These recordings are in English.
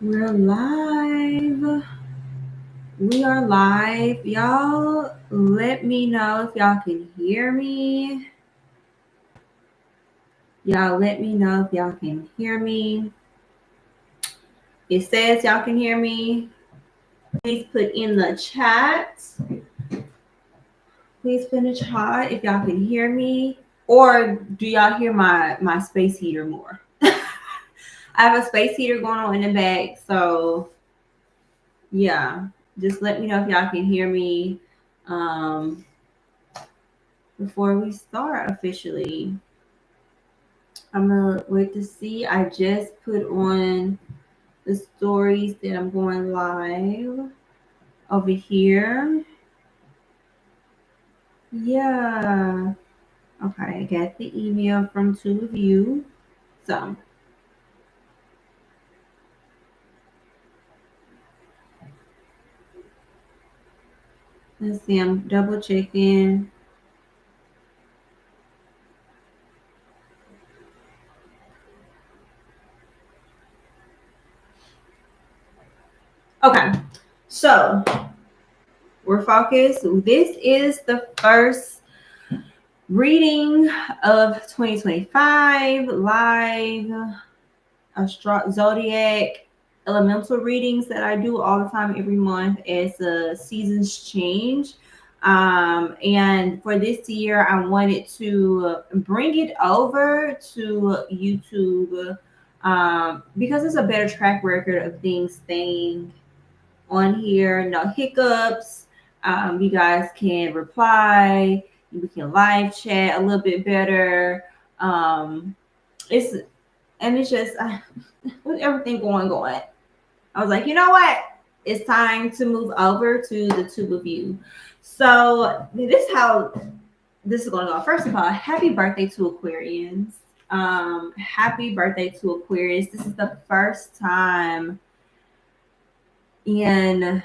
We're live. We are live. Y'all let me know if y'all can hear me. Y'all let me know if y'all can hear me. It says y'all can hear me. Please put in the chat. Please put in the chat if y'all can hear me. Or do y'all hear my space heater more? I have a space heater going on in the back, so yeah, just let me know if y'all can hear me before we start officially. I'm gonna wait to see. I just put on the stories that I'm going live over here. Yeah. Okay, I got the email from two of you. So let's see, I'm double checking. Okay, so we're focused. This is the first reading of 2025 live Zodiac elemental readings that I do all the time every month as the seasons change. And for this year, I wanted to bring it over to YouTube because it's a better track record of things staying on here, no hiccups. You guys can reply, we can live chat a little bit better. It's and it's just with everything going. I was like, you know what? It's time to move over to the two of you. So this is how this is going to go. First of all, happy birthday to Aquarians. Happy birthday to Aquarius. This is the first time in a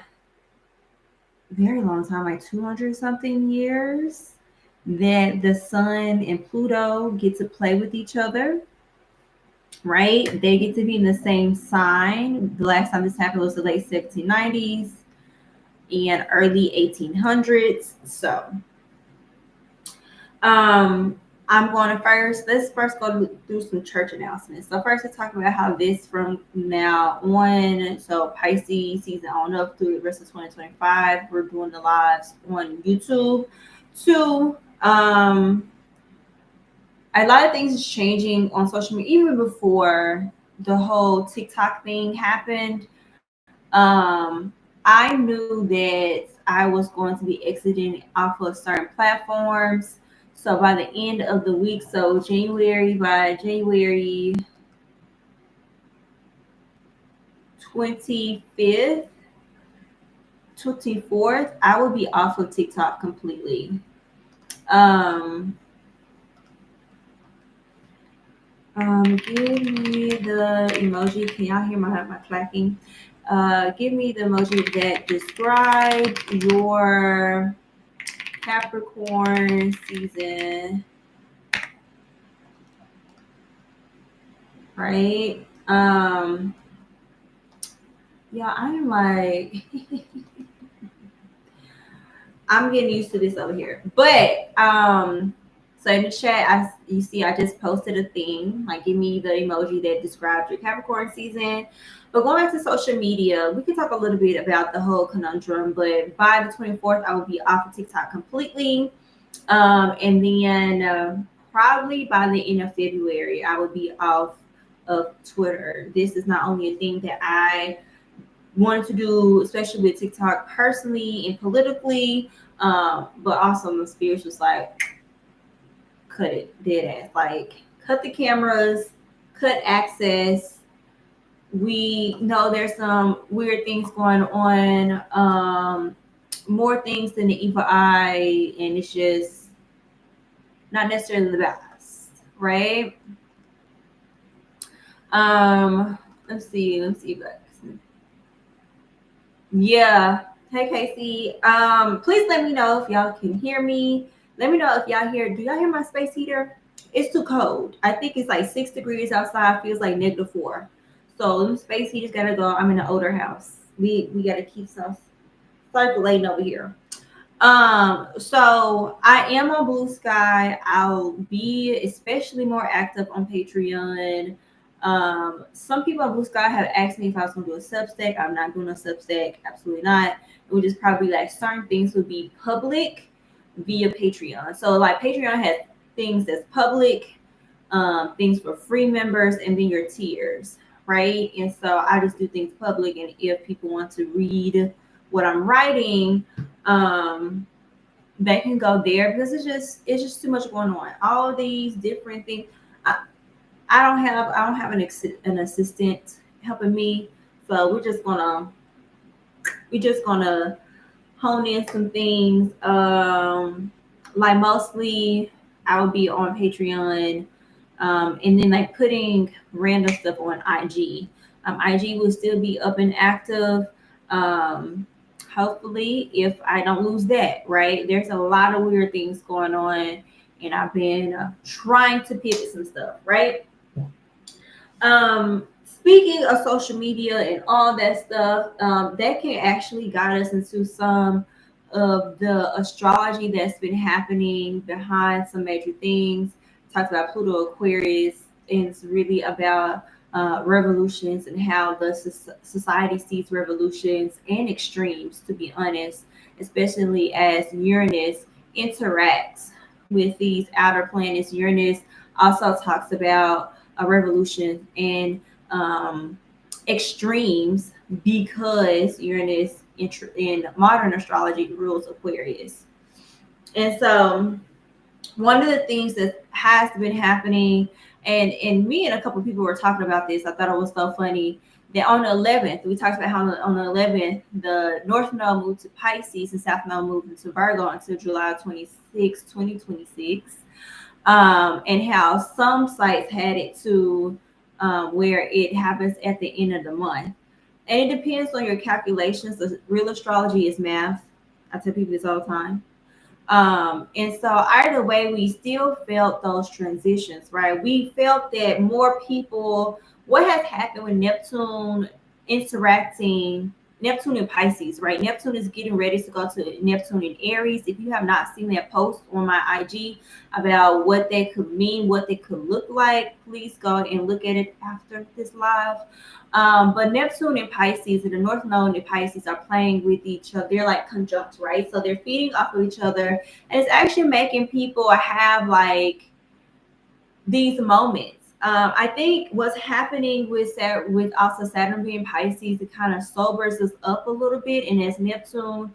very long time, like 200 something years, that the sun and Pluto get to play with each other. Right? They get to be in the same sign. The last time this happened was the late 1790s and early 1800s. So, I'm going to let's first go through some church announcements. So first, let's talk about how this from now on, so Pisces season on up through the rest of 2025, we're doing the lives on YouTube. Two, a lot of things is changing on social media, even before the whole TikTok thing happened. I knew that I was going to be exiting off of certain platforms. So by the end of the week, so by January 25th, 24th, I will be off of TikTok completely. Give me the emoji. Can y'all hear my clacking? Give me the emoji that describe your Capricorn season. Right? Yeah, I'm like I'm getting used to this over here. But so in the chat, you see I just posted a thing, like give me the emoji that describes your Capricorn season. But going back to social media, we can talk a little bit about the whole conundrum. But by the 24th, I will be off of TikTok completely. And then probably by the end of February, I will be off of Twitter. This is not only a thing that I wanted to do, especially with TikTok personally and politically, but also my spirits was like, cut it, dead ass. Like, cut the cameras, cut access. We know there's some weird things going on, more things than the evil eye, and it's just not necessarily the best, right? Let's see. Yeah. Hey Casey. Please let me know if y'all can hear me. Let me know if y'all do y'all hear my space heater? It's too cold. I think it's like 6 degrees outside, feels like -4. So them space heaters gotta go. I'm in an older house. We gotta keep some circulating over here. So I am on Blue Sky. I'll be especially more active on Patreon. Some people on Blue Sky have asked me if I was gonna do a Substack. I'm not doing a Substack, absolutely not. It would just probably like certain things would be public via Patreon. So like Patreon has things that's public, things for free members, and then your tiers, right? And so I just do things public, and if people want to read what I'm writing, they can go there because it's just too much going on. All these different things. I, I don't have an assistant helping me, so we're just gonna hone in some things. Like mostly I will be on Patreon, and then like putting random stuff on IG. IG will still be up and active. Um, Hopefully, if I don't lose that, right? There's a lot of weird things going on, and I've been trying to pivot some stuff, right? Speaking of social media and all that stuff, that can actually guide us into some of the astrology that's been happening behind some major things. Talked about Pluto Aquarius, and it's really about revolutions and how the society sees revolutions and extremes, to be honest, especially as Uranus interacts with these outer planets. Uranus also talks about a revolution and extremes because Uranus in modern astrology rules Aquarius. And so one of the things that has been happening, and me and a couple of people were talking about this, I thought it was so funny that on the 11th, we talked about how on the 11th, the North Node moved to Pisces and South Node moved into Virgo until July 26, 2026. And how some sites had it to where it happens at the end of the month. And it depends on your calculations. The real astrology is math. I tell people this all the time. And so either way, we still felt those transitions, right? We felt that more people, what has happened with Neptune interacting, Neptune and Pisces, right? Neptune is getting ready to go to Neptune in Aries. If you have not seen that post on my IG about what they could mean, what they could look like, please go and look at it after this live. But Neptune and Pisces and the North Node and Pisces are playing with each other. They're like conjunct, right? So they're feeding off of each other. And it's actually making people have like these moments. I think what's happening with also Saturn being Pisces, it kind of sobers us up a little bit. And as Neptune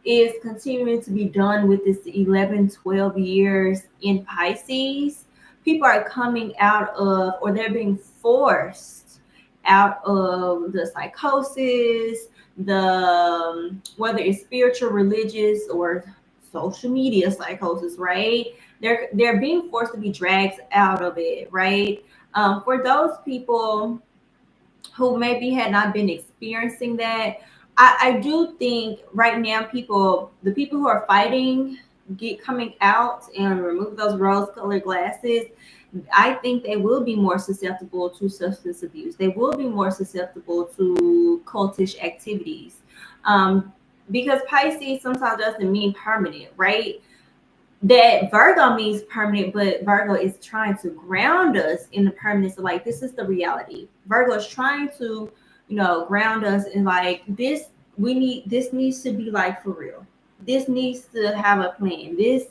is continuing to be done with this 11, 12 years in Pisces, people are coming out of, or they're being forced out of the psychosis, the whether it's spiritual, religious, or social media psychosis, right? They're being forced to be dragged out of it, right? For those people who maybe had not been experiencing that, I do think right now the people who are fighting coming out and remove those rose-colored glasses, I think they will be more susceptible to substance abuse. They will be more susceptible to cultish activities. Because Pisces sometimes doesn't mean permanent, right? That Virgo means permanent, but Virgo is trying to ground us in the permanence of like, this is the reality. Virgo is trying to, ground us in like this. This needs to be like for real. This needs to have a plan. This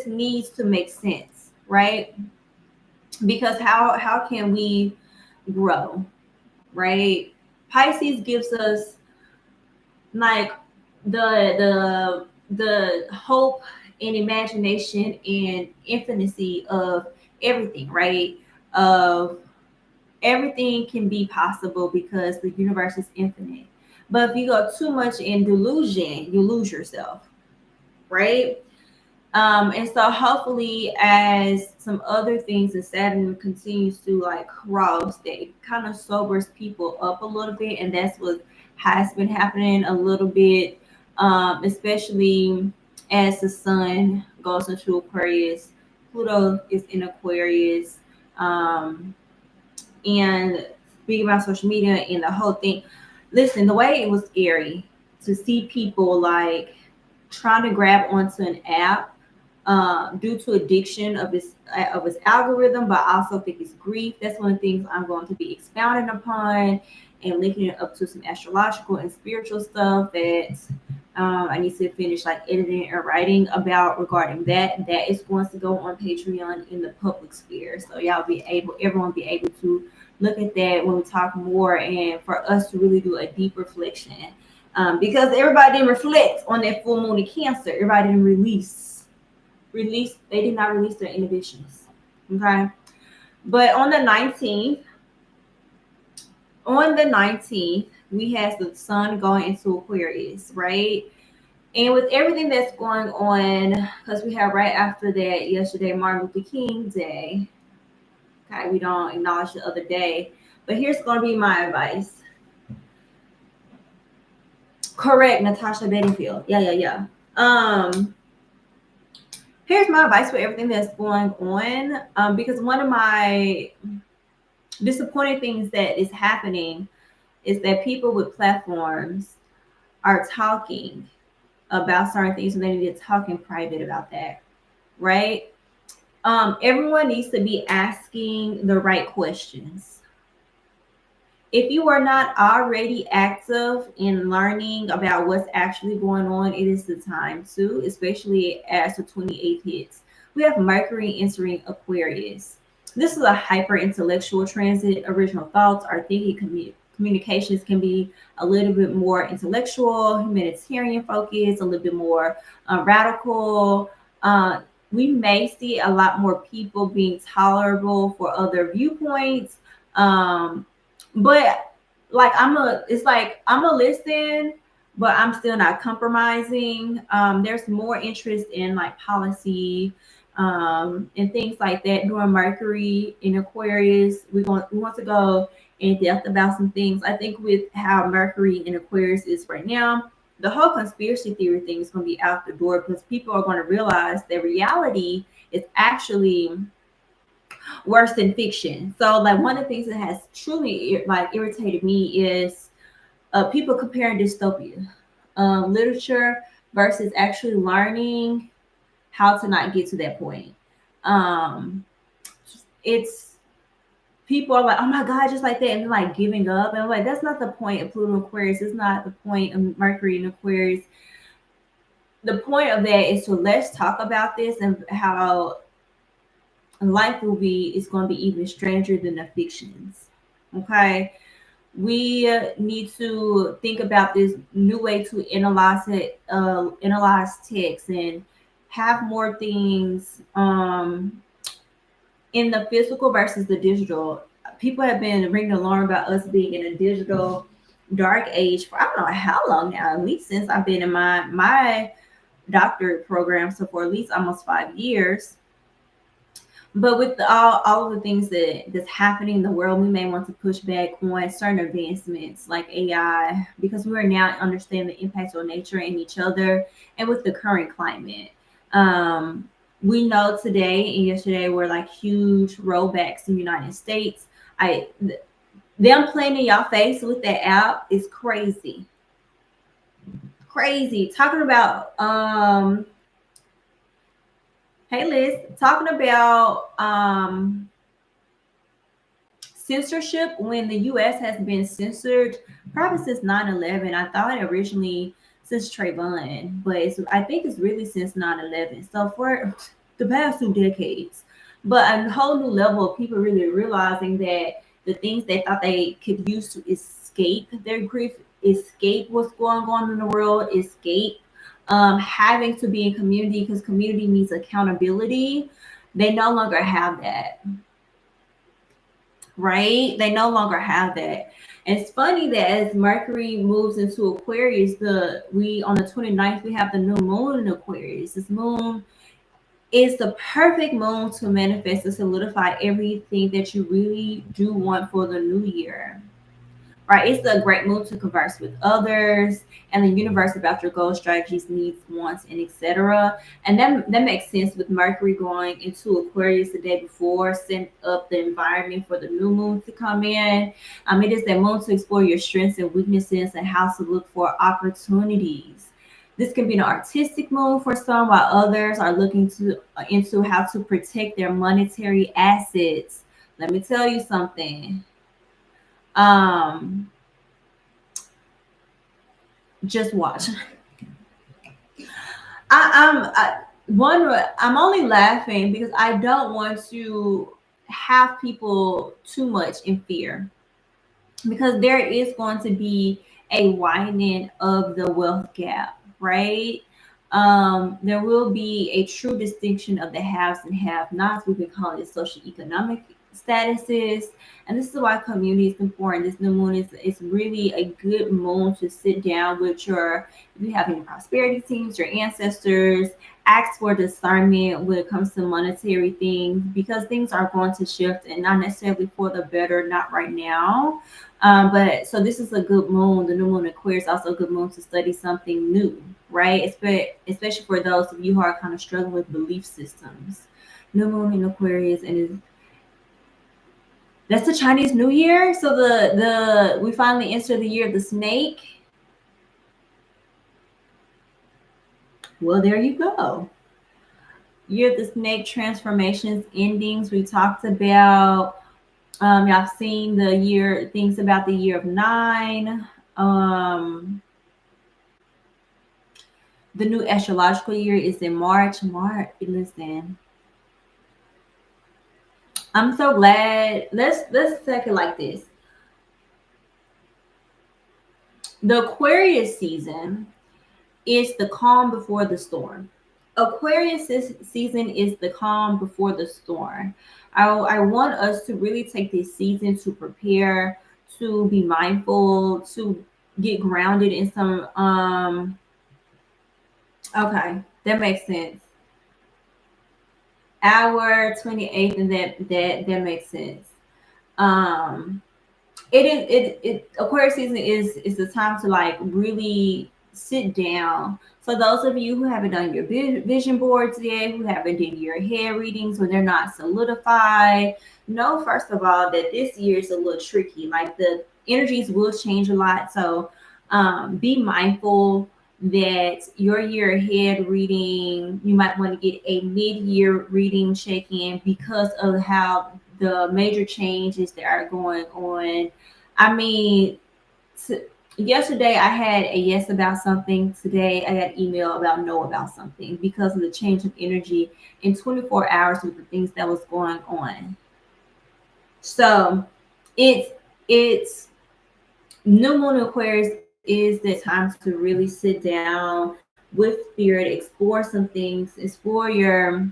needs to make sense, right? Because how can we grow, right? Pisces gives us like the hope and imagination and infinity of everything, right? Of everything can be possible because the universe is infinite. But if you go too much in delusion, you lose yourself, right? And so hopefully as some other things that Saturn continues to like cross, that kind of sobers people up a little bit. And that's what has been happening a little bit, especially as the sun goes into Aquarius. Pluto is in Aquarius. and speaking about social media and the whole thing. Listen, the way it was scary to see people like trying to grab onto an app due to addiction of its algorithm, but I also think it's grief. That's one of the things I'm going to be expounding upon and linking it up to some astrological and spiritual stuff that I need to finish like editing or writing about regarding that. That is going to go on Patreon in the public sphere, so everyone be able to look at that when we talk more, and for us to really do a deep reflection. Because everybody didn't reflect on that full moon in Cancer. Everybody didn't they did not release their inhibitions. Okay. But on the 19th, we have the sun going into Aquarius, right? And with everything that's going on, because we have right after that yesterday, Martin Luther King Day. Okay, we don't acknowledge the other day. But here's going to be my advice. Correct, Natasha Bedingfield. Yeah. Here's my advice for everything that's going on. Because one of my disappointing things that is happening is that people with platforms are talking about certain things and they need to talk in private about that, right? Everyone needs to be asking the right questions. If you are not already active in learning about what's actually going on, it is the time to, especially as the 28th hits. We have Mercury entering Aquarius. This is a hyper intellectual transit. Original thoughts, our thinking, communications can be a little bit more intellectual, humanitarian focused, a little bit more radical. We may see a lot more people being tolerable for other viewpoints. But like I'm a listen, but I'm still not compromising. There's more interest in like policy and things like that during Mercury in Aquarius. We want to go in depth about some things. I think with how Mercury in Aquarius is right now, the whole conspiracy theory thing is going to be out the door because people are going to realize that reality is actually worse than fiction. So like one of the things that has truly like irritated me is people comparing dystopia literature versus actually learning how to not get to that point. It's people are like, oh my God, just like that, and like giving up. And I'm like, that's not the point of Pluto Aquarius. It's not the point of Mercury in Aquarius. The point of that is to let's talk about this and how life is going to be even stranger than the fictions. Okay, we need to think about this new way to analyze text and have more things in the physical versus the digital. People have been ringing the alarm about us being in a digital dark age for I don't know how long now, at least since I've been in my doctorate program, so for at least almost 5 years. But with all of the things that's happening in the world, we may want to push back on certain advancements like AI because we are now understanding the impacts on nature and each other, and with the current climate. We know today and yesterday were like huge rollbacks in the United States. Them playing in your face with that app is crazy. Crazy. Talking about hey Liz, talking about censorship when the US has been censored probably since 9/11. I thought originally since Trayvon, but I think it's really since 9/11. So for the past 2 decades. But a whole new level of people really realizing that the things they thought they could use to escape their grief, escape what's going on in the world, escape having to be in community because community needs accountability. They no longer have that. Right? They no longer have that. And it's funny that as Mercury moves into Aquarius, on the 29th, we have the new moon in Aquarius. This moon is the perfect moon to manifest and solidify everything that you really do want for the new year. right? It's a great mood to converse with others and the universe about your goals, strategies, needs, wants, and etc. And that makes sense with Mercury going into Aquarius the day before, setting up the environment for the new moon to come in. It is that moon to explore your strengths and weaknesses and how to look for opportunities. This can be an artistic move for some, while others are looking into how to protect their monetary assets. Let me tell you something. Um, just watch. I'm only laughing because I don't want to have people too much in fear, because there is going to be a widening of the wealth gap, right? There will be a true distinction of the haves and have-nots. We can call it socioeconomic statuses, and this is why community is important. This new moon is really a good moon to sit down with your, if you have any prosperity teams, your ancestors, ask for discernment when it comes to monetary things, because things are going to shift and not necessarily for the better, not right now. But so this is a good moon. The new moon in Aquarius is also a good moon to study something new, right? Especially for those of you who are kind of struggling with belief systems. New moon in Aquarius, and that's the Chinese New Year. So the we finally enter the year of the snake. Well, there you go. Year of the snake, transformations, endings. We talked about. Y'all seen the year, things about the year of 9. The new astrological year is in March. Listen, I'm so glad. Let's take it like this. The Aquarius season is the calm before the storm. Aquarius season is the calm before the storm. I want us to really take this season to prepare, to be mindful, to get grounded in some okay, that makes sense. Hour 28th, and that makes sense. Um it Aquarius season is the time to like really sit down. So those of you who haven't done your vision boards yet, who haven't done your head readings when they're not solidified, know first of all that this year is a little tricky. Like the energies will change a lot. So be mindful that your year ahead reading, you might want to get a mid-year reading check-in because of how the major changes that are going on. I mean, yesterday I had a yes about something. Today I got email about no about something because of the change of energy in 24 hours with the things that was going on. So it's new moon Aquarius is the time to really sit down with spirit, explore some things, explore your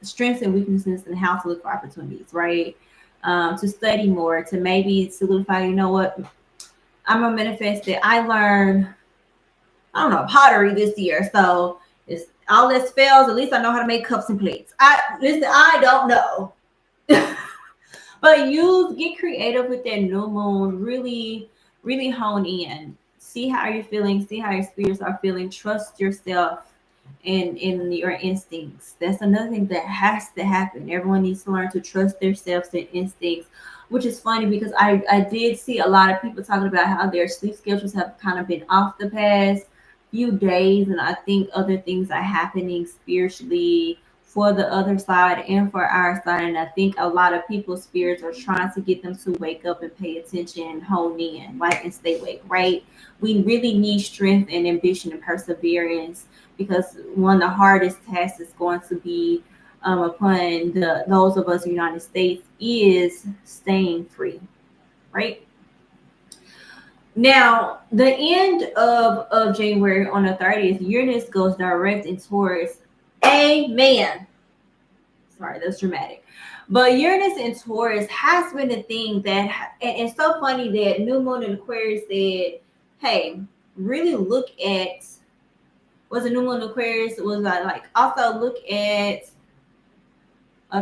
strengths and weaknesses and how to look for opportunities, right? To study more, to maybe solidify, you know what, I'm gonna manifest that I learned, I don't know, pottery this year. So it's all this fails, at least I know how to make cups and plates. I don't know. But get creative with that new moon. Really, really hone in. See how you're feeling. See how your spirits are feeling. Trust yourself and in your instincts. That's another thing that has to happen. Everyone needs to learn to trust themselves and instincts, which is funny because I did see a lot of people talking about how their sleep schedules have kind of been off the past few days, and I think other things are happening spiritually for the other side and for our side. And I think a lot of people's spirits are trying to get them to wake up and pay attention and hone in, like, and stay awake, right? We really need strength and ambition and perseverance, because one of the hardest tasks is going to be upon those of us in the United States is staying free, right? Now, the end of January on the 30th, Uranus goes direct in Taurus. Amen. Sorry, that's dramatic. But Uranus in Taurus has been a thing that, and it's so funny that New Moon in Aquarius said, hey, really look at, was a New Moon in Aquarius, was like also look at,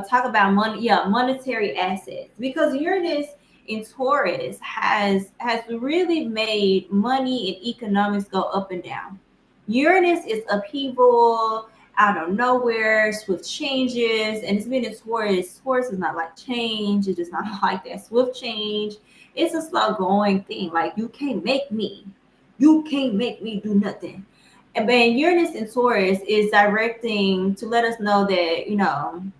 talk about money, yeah, monetary assets, because Uranus in Taurus has really made money and economics go up and down. Uranus is upheaval out of nowhere, swift changes, and it's been in Taurus. Taurus is not like change; it does not like that swift change. It's a slow going thing. Like you can't make me do nothing. And then Uranus in Taurus is directing to let us know that,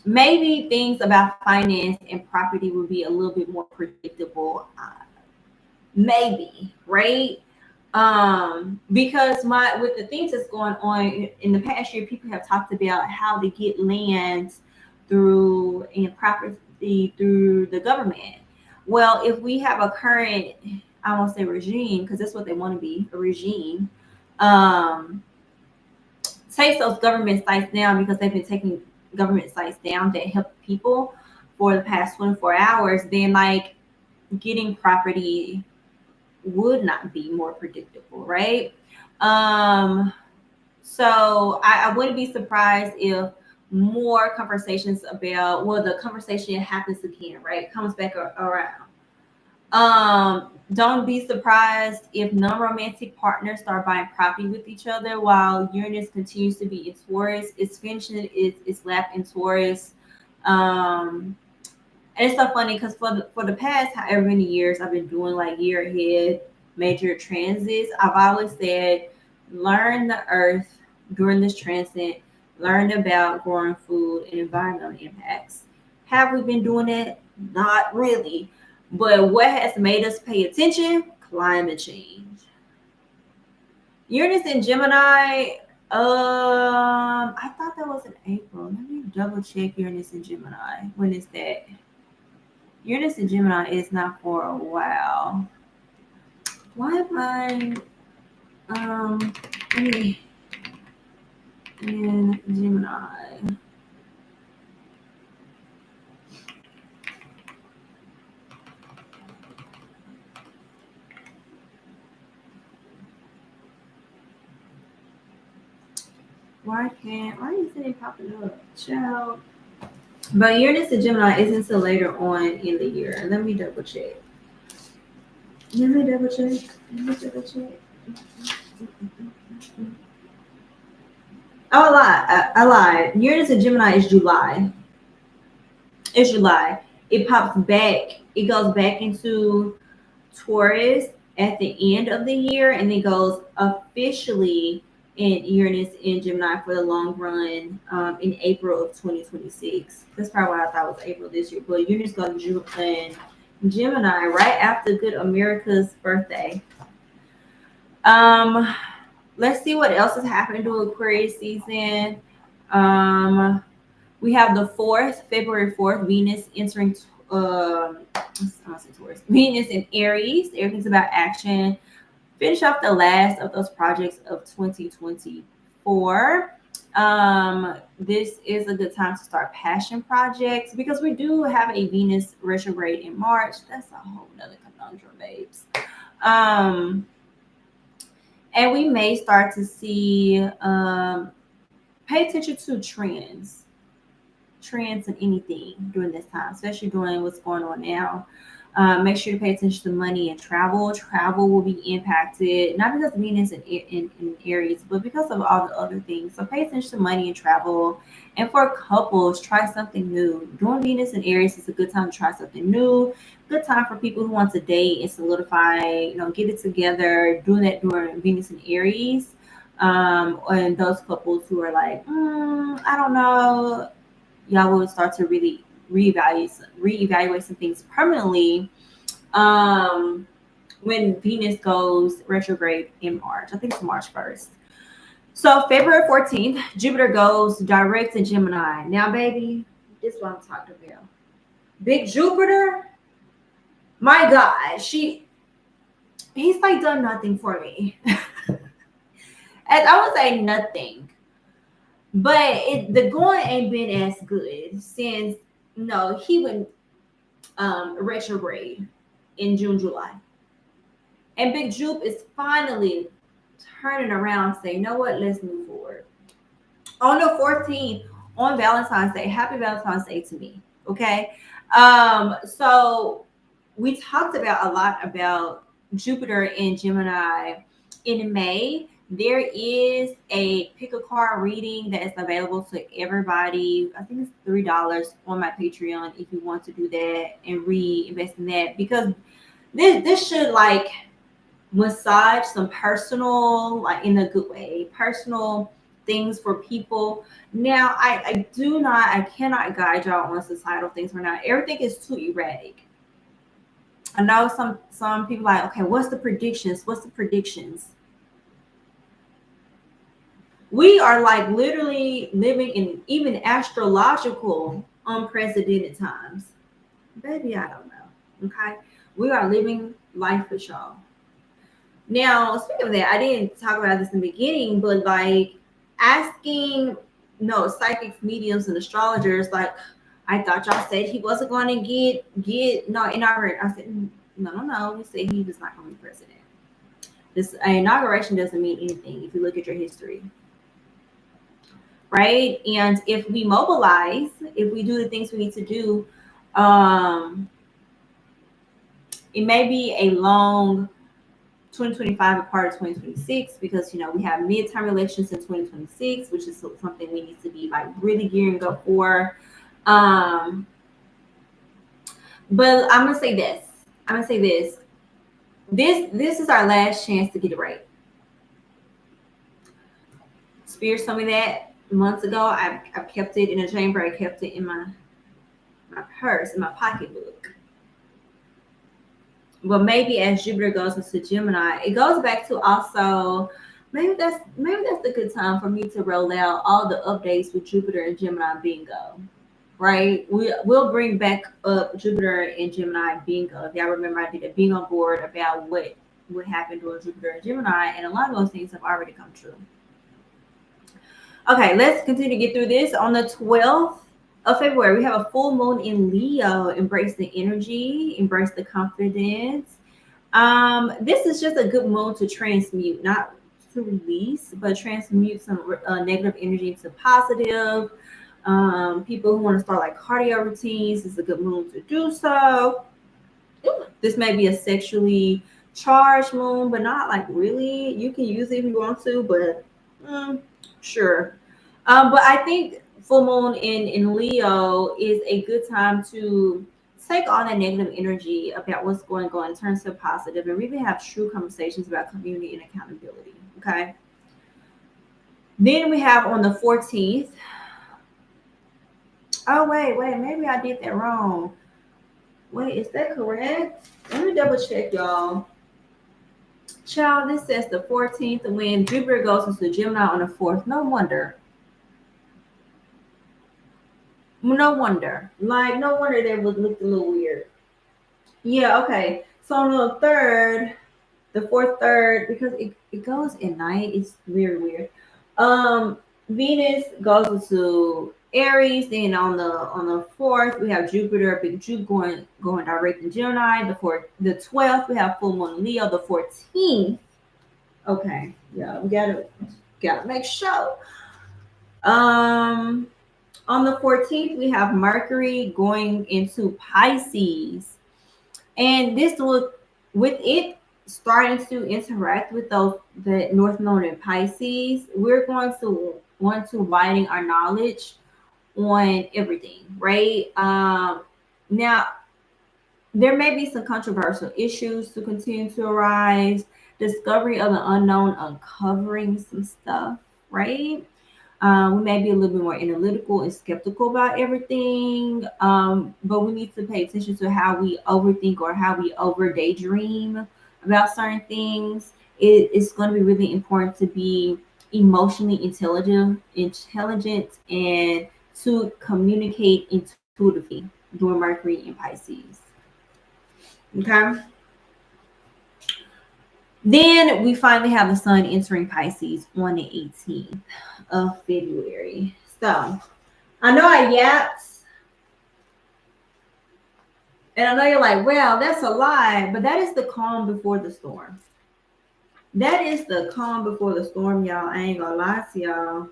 maybe things about finance and property will be a little bit more predictable. Maybe, right? Because with the things that's going on in the past year, people have talked about how to get land through and property through the government. Well, if we have a current, I won't say regime, because that's what they want to be, a regime, takes those government sites down, because they've been taking government sites down that help people for the past 24 hours, then like getting property would not be more predictable, right? So I wouldn't be surprised if more conversations about, well, the conversation happens again, right? Comes back around. Don't be surprised if non-romantic partners start buying property with each other while Uranus continues to be in Taurus. It's finishing its lap in Taurus. And it's so funny because for the past however many years I've been doing like year ahead major transits, I've always said, learn the earth during this transit, learn about growing food and environmental impacts. Have we been doing that? Not really. But what has made us pay attention? Climate change. Uranus in Gemini. I thought that was in April. Let me double check Uranus in Gemini. When is that? Uranus in Gemini is not for a while. Why am I in Gemini? Why isn't it popping up? Child. But Uranus in Gemini isn't until later on in the year. Let me double check. Oh, I lied. Uranus in Gemini is July. It's July. It pops back. It goes back into Taurus at the end of the year, and it goes officially in Uranus in Gemini for the long run in April of 2026. That's probably why I thought it was April this year. But Uranus goes in Gemini right after Good America's birthday. Let's see what else is happening to Aquarius season. We have the 4th, February 4th, Venus entering Venus in Aries. Everything's about action. Finish off the last of those projects of 2024. This is a good time to start passion projects because we do have a Venus retrograde in March. That's a whole nother conundrum, babes. And we may start to see, pay attention to trends in anything during this time, especially during what's going on now. Make sure to pay attention to money and travel. Travel will be impacted, not because Venus in Aries, but because of all the other things. So pay attention to money and travel. And for couples, try something new. During Venus in Aries is a good time to try something new. Good time for people who want to date and solidify, get it together. Doing that during Venus in Aries. And those couples who are like, I don't know, y'all will start to really reevaluate some things permanently when Venus goes retrograde in March. I think it's March 1st. So February 14th, Jupiter goes direct to Gemini. Now, baby, this is what I'm talking about. Big Jupiter, my God, he's like done nothing for me. As I would say nothing. But the going ain't been as good since he went retrograde in June, July. And Big Jupe is finally turning around and saying, you know what, let's move forward. On the 14th, on Valentine's Day, happy Valentine's Day to me. Okay. So we talked about a lot about Jupiter in Gemini in May. There is a pick a card reading that is available to everybody. I think it's $3 on my Patreon if you want to do that and reinvest in that, because this should like massage some personal, like in a good way, personal things for people. Now, I cannot guide y'all on societal things right now. Everything is too erratic. I know some people like, okay, what's the predictions? What's the predictions? We are like literally living in even astrological unprecedented times. Baby, I don't know. Okay. We are living life with y'all. Now, speaking of that, I didn't talk about this in the beginning, but like asking psychics, mediums, and astrologers, like, I thought y'all said he wasn't going to get no inaugurated. I said, no. We said he was not going to be president. This inauguration doesn't mean anything if you look at your history, right? And if we mobilize, if we do the things we need to do, it may be a long 2025 a part of 2026, because we have midterm elections in 2026, which is something we need to be like really gearing up for. But I'm gonna say this. This is our last chance to get it right. Spirit told me that months ago. I've kept it in a chamber. I kept it in my purse, in my pocketbook. But maybe as Jupiter goes into Gemini, it goes back to also maybe that's a good time for me to roll out all the updates with Jupiter and Gemini bingo. Right? We'll bring back up Jupiter and Gemini bingo. If y'all remember, I did a bingo board about what happened during Jupiter and Gemini, and a lot of those things have already come true. Okay, let's continue to get through this. On the 12th of February, we have a full moon in Leo. Embrace the energy, embrace the confidence. This is just a good moon to transmute, not to release, but transmute some negative energy into positive. People who want to start like cardio routines, this is a good moon to do so. This may be a sexually charged moon, but not like really. You can use it if you want to, but sure. But I think full moon in Leo is a good time to take on that negative energy about what's going on, turn to positive, and really have true conversations about community and accountability. Okay. Then we have on the 14th. Oh, wait, maybe I did that wrong. Wait, is that correct? Let me double check, y'all. Child, this says the 14th when Jupiter goes into Gemini on the 4th. No wonder. No wonder that would look a little weird. Yeah, okay. So on the 3rd, the 4th, 3rd, because it goes at night, it's very weird. Venus goes into Aries. Then on the 4th, we have Jupiter, big Jupe going direct in Gemini. The 12th, we have full moon in Leo. The 14th, okay, yeah, we gotta make sure. On the 14th, we have Mercury going into Pisces, and this will, with it starting to interact with the North Node in Pisces, we're going to want to widen our knowledge on everything, right? Now, there may be some controversial issues to continue to arise, discovery of the unknown, uncovering some stuff, right? We may be a little bit more analytical and skeptical about everything, but we need to pay attention to how we overthink or how we over daydream about certain things. It's going to be really important to be emotionally intelligent, and to communicate intuitively during Mercury in Pisces. Okay. Then we finally have the sun entering Pisces on the 18th of February. So I know I yapped, and I know you're like, well, that's a lie, but that is the calm before the storm. That is the calm before the storm, y'all. I ain't gonna lie to y'all.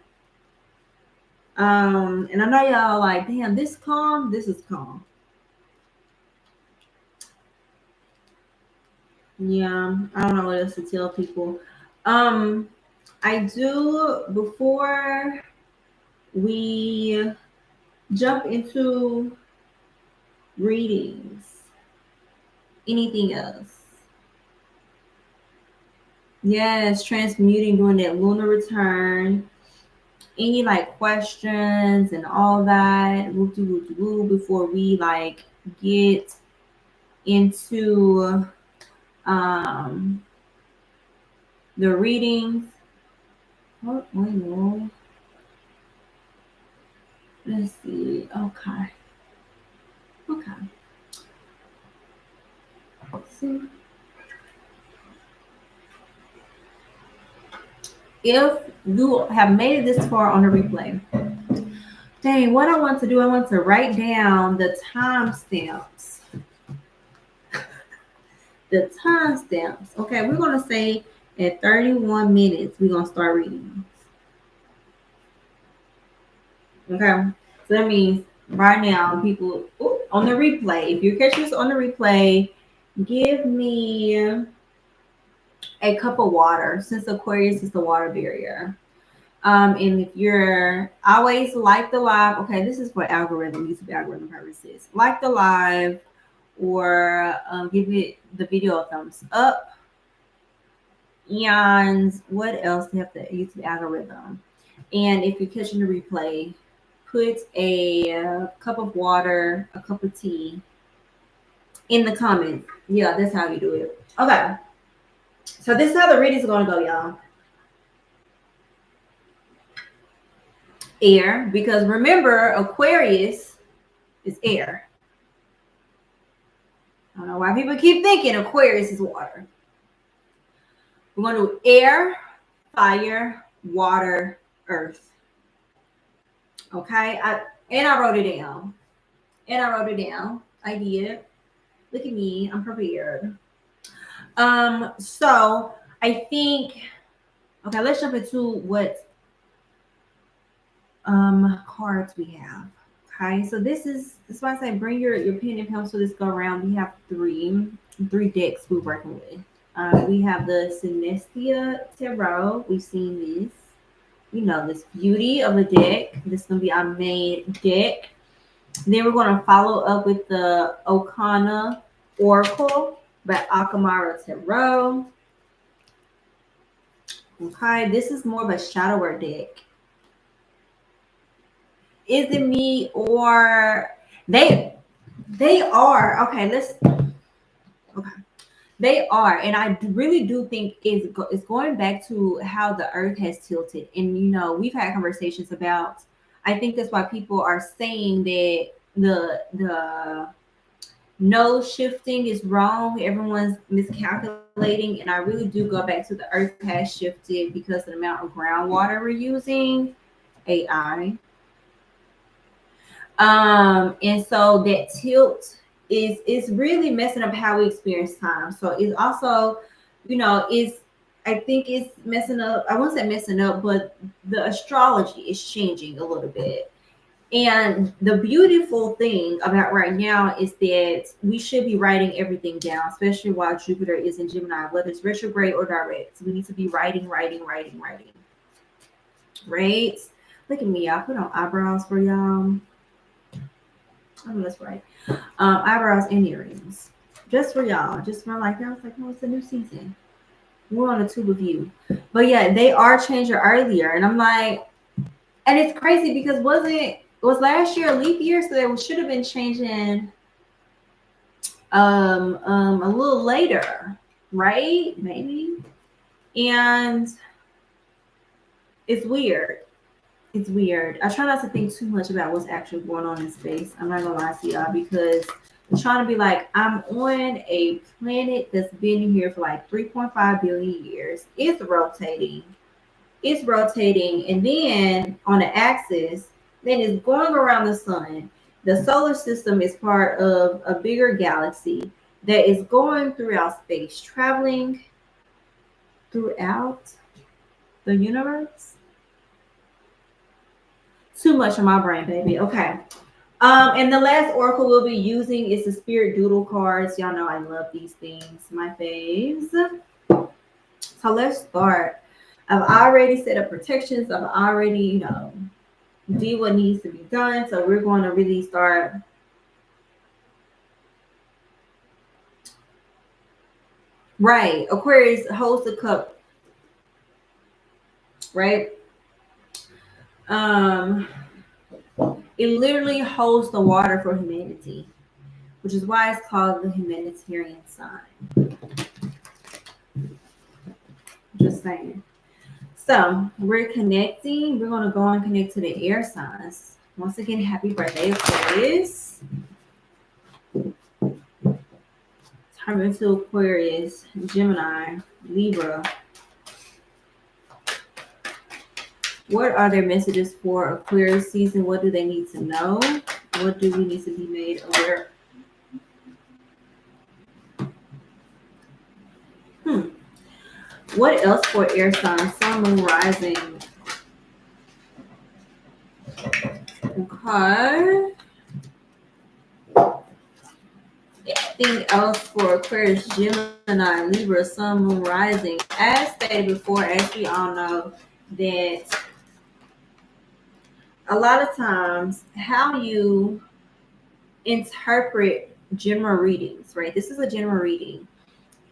And I know y'all like, damn, this calm, this is calm. Yeah, I don't know what else to tell people. I do, before we jump into readings, anything else? Yes, transmuting during that lunar return. Any like questions and all that, before we like get into um the readings. Oh, wait, no. Let's see. Okay. Okay. Let's see. If you have made it this far on the replay, dang, what I want to do, I want to write down the timestamps. The timestamps. Okay, we're gonna say at 31 minutes, we're gonna start reading. Okay, so that means right now, people on the replay, if you're catching this on the replay, give me a cup of water, since Aquarius is the water barrier. And if you're always like the live, okay, this is for algorithm, YouTube algorithm purposes. Like the live, or give it the video a thumbs up. And what else? They have the YouTube algorithm. And if you're catching the replay, put a cup of water, a cup of tea in the comments. Yeah, that's how you do it. Okay. So this is how the readings are going to go, y'all. Air, because remember, Aquarius is air. I don't know why people keep thinking Aquarius is water. We're going to do air, fire, water, earth. Okay? I wrote it down. I did. Look at me. I'm prepared. So I think, okay, let's jump into what cards we have. Okay, so this is why I say bring your pen and pencil. This go around. We have three decks we're working with. We have the Synesthesia Tarot. We've seen this. You know this beauty of a deck. This is gonna be our main deck. Then we're gonna follow up with the Okana Oracle by Aquana Tarot. Okay, this is more of a shadow work deck. Is it me or they? They are okay. Okay. They are, and I really do think it's going back to how the Earth has tilted. And you know, we've had conversations about. I think that's why people are saying that the node shifting is wrong. Everyone's miscalculating, and I really do go back to the Earth has shifted because of the amount of groundwater we're using. AI. And so that tilt is really messing up how we experience time. So it's also, you know, I think it's messing up. I won't say messing up, but the astrology is changing a little bit. And the beautiful thing about right now is that we should be writing everything down, especially while Jupiter is in Gemini, whether it's retrograde or direct. So we need to be writing. Right? Look at me. I put on eyebrows for y'all. Oh, that's right. Eyebrows and earrings. Just for y'all. Just for like, I was like, oh, it's a new season. We're on a tube of you. But yeah, they are changing earlier. And I'm like, and it's crazy because was last year a leap year? So they should have been changing a little later, right? Maybe. And it's weird. It's weird. I try not to think too much about what's actually going on in space. I'm not gonna lie to y'all because I'm trying to be like, I'm on a planet that's been here for like 3.5 billion years. It's rotating. And then on the axis, then it's going around the sun. The solar system is part of a bigger galaxy that is going throughout space, traveling throughout the universe too much on my brain, baby. Okay. And the last oracle we'll be using is the Spirit Doodle cards. Y'all know I love these things, my faves. So let's start. I've already set up protections. I've already, do what needs to be done. So we're going to really start. Right. Aquarius holds the cup. Right. It literally holds the water for humanity, which is why it's called the humanitarian sign. Just saying. So we're connecting. We're going to go and connect to the air signs. Once again, happy birthday, Aquarius. Turn into Aquarius, Gemini, Libra. What are their messages for Aquarius season? What do they need to know? What do we need to be made aware? What else for air signs? Sun, moon, rising. Okay. Anything else for Aquarius, Gemini, Libra, Sun, moon, rising? As stated before, as we all know, that a lot of times how you interpret general readings, right? This is a general reading.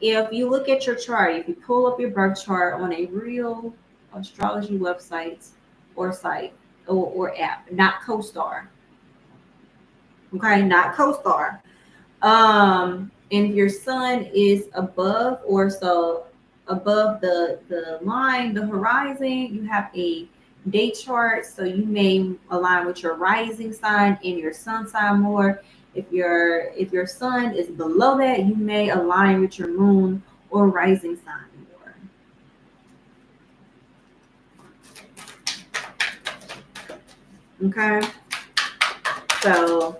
If you look at your chart, if you pull up your birth chart on a real astrology website or site or app, not CoStar, okay, not CoStar. And if your sun is above or so above the line, the horizon, you have a date chart, so you may align with your rising sign and your sun sign more. If your sun is below that, you may align with your moon or rising sign more. Okay, so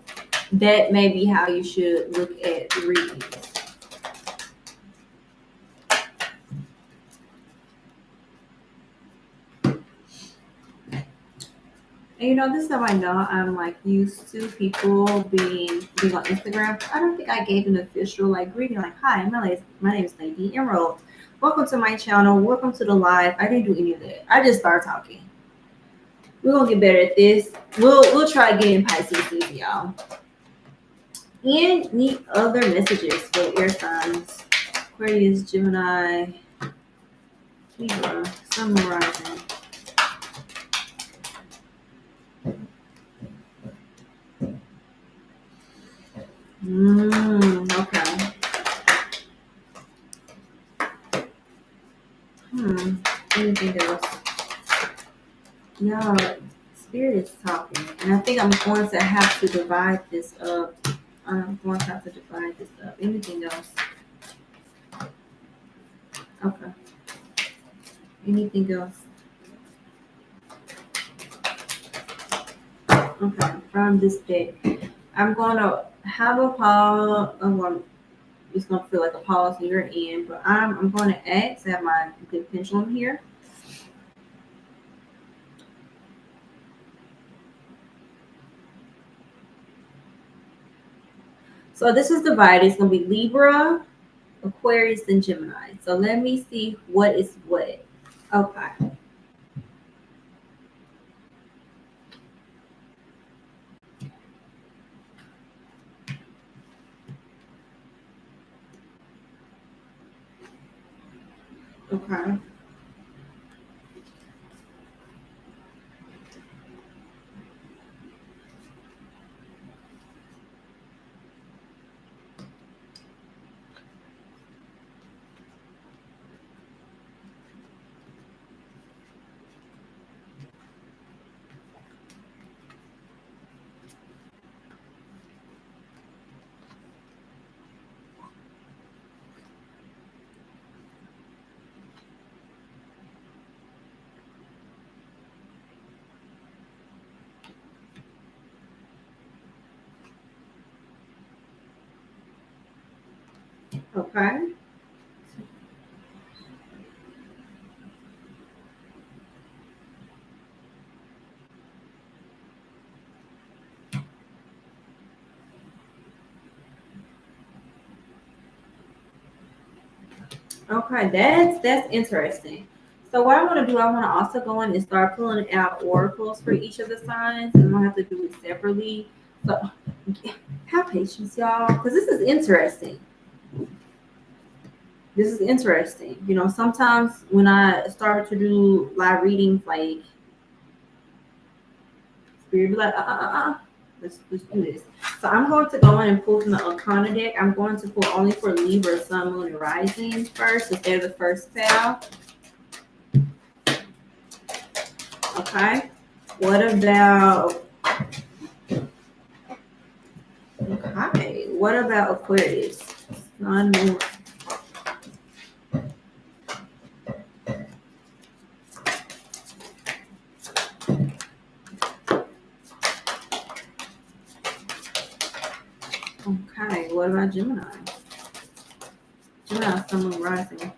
that may be how you should look at readings. And this is how I know I'm like used to people being on Instagram. I don't think I gave an official like greeting, like, hi, my name is Lady Emerald. Welcome to my channel. Welcome to the live. I didn't do any of that. I just started talking. We're gonna get better at this. We'll try getting Pisces season, y'all. Any other messages for air signs? Aquarius, Gemini, Libra, Sun, rising. Okay. Anything else? No, Spirit is talking. And I think I'm going to have to divide this up. Anything else? Okay. Anything else? Okay. From this deck, I'm going to have a pause. It's going to feel like a pause near an end, but I'm going to ask. I have my good pendulum here. So this is divided. It's going to be Libra, Aquarius, and Gemini. So let me see what is what. Okay. Okay. Okay. Okay, that's interesting. So what I want to do, I want to also go in and start pulling out oracles for each of the signs, and I'm gonna have to do it separately. So have patience, y'all, because this is interesting. This is interesting. You know, sometimes when I start to do live readings, like spirit be like, let's do this. So I'm going to go in and pull from the Okana deck. I'm going to pull only for Libra, Sun, Moon, and Rising first, since they're the first tile. Okay. What about? Okay. What about Aquarius? Sun, Moon. Okay. What about Gemini? Gemini, Sun, Moon, Rising.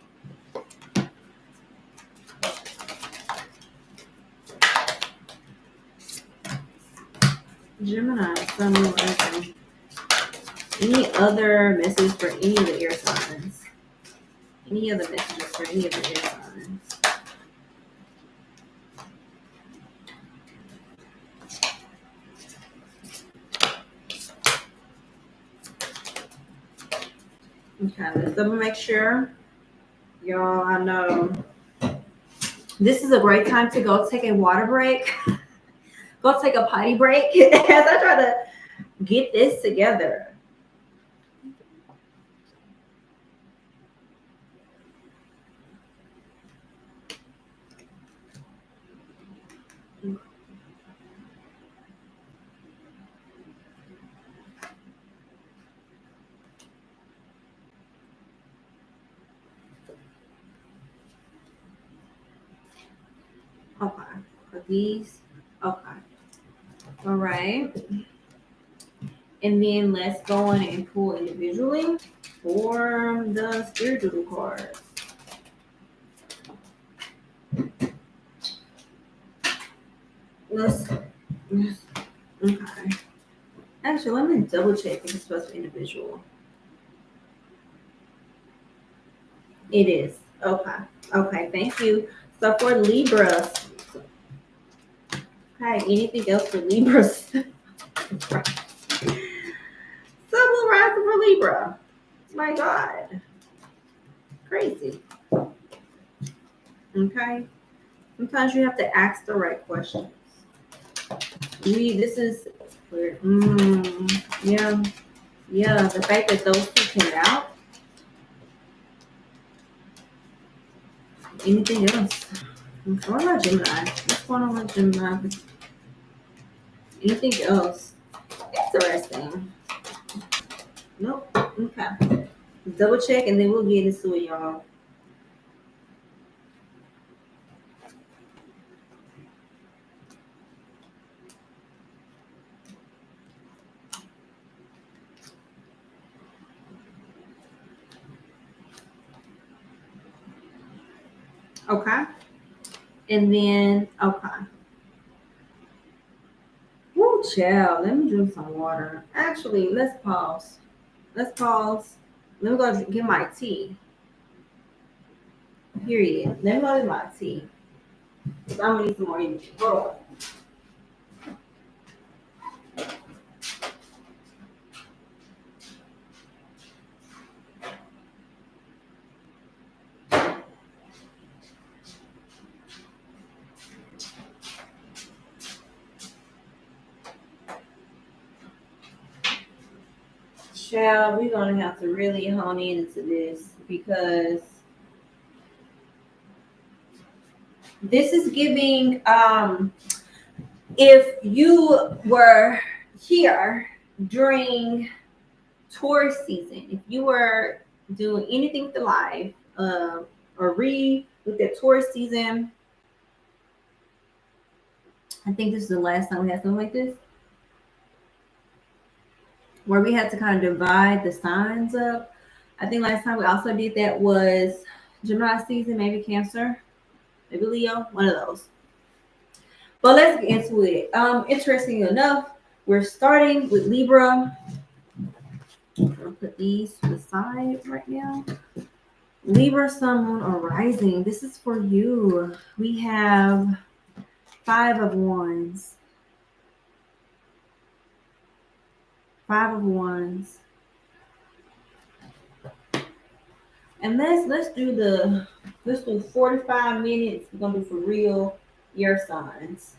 Gemini, Sun, Moon, Rising. Any other messages for any of the air signs? Any other messages for any of the air signs? Okay, let's double make sure. Y'all, I know this is a great time to go take a water break. Go take a potty break as I try to get this together. Okay, for these, okay. All right. And then let's go on and pull individually for the spiritual cards. Let's okay. Actually, let me double check if it's supposed to be individual. It is. Okay. Okay, thank you. So for Libras, okay, anything else for Libras? Sun will rise for Libra. My God. Crazy. Okay. Sometimes you have to ask the right questions. This is weird. Yeah. Yeah. The fact that those two came out. Anything else? Okay, what about Gemini? What's going on with Gemini? Anything else? Interesting. Nope. Okay. Double check and then we'll get into it, y'all. Okay. And then, okay. Woo, child. Let me drink some water. Actually, let's pause. Let's pause. Let me go get my tea. Period. Let me go get my tea. I'm gonna need some more energy. Hold on. Child, we're gonna have to really hone in into this because this is giving if you were here during Taurus season, if you were doing anything with the live or read with the Taurus season, I think this is the last time we had something like this, where we had to kind of divide the signs up. I think last time we also did that was Gemini season, maybe Cancer, maybe Leo, one of those. But let's get into it. Interesting enough, we're starting with Libra. I'll put these to the side right now. Libra, Sun, Moon, or Rising. This is for you. We have 5 of Wands. 5 of Wands. And let's do 45 minutes. We're gonna do for real your signs.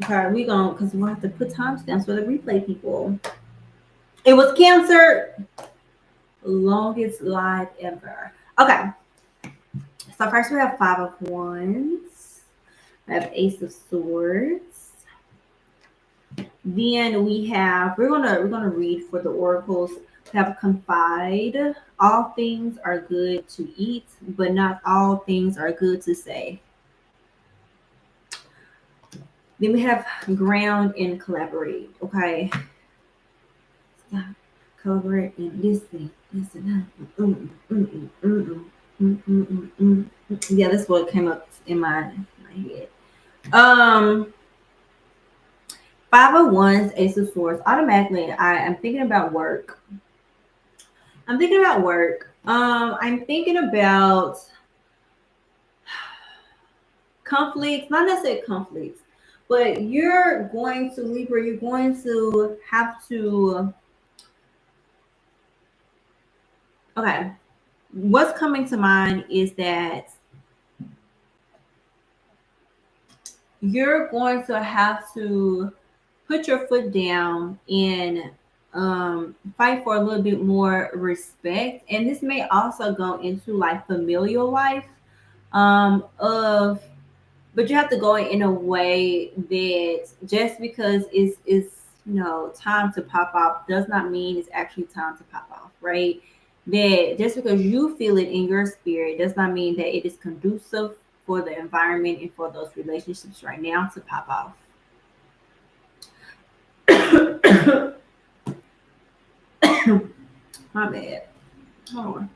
Okay, because we'll have to put timestamps for the replay people. It was Cancer, longest live ever. Okay. So first we have 5 of Wands. We have Ace of Swords. Then we're gonna read for the oracles. We have Confide. All things are good to eat, but not all things are good to say. Then we have Ground and Collaborate. Okay. Stop. Collaborate and this thing. This and that. Yeah, that's what came up in my head. 5 of Wands, Ace of Swords. Automatically, I am thinking about work. I'm thinking about conflicts, not necessarily conflicts, but you're going to Libra, you're going to have to, okay, what's coming to mind is that you're going to have to put your foot down and fight for a little bit more respect. And this may also go into like familial life but you have to go in a way that just because it's time to pop off does not mean it's actually time to pop off, right? That just because you feel it in your spirit does not mean that it is conducive for the environment and for those relationships right now to pop off. My bad. Hold on.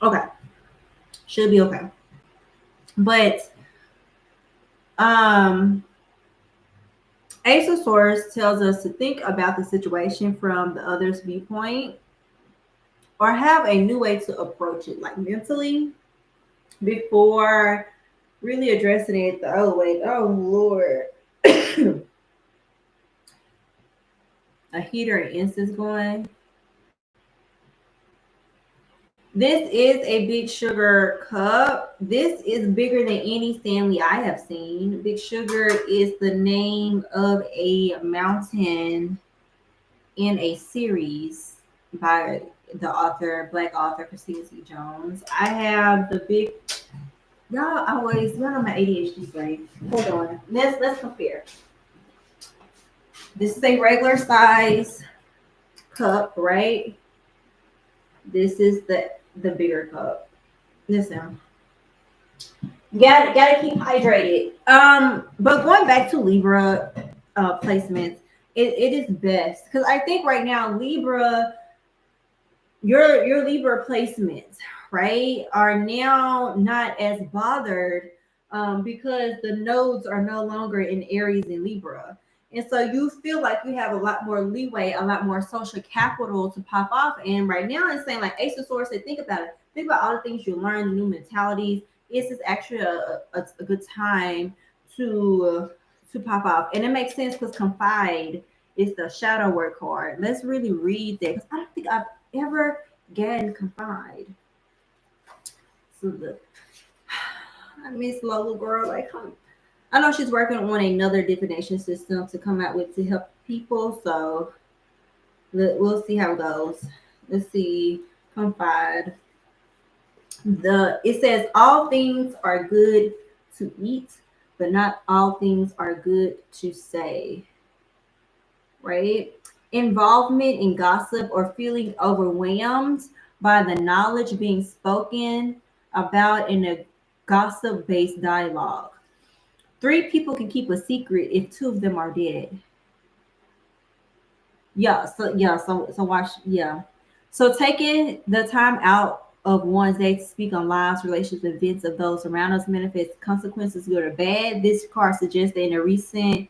Okay. Should be okay. But Ace of Swords tells us to think about the situation from the other's viewpoint or have a new way to approach it, like mentally, before really addressing it the other way. Oh, Lord. A heater and incense going. This is a Big Sugar cup. This is bigger than any Stanley I have seen. Big Sugar is the name of a mountain in a series by the Black author Christina C. Jones. I have the big. Y'all know my ADHD brain. Hold on. Let's compare. This is a regular size cup, right? This is the bigger cup. Listen. Gotta keep hydrated. But going back to Libra placements, it is best because I think right now Libra, your Libra placements, right, are now not as bothered because the nodes are no longer in Aries and Libra. And so you feel like you have a lot more leeway, a lot more social capital to pop off. And right now it's saying like Ace of Swords said, think about it. Think about all the things you learn, the new mentalities. This is actually a good time to pop off. And it makes sense because Confide is the shadow work card. Let's really read that because I don't think I've ever gotten Confide. So I miss Lola girl. Like, I know she's working on another divination system to come out with to help people. So we'll see how it goes. Let's see. Confide. It says all things are good to eat, but not all things are good to say. Right? Involvement in gossip or feeling overwhelmed by the knowledge being spoken about in a gossip-based dialogue. 3 people can keep a secret if 2 of them are dead. So watch, yeah. So taking the time out of Wands, they speak on lives, relationships, events of those around us, manifest consequences, good or bad. This card suggests that in recent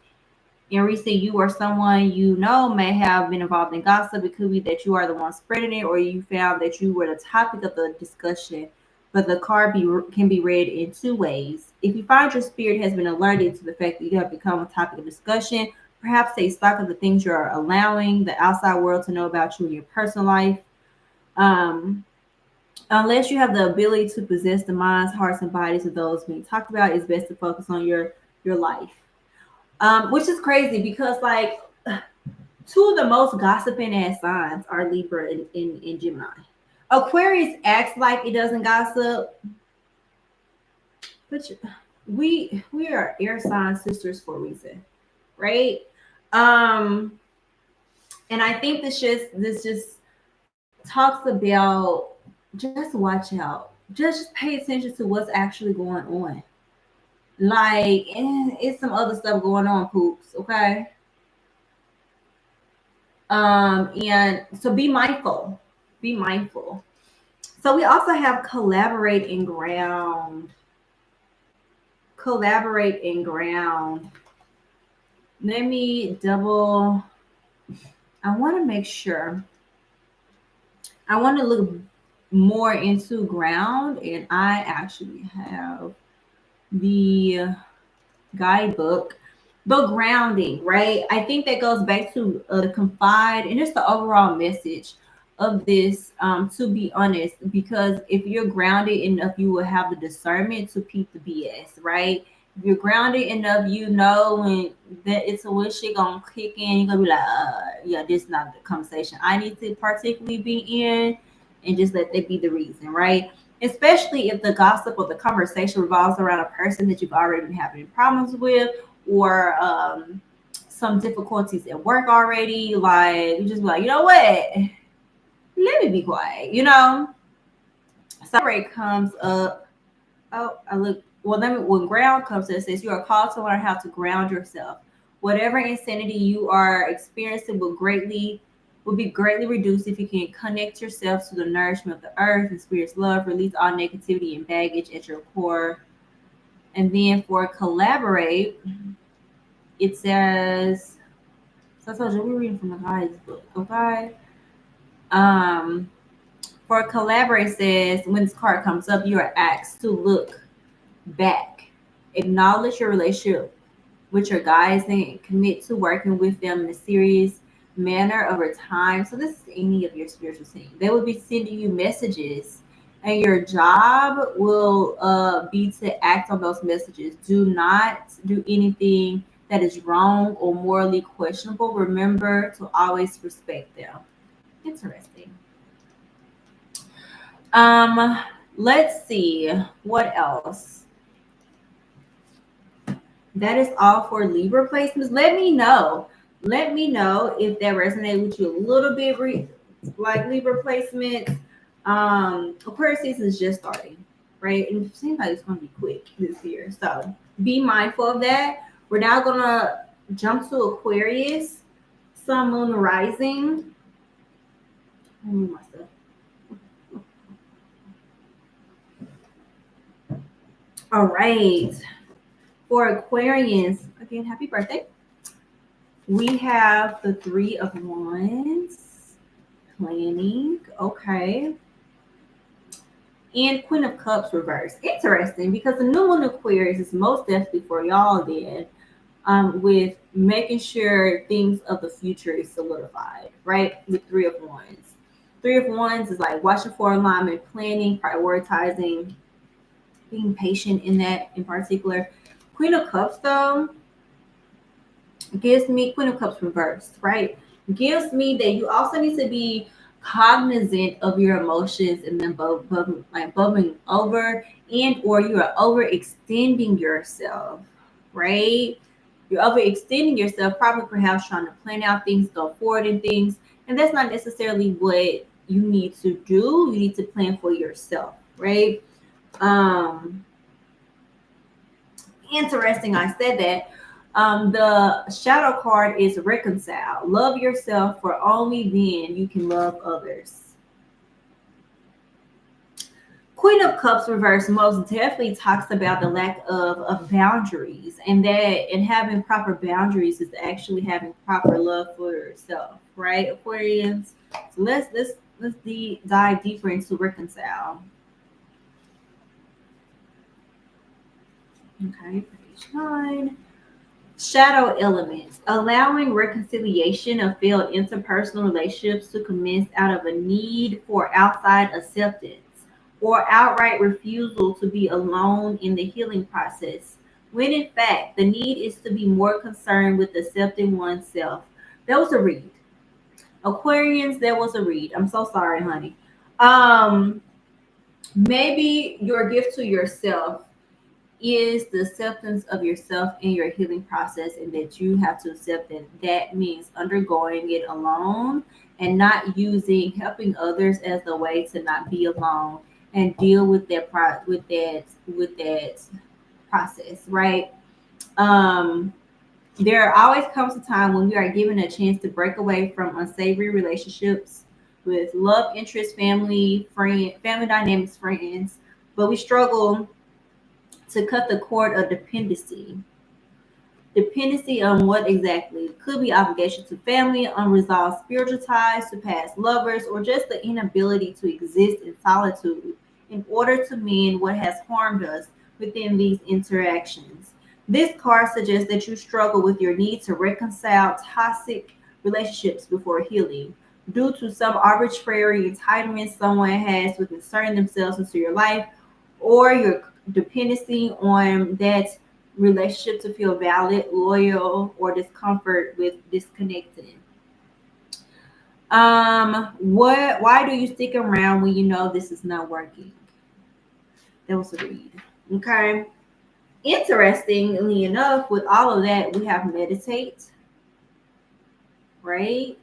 you or someone you know may have been involved in gossip. It could be that you are the one spreading it, or you found that you were the topic of the discussion. But the card can be read in two ways. If you find your spirit has been alerted to the fact that you have become a topic of discussion, perhaps take stock of the things you're allowing the outside world to know about you in your personal life. Unless you have the ability to possess the minds, hearts, and bodies of those being talked about, it's best to focus on your life. Which is crazy because like two of the most gossiping ass signs are Libra and Gemini. Aquarius acts like it doesn't gossip, but we are air sign sisters for a reason, right? And I think this just talks about just watch out, just pay attention to what's actually going on. Like, it's some other stuff going on, poops. Okay. And so be mindful. Be mindful. So we also have collaborate and ground. Collaborate and ground. Let me double. I want to make sure. I want to look more into ground, and I actually have the guidebook. But grounding, right? I think that goes back to the confide and just the overall message of this, to be honest, because if you're grounded enough, you will have the discernment to peep the BS, right? If you're grounded enough, you know when that it's a wish shit gonna kick in, you're gonna be like, yeah, this is not the conversation I need to particularly be in, and just let that be the reason, right? Especially if the gossip or the conversation revolves around a person that you've already been having problems with, or some difficulties at work already. Like, you just be like, you know what? Let me be quiet, So rate comes up. Oh, I look. Well, when ground comes up, it says you are called to learn how to ground yourself. Whatever insanity you are experiencing will be greatly reduced if you can connect yourself to the nourishment of the earth and spirit's love. Release all negativity and baggage at your core. And then for collaborate, it says, so I told you we're reading from the guy's book, okay? For collaborate, it says when this card comes up, you are asked to look back, acknowledge your relationship with your guides, and commit to working with them in a serious manner over time. So this is any of your spiritual team. They will be sending you messages, and your job will be to act on those messages. Do not do anything that is wrong or morally questionable. Remember to always respect them. Interesting. Let's see what else. That is all for Libra placements. Let me know if that resonated with you a little bit, like Libra placements. Aquarius season is just starting, right? And it seems like it's going to be quick this year. So be mindful of that. We're now going to jump to Aquarius, Sun, Moon, Rising. Let me move my stuff. All right. For Aquarians, again, happy birthday. We have the Three of Wands, planning, okay. And Queen of Cups reversed. Interesting, because the new moon Aquarius is most definitely for y'all then, with making sure things of the future is solidified, right? With Three of Wands. Three of Wands is like watching for alignment, planning, prioritizing, being patient in that in particular. Queen of Cups, though, gives me Queen of Cups reversed, right? Gives me that you also need to be cognizant of your emotions and then bubbling over, and or you are overextending yourself, right? You're overextending yourself, probably perhaps trying to plan out things, go forward in things, and that's not necessarily what you need to do. You need to plan for yourself, right? Interesting, I said that. The shadow card is reconcile. Love yourself, for only then you can love others. Queen of Cups reverse most definitely talks about the lack of boundaries, and having proper boundaries is actually having proper love for yourself, right, Aquarians? So let's dive deeper into reconcile. Okay, page 9. Shadow elements, allowing reconciliation of failed interpersonal relationships to commence out of a need for outside acceptance or outright refusal to be alone in the healing process, when in fact the need is to be more concerned with accepting oneself. That was a read. Aquarians, that was a read. I'm so sorry, honey. Um, Maybe your gift to yourself is the acceptance of yourself in your healing process, and that you have to accept that that means undergoing it alone and not using helping others as the way to not be alone and deal with that process, right? um there always comes a time when we are given a chance to break away from unsavory relationships with love interest, family dynamics, friends, but we struggle to cut the cord of dependency. Dependency on what exactly? Could be obligation to family, unresolved spiritual ties to past lovers, or just the inability to exist in solitude in order to mend what has harmed us within these interactions. This card suggests that you struggle with your need to reconcile toxic relationships before healing due to some arbitrary entitlement someone has with inserting themselves into your life, or your dependency on that relationship to feel valid, loyal, or discomfort with disconnecting. Why do you stick around when you know this is not working? That was a read. Okay. Interestingly enough, with all of that, we have meditate, right?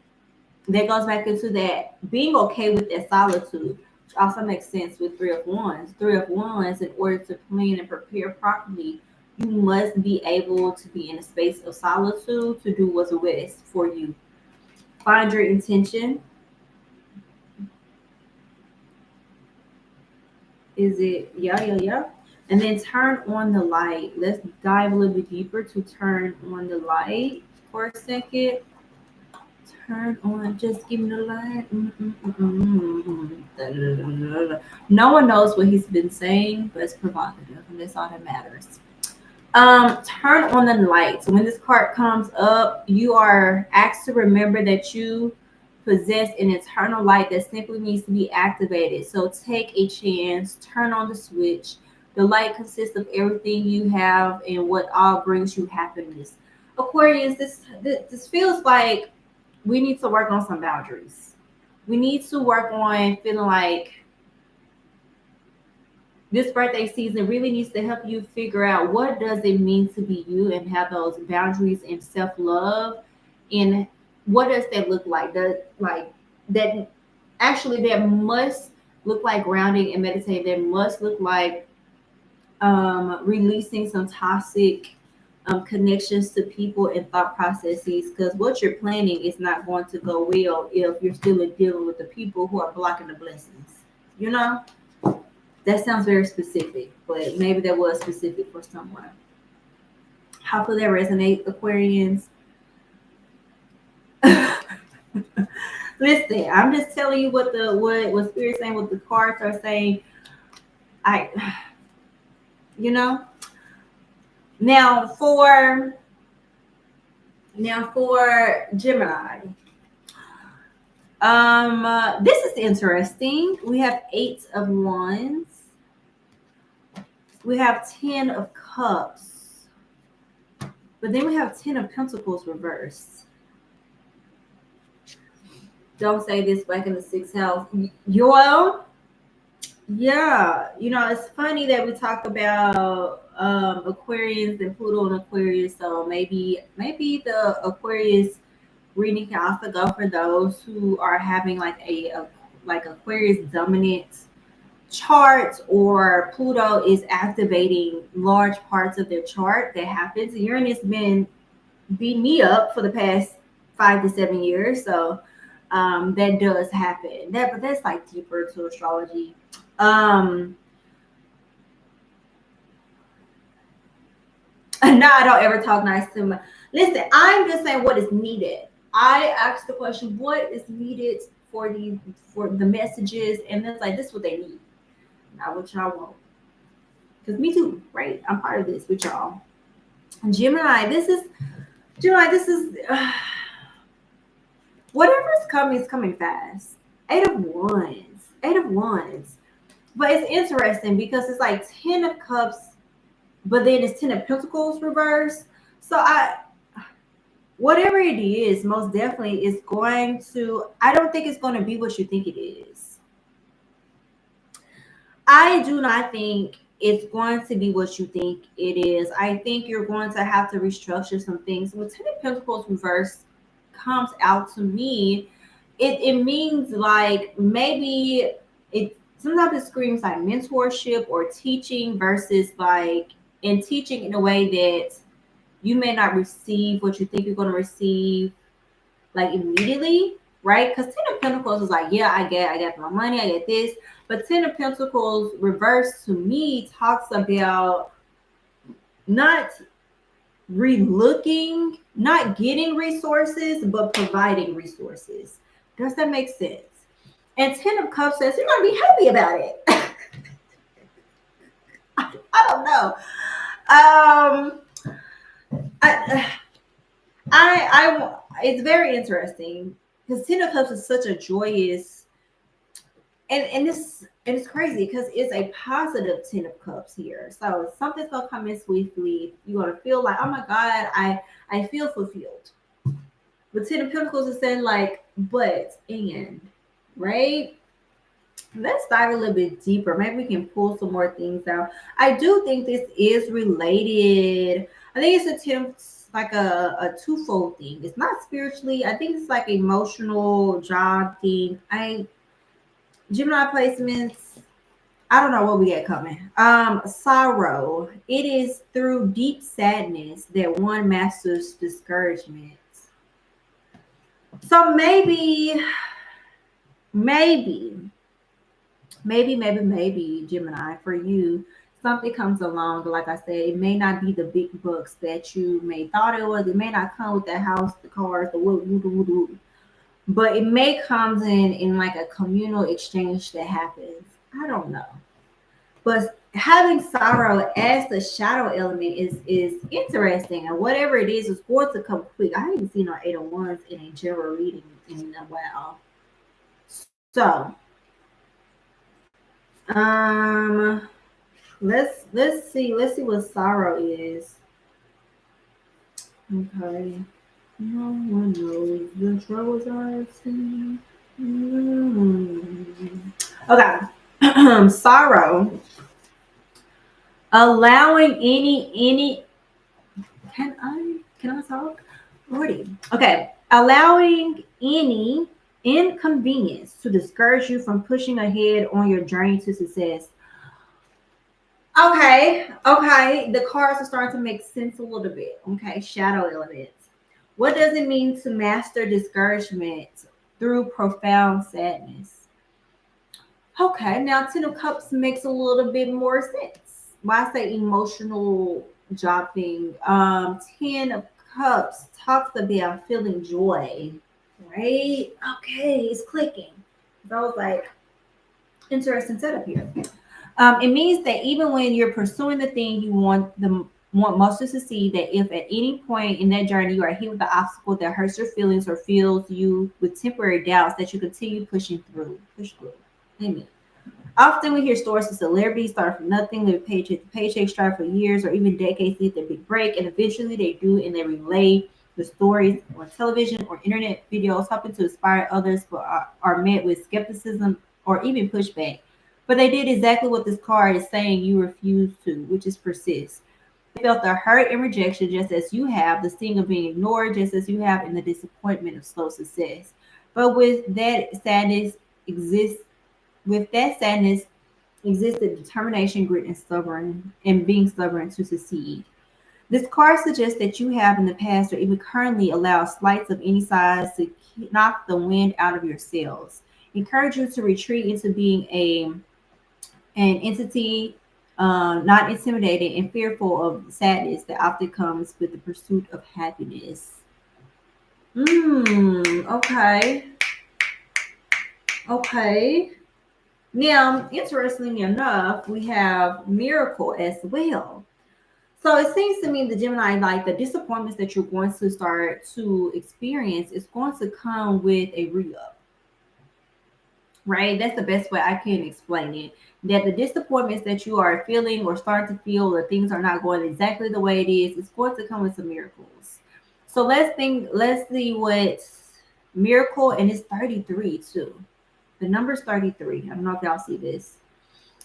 That goes back into that being okay with that solitude, which also makes sense with Three of Wands. Three of Wands, in order to plan and prepare properly, you must be able to be in a space of solitude to do what's best for you. Find your intention. Is it yeah? And then turn on the light. Let's dive a little bit deeper to turn on the light for a second. Turn on, just give me the light. No one knows what he's been saying, but it's provocative, and that's all that matters. Turn on the light. So when this card comes up, you are asked to remember that you possess an internal light that simply needs to be activated. So take a chance, turn on the switch. The light consists of everything you have and what all brings you happiness. Aquarius, this feels like we need to work on some boundaries. We need to work on feeling like this birthday season really needs to help you figure out what does it mean to be you and have those boundaries and self-love, and what does that look like? That actually that must look like grounding and meditating. That must look like releasing some toxic connections to people and thought processes, because what you're planning is not going to go well if you're still dealing with the people who are blocking the blessings. You know, that sounds very specific, but maybe that was specific for someone. How could that resonate, Aquarians? Listen, I'm just telling you what Spirit's saying, what the cards are saying. I, you know. Now for Gemini, this is interesting. We have 8 of Wands. We have 10 of Cups. But then we have 10 of Pentacles reversed. Don't say this back in the 6th house. Well, yeah, it's funny that we talk about Aquarius and Pluto and Aquarius. So maybe the Aquarius reading can also go for those who are having like a like Aquarius dominant chart, or Pluto is activating large parts of their chart. That happens. Uranus been beat me up for the past 5 to 7 years, so that does happen. But that's like deeper to astrology. No, I don't ever talk nice to my. Listen, I'm just saying what is needed. I asked the question, what is needed for the messages, and it's like this is what they need, not what y'all want. Because me too, right? I'm part of this with y'all. Gemini, this is whatever's coming is coming fast. Eight of Wands. But it's interesting because it's like 10 of Cups, but then it's 10 of Pentacles reverse. So whatever it is, most definitely is going to, I don't think it's going to be what you think it is. I do not think it's going to be what you think it is. I think you're going to have to restructure some things. When 10 of Pentacles reverse comes out to me, it means like maybe it sometimes it screams like mentorship or teaching versus like in teaching in a way that you may not receive what you think you're going to receive like immediately, right? Because 10 of Pentacles is like, yeah, I get my money, I get this. But 10 of Pentacles reverse to me talks about not relooking, not getting resources, but providing resources. Does that make sense? And 10 of Cups says you're going to be happy about it. I don't know. I it's very interesting because 10 of Cups is such a joyous, and it's crazy because it's a positive 10 of Cups here. So something's gonna come in swiftly. You're gonna feel like, oh my God, I feel fulfilled. But 10 of Pentacles is saying like, but and right. Let's dive a little bit deeper. Maybe we can pull some more things out. I do think this is related. I think it's like a twofold thing. It's not spiritually. I think it's like emotional job thing. Gemini placements. I don't know what we got coming. Sorrow. It is through deep sadness that one masters discouragement. So maybe, Gemini, for you, something comes along. Like I said, it may not be the big bucks that you may thought it was. It may not come with the house, the cars, the woo, but it may comes in like a communal exchange that happens. I don't know. But having sorrow as the shadow element is interesting, and whatever it is going to come quick. I haven't seen our 8 of Wands in a general reading in a while. So let's see what sorrow is. Okay. No one knows the troubles I've seen. Okay. Sorrow. Allowing any can I talk? Lordy. Okay. Allowing any inconvenience to discourage you from pushing ahead on your journey to success. Okay. The cards are starting to make sense a little bit. Okay, shadow elements. What does it mean to master discouragement through profound sadness? Okay, now 10 of Cups makes a little bit more sense. Why I say emotional job thing? 10 of Cups talks about feeling joy, right? Okay, it's clicking. So I was like, interesting setup here. It means that even when you're pursuing the thing you want most to succeed, that if at any point in that journey you are hit with the obstacle that hurts your feelings or fills you with temporary doubts, that you continue pushing through. Push through. Amen. Often we hear stories of celebrities start from nothing, live paycheck to paycheck, strive for years or even decades to hit their big break, and eventually they do, and they relay the stories on television or internet videos, hoping to inspire others, but are met with skepticism or even pushback. But they did exactly what this card is saying you refuse to, which is persist. They felt the hurt and rejection just as you have, the sting of being ignored just as you have, and the disappointment of slow success. But with that sadness exists the determination, grit, and being stubborn to succeed. This card suggests that you have in the past or even currently allowed slights of any size to knock the wind out of your sails. Encourage you to retreat into being an entity not intimidated and fearful of sadness that often comes with the pursuit of happiness. Okay. Okay. Now, interestingly enough, we have miracle as well. So it seems to me the Gemini, like the disappointments that you're going to start to experience is going to come with a re-up, right? That's the best way I can explain it. That the disappointments that you are feeling or starting to feel, or things are not going exactly the way it is, it's going to come with some miracles. So let's see what miracle, and it's 33 too. The number's 33. I don't know if y'all see this.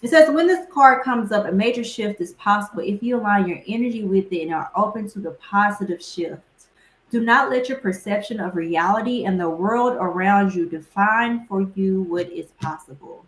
It says when this card comes up, a major shift is possible if you align your energy with it and are open to the positive shift. Do not let your perception of reality and the world around you define for you what is possible.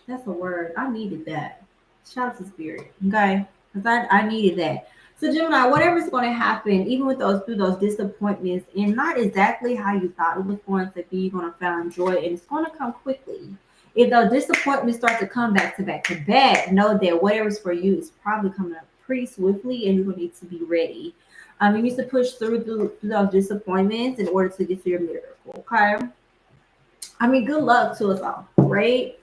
That's a word. I needed that. Shout out to Spirit. Okay. Because I needed that. So Gemini, whatever's going to happen, even with those disappointments, and not exactly how you thought it was going to be, you're going to find joy, and it's going to come quickly. If those disappointments start to come back to back to back, know that whatever's for you is probably coming up pretty swiftly, and you're going to need to be ready. You need to push through those disappointments in order to get to your miracle. Okay. I mean, good luck to us all, right?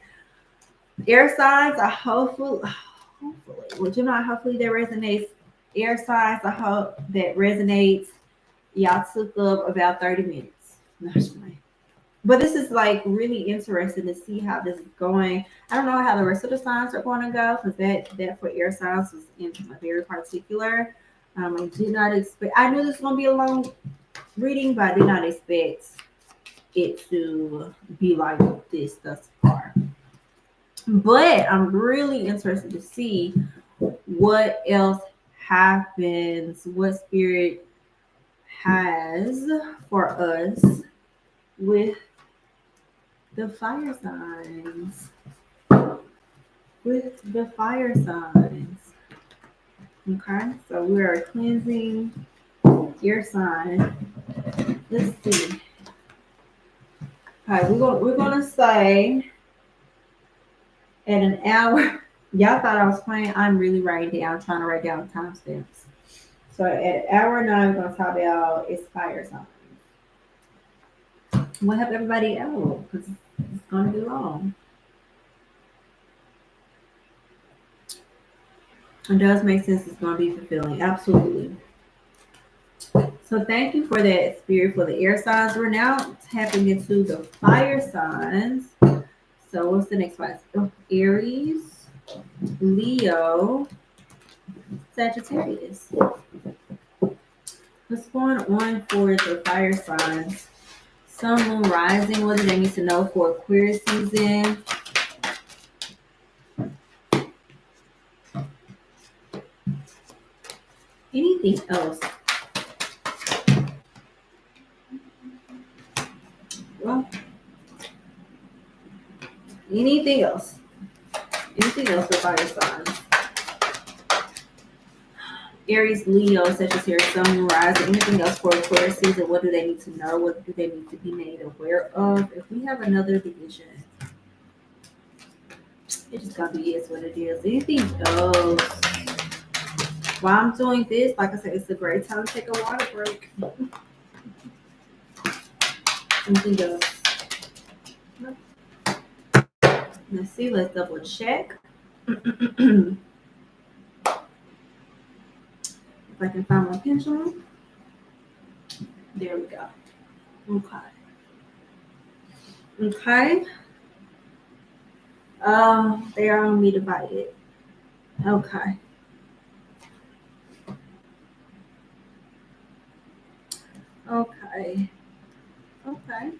Air signs, I hopefully, well, Gemini, hopefully that resonates. Air signs, I hope that resonates. Y'all took up about 30 minutes. No, but this is like really interesting to see how this is going. I don't know how the rest of the signs are going to go, because that for air signs was very particular. I did not expect. I knew this was going to be a long reading, but I did not expect it to be like this thus far. But I'm really interested to see what else happens, what Spirit has for us with the fire signs. With the fire signs. Okay, so we are cleansing your sign. Let's see. All right, we're gonna say at an hour. Y'all thought I was playing. I'm really writing down, trying to write down timestamps. So at hour 9, we're gonna talk about its fire signs. We'll help everybody out because it's gonna be long. It does make sense. It's gonna be fulfilling. Absolutely. So thank you for that, Spirit, for the air signs. We're now tapping into the fire signs. So what's the next one? Oh, Aries, Leo, Sagittarius. What's going on for the fire signs? Sun, moon, rising. What do they need to know for Aquarius season? Anything else? Well, anything else? Anything else for fire signs? Aries, Leo, Sagittarius, Sun, Moon, Rising. Anything else for Aquarius season? What do they need to know? What do they need to be made aware of? If we have another division, it just gonna be is what it is. Anything else? While I'm doing this, like I said, it's a great time to take a water break. Anything else? No. Let's see. Let's double check. If I can find my pendulum. There we go. Okay. Okay. They are on me divided. Okay. Okay. Okay.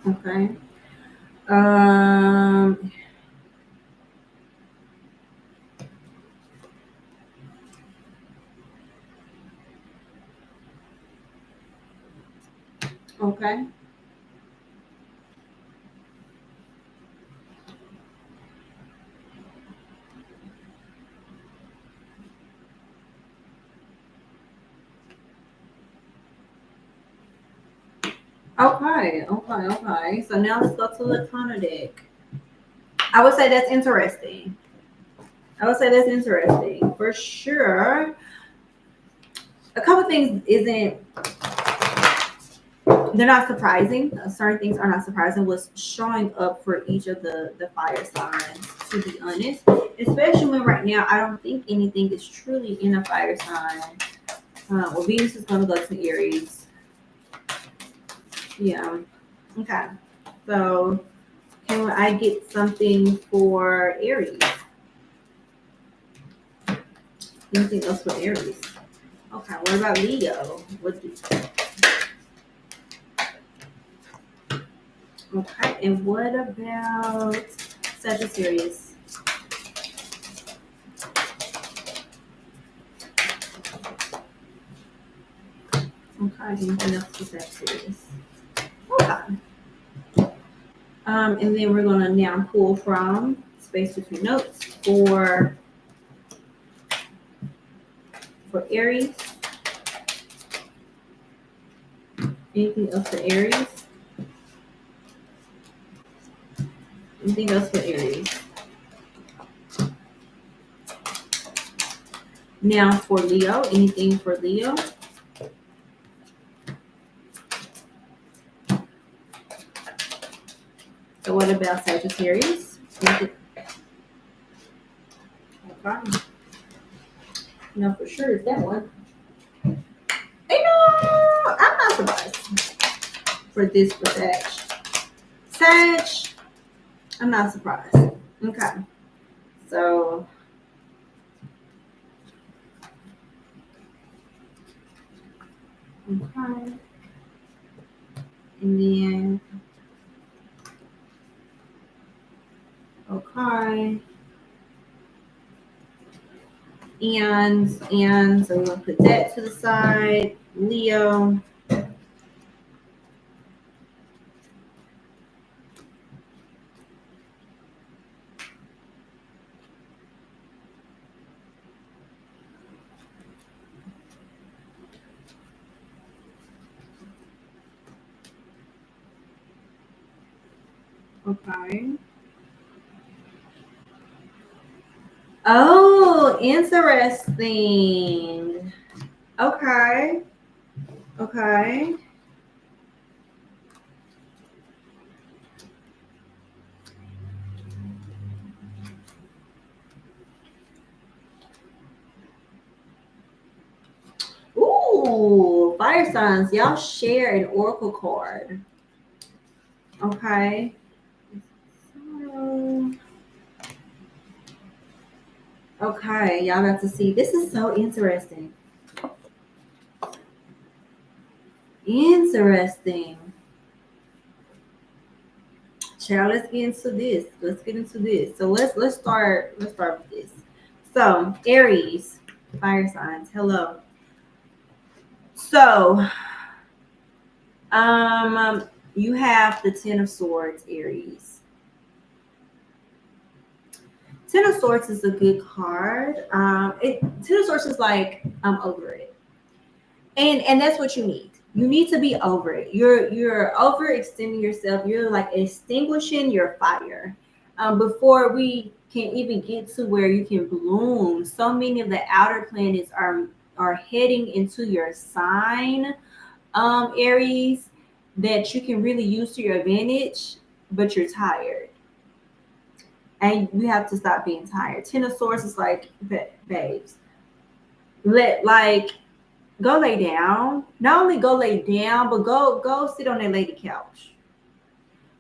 Okay. Um Okay. Okay. So now let's go to the Okana deck. I would say that's interesting. For sure. A couple things isn't they're not surprising. Certain things are not surprising. What's showing up for each of the fire signs, to be honest, especially when right now I don't think anything is truly in a fire sign. Well, Venus is going to go to Aries. Yeah. Okay. So can I get something for Aries? Anything else for Aries? Okay. What about Leo? Okay. And what about Sagittarius? Okay. Anything else for Sagittarius? Okay. And then we're going to now pull from space between notes for Aries. Anything else for Aries? Anything else for Aries? Now for Leo, anything for Leo? So what about Sagittarius? Okay. No, for sure it's that one. You know, I'm not surprised for this for Sag. Sag, I'm not surprised. Okay. So okay. And then okay. And so we're gonna put that to the side. Leo. Okay. Oh, interesting. Okay. Okay. Ooh, fire signs. Y'all share an oracle card. Okay. So, okay, y'all got to see. This is so interesting. Interesting. Child, let's get into this. So let's start with this. So Aries, fire signs. Hello. So you have the Ten of Swords, Aries. Ten of Swords is a good card. Ten of Swords is like I'm over it, and that's what you need. You need to be over it. You're overextending yourself. You're like extinguishing your fire before we can even get to where you can bloom. So many of the outer planets are heading into your sign, Aries, that you can really use to your advantage, but you're tired. And you have to stop being tired. Ten of Swords is like, babes, go lay down. Not only go lay down, but go sit on that lady couch.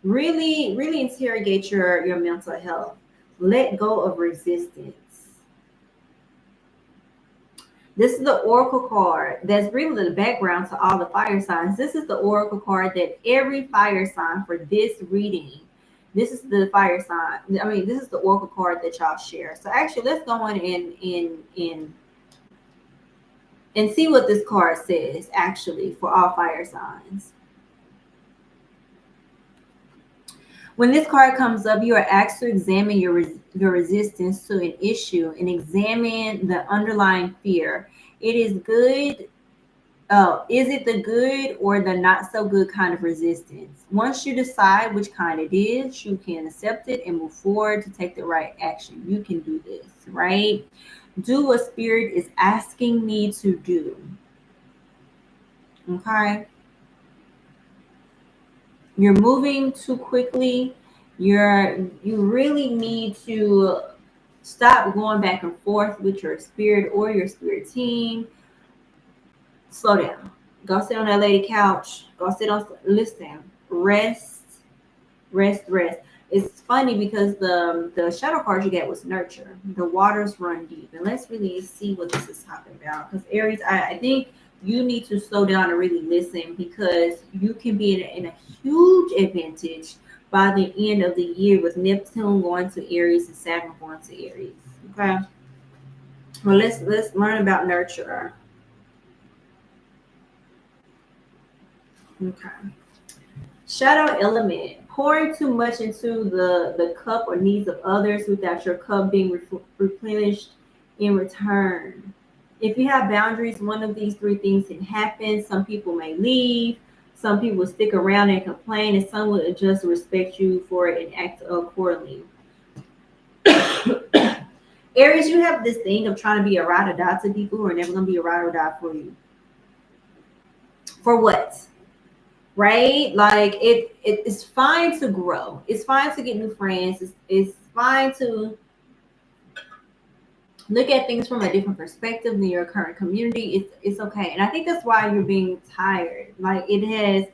Really, really interrogate your mental health. Let go of resistance. This is the Oracle card that's really the background to all the fire signs. This is the Oracle card that every fire sign for this reading. This is the fire sign. I mean, this is the Oracle card that y'all share. So actually, let's go on and see what this card says actually for all fire signs. When this card comes up, you are asked to examine your resistance to an issue and examine the underlying fear. It is good. Is it the good or the not so good kind of resistance? Once you decide which kind it is, you can accept it and move forward to take the right action. You can do this, right? Do what spirit is asking me to do. Okay. You're moving too quickly. You really need to stop going back and forth with your spirit or your spirit team. Slow down. Go sit on that lady couch. Go sit on, listen, rest, rest, rest. It's funny because the shadow card you get was nurture. The waters run deep. And let's really see what this is talking about. Because Aries, I think you need to slow down and really listen, because you can be in a huge advantage by the end of the year with Neptune going to Aries and Saturn going to Aries. Okay. Well, let's learn about nurture. Okay. Shadow element. Pouring too much into the cup or needs of others without your cup being replenished in return. If you have boundaries, one of these three things can happen. Some people may leave, some people stick around and complain, and some will just respect you for it and act accordingly. Aries, you have this thing of trying to be a ride or die to people who are never going to be a ride or die for you. For what? Right? Like it's fine to grow. It's fine to get new friends. It's fine to look at things from a different perspective than your current community. It's okay. And I think that's why you're being tired. Like it has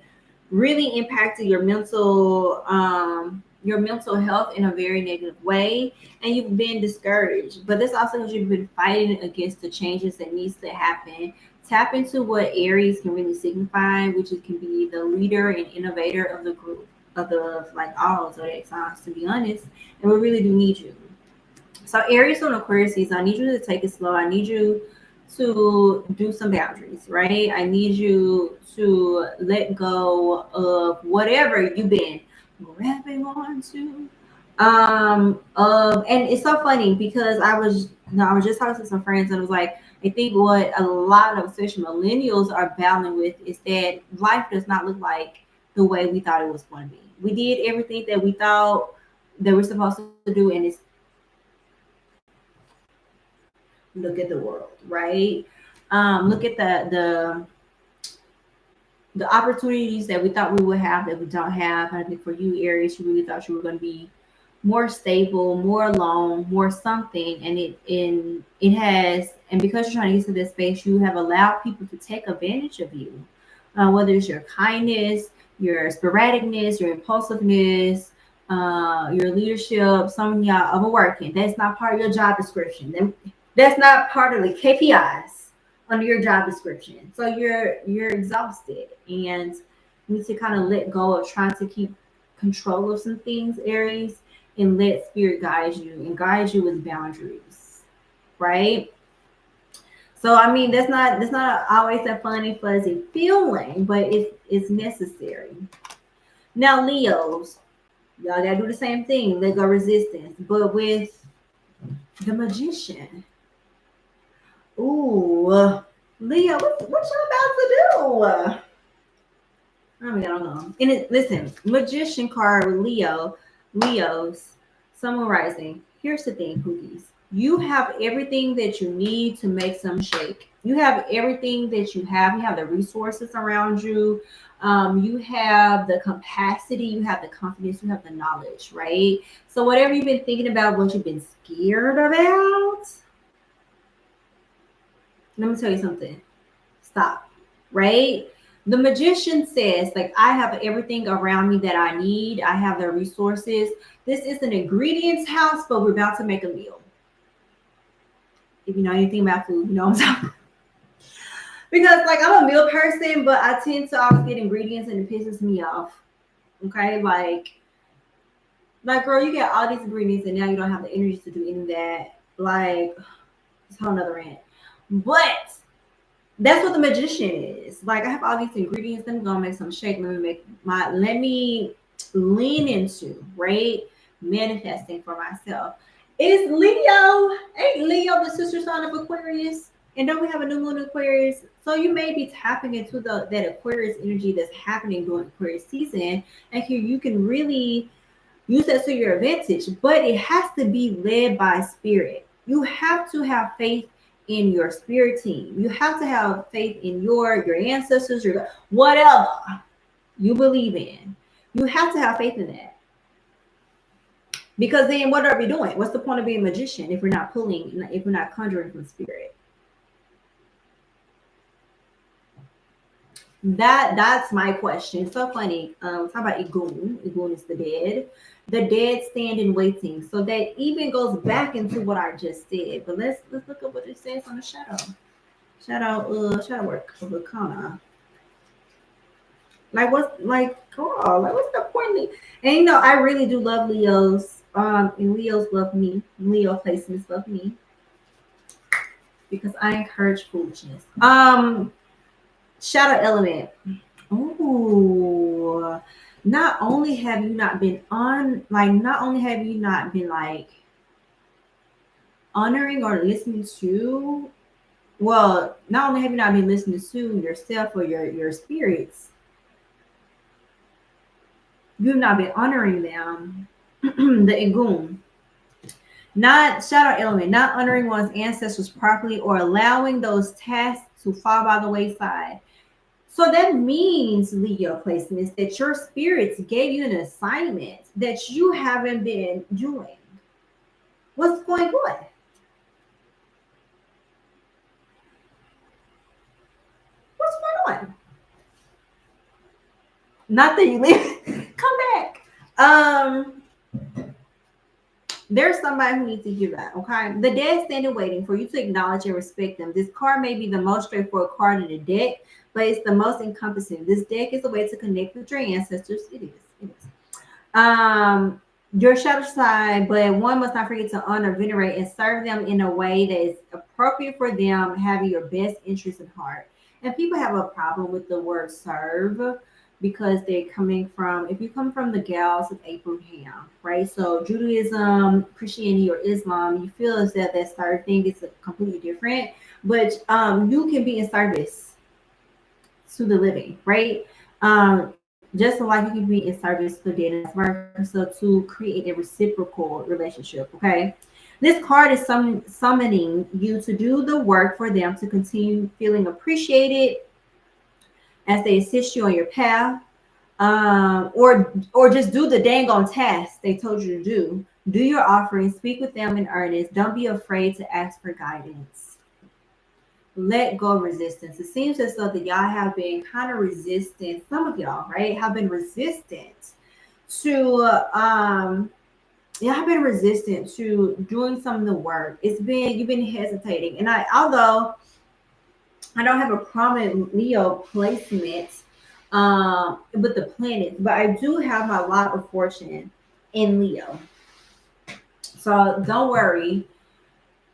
really impacted your mental health in a very negative way, and you've been discouraged. But this also because you've been fighting against the changes that needs to happen. Tap into what Aries can really signify, which it can be the leader and innovator of the group, of the like all zodiac signs, to be honest. And we really do need you. So Aries on Aquarius season, I need you to take it slow. I need you to do some boundaries, right? I need you to let go of whatever you've been grabbing on to. And it's so funny because I was just talking to some friends, and it was like, I think what a lot of especially millennials are battling with is that life does not look like the way we thought it was going to be. We did everything that we thought that we're supposed to do, and it's look at the world, right? Look at the opportunities that we thought we would have that we don't have. I think for you, Aries, you really thought you were going to be more stable, more alone, more something, and it has, and because you're trying to get to this space, you have allowed people to take advantage of you, whether it's your kindness, your sporadicness, your impulsiveness, your leadership. Some of y'all overworking. That's not part of your job description. That's not part of the KPIs under your job description. So you're exhausted, and you need to kind of let go of trying to keep control of some things, Aries, and let spirit guide you and guide you with boundaries, right? So I mean, that's not always a funny fuzzy feeling, but it's necessary. Now Leos, y'all gotta do the same thing, let go resistance, but with the Magician. Ooh, Leo, what y'all about to do? I mean, I don't know. And listen, Magician card with Leos, Sun Rising. Here's the thing, Cookies. You have everything that you need to make some shake. You have everything that you have. You have the resources around you. You have the capacity. You have the confidence. You have the knowledge, right? So whatever you've been thinking about, what you've been scared about, let me tell you something. Stop, right? The Magician says, like, I have everything around me that I need. I have the resources. This is an ingredients house, but we're about to make a meal. If you know anything about food, you know what I'm talking about. Because, like, I'm a meal person, but I tend to always get ingredients and it pisses me off. Okay? Like, girl, you get all these ingredients and now you don't have the energy to do any of that. Like, it's a whole nother rant. But that's what the Magician is. Like, I have all these ingredients. Let me go make some shake. Let me lean into, right? Manifesting for myself. Is Leo, ain't Leo the sister sign of Aquarius? And don't we have a new moon in Aquarius? So you may be tapping into that Aquarius energy that's happening during Aquarius season. And here you can really use that to your advantage, but it has to be led by spirit. You have to have faith in your spirit team. You have to have faith in your ancestors, your whatever you believe in. You have to have faith in that. Because then what are we doing? What's the point of being a magician if we're not pulling, if we're not conjuring from spirit? That's my question. So funny. Talk about Igun. Igun is the dead. The dead stand in waiting. So that even goes back into what I just said. But let's look at what it says on the shadow. Shadow work of Okana. Like what's girl, like what's the point? And you know, I really do love Leos. And Leos love me. Leo placements love me. Because I encourage foolishness. Shadow element. Ooh. Not only have you not been honoring or listening to, well, not only have you not been listening to yourself or your spirits, you've not been honoring them. The Igun. Not shadow element, not honoring one's ancestors properly or allowing those tasks to fall by the wayside. So that means, Leo placements, that your spirits gave you an assignment that you haven't been doing. What's going on? What's going on? Not that you leave. Come back. There's somebody who needs to hear that, okay? The dead standing waiting for you to acknowledge and respect them. This card may be the most straightforward card in the deck, but it's the most encompassing. This deck is a way to connect with your ancestors. It is. Your shadow side, but one must not forget to honor, venerate, and serve them in a way that is appropriate for them, having your best interest in heart. And people have a problem with the word serve because they're coming from, if you come from the gals of Abraham, right? So Judaism, Christianity, or Islam, you feel as that serve thing is completely different, but you can be in service to the living, right? Just like you can be in service to the dead and vice versa, to create a reciprocal relationship, okay? This card is summoning you to do the work for them to continue feeling appreciated as they assist you on your path, or just do the dang on task they told you to do. Do your offering, speak with them in earnest. Don't be afraid to ask for guidance. Let go of resistance. It seems as though that y'all have been kind of resistant. Some of y'all, right, have been resistant to doing some of the work. You've been hesitating. And although I don't have a prominent Leo placement with the planets, but I do have my lot of fortune in Leo. So don't worry.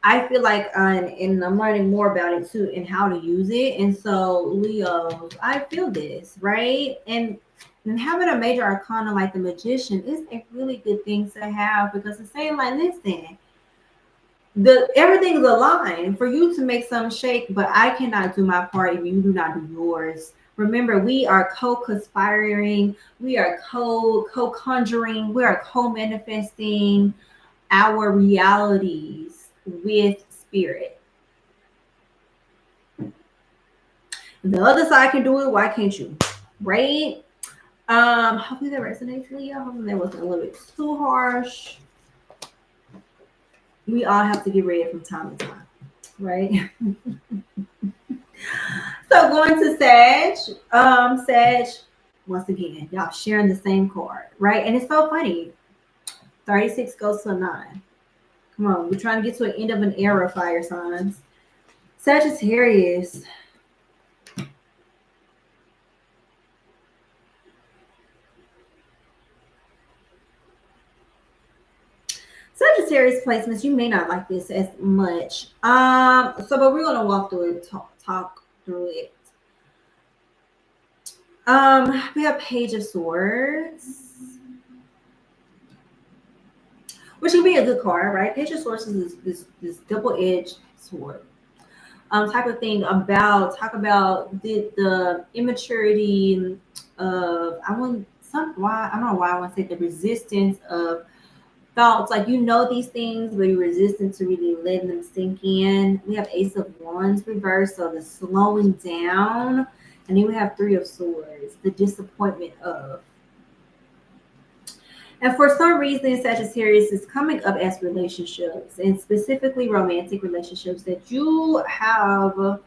I feel like, and I'm learning more about it too and how to use it. And so Leo, I feel this, right? And having a major arcana like the Magician is a really good thing to have, because it's saying like, listen, everything is aligned for you to make some shake, but I cannot do my part if you do not do yours. Remember, we are co-conspiring, we are co-conjuring, we are co-manifesting our realities with spirit. The other side can do it, why can't you? Right? Hopefully that resonates, Leo. Hopefully that wasn't a little bit too harsh. We all have to get ready from time to time, right? So going to Sag, once again, y'all sharing the same card, right? And it's so funny. 36 goes to a 9. Come on, we're trying to get to an end of an era, fire signs. Sagittarius. Sagittarius placements, you may not like this as much. But we're gonna walk through it, talk through it. We have Page of Swords, which can be a good card, right? Page of Swords is this double-edged sword. Type of thing about talk about the immaturity of I don't know why I want to say the resistance of thoughts, like you know these things, but you're resistant to really letting them sink in. We have Ace of Wands reversed, so the slowing down, and then we have Three of Swords, the disappointment of. And for some reason, Sagittarius is coming up as relationships, and specifically romantic relationships that you have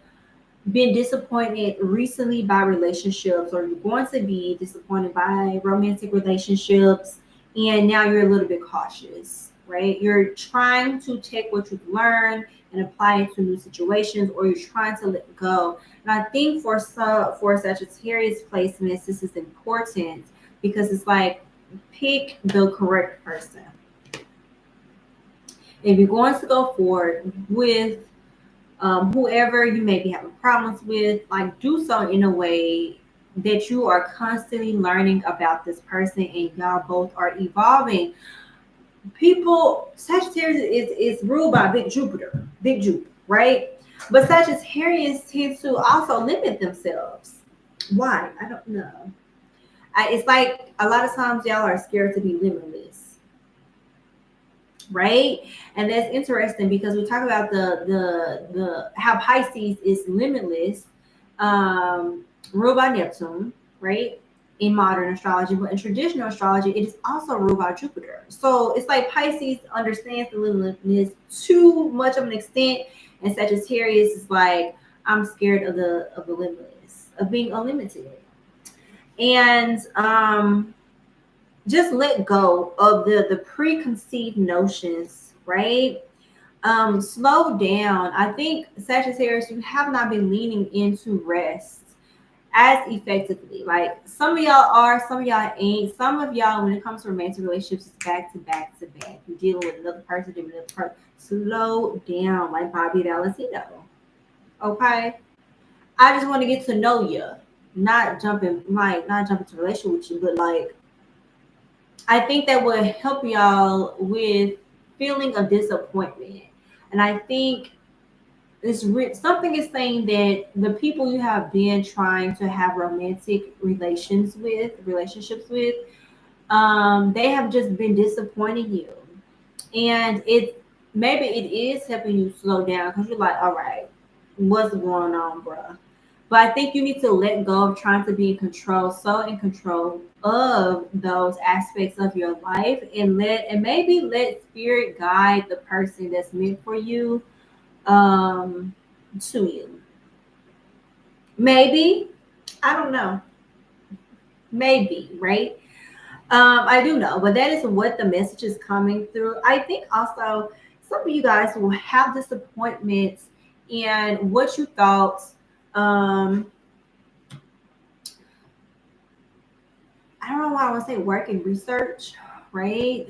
been disappointed recently by relationships, or you're going to be disappointed by romantic relationships, and now you're a little bit cautious, right? You're trying to take what you've learned and apply it to new situations, or you're trying to let go. And I think for Sagittarius placements, this is important because it's like pick the correct person. If you're going to go forward with whoever you may be having problems with, like do so in a way that you are constantly learning about this person and y'all both are evolving. Sagittarius is ruled by big Jupiter, right? But Sagittarius tend to also limit themselves. Why? I don't know. It's like a lot of times y'all are scared to be limitless, right? And that's interesting because we talk about the how Pisces is limitless, ruled by Neptune, right? In modern astrology, but in traditional astrology, it is also ruled by Jupiter. So it's like Pisces understands the limitlessness to much of an extent, and Sagittarius is like, I'm scared of the limitless, of being unlimited. And just let go of the preconceived notions, right? Slow down. I think Sagittarius, you have not been leaning into rest as effectively. Like some of y'all are, some of y'all ain't. Some of y'all, when it comes to romantic relationships, it's back to back to back. You're dealing with another person, dealing with another person. Slow down, like Bobby Valentino. Okay? I just want to get to know you. Not jumping to a relationship with you, but like I think that would help y'all with feeling of disappointment. And I think something is saying that the people you have been trying to have romantic relationships with, they have just been disappointing you. And maybe it is helping you slow down because you're like, all right, what's going on, bruh? But I think you need to let go of trying to be in control, so in control of those aspects of your life, and maybe let spirit guide the person that's meant for you to you. Maybe, I don't know. Maybe, right? I do know, but that is what the message is coming through. I think also some of you guys will have disappointments in what you thought. I don't know why I want to say work and research, right?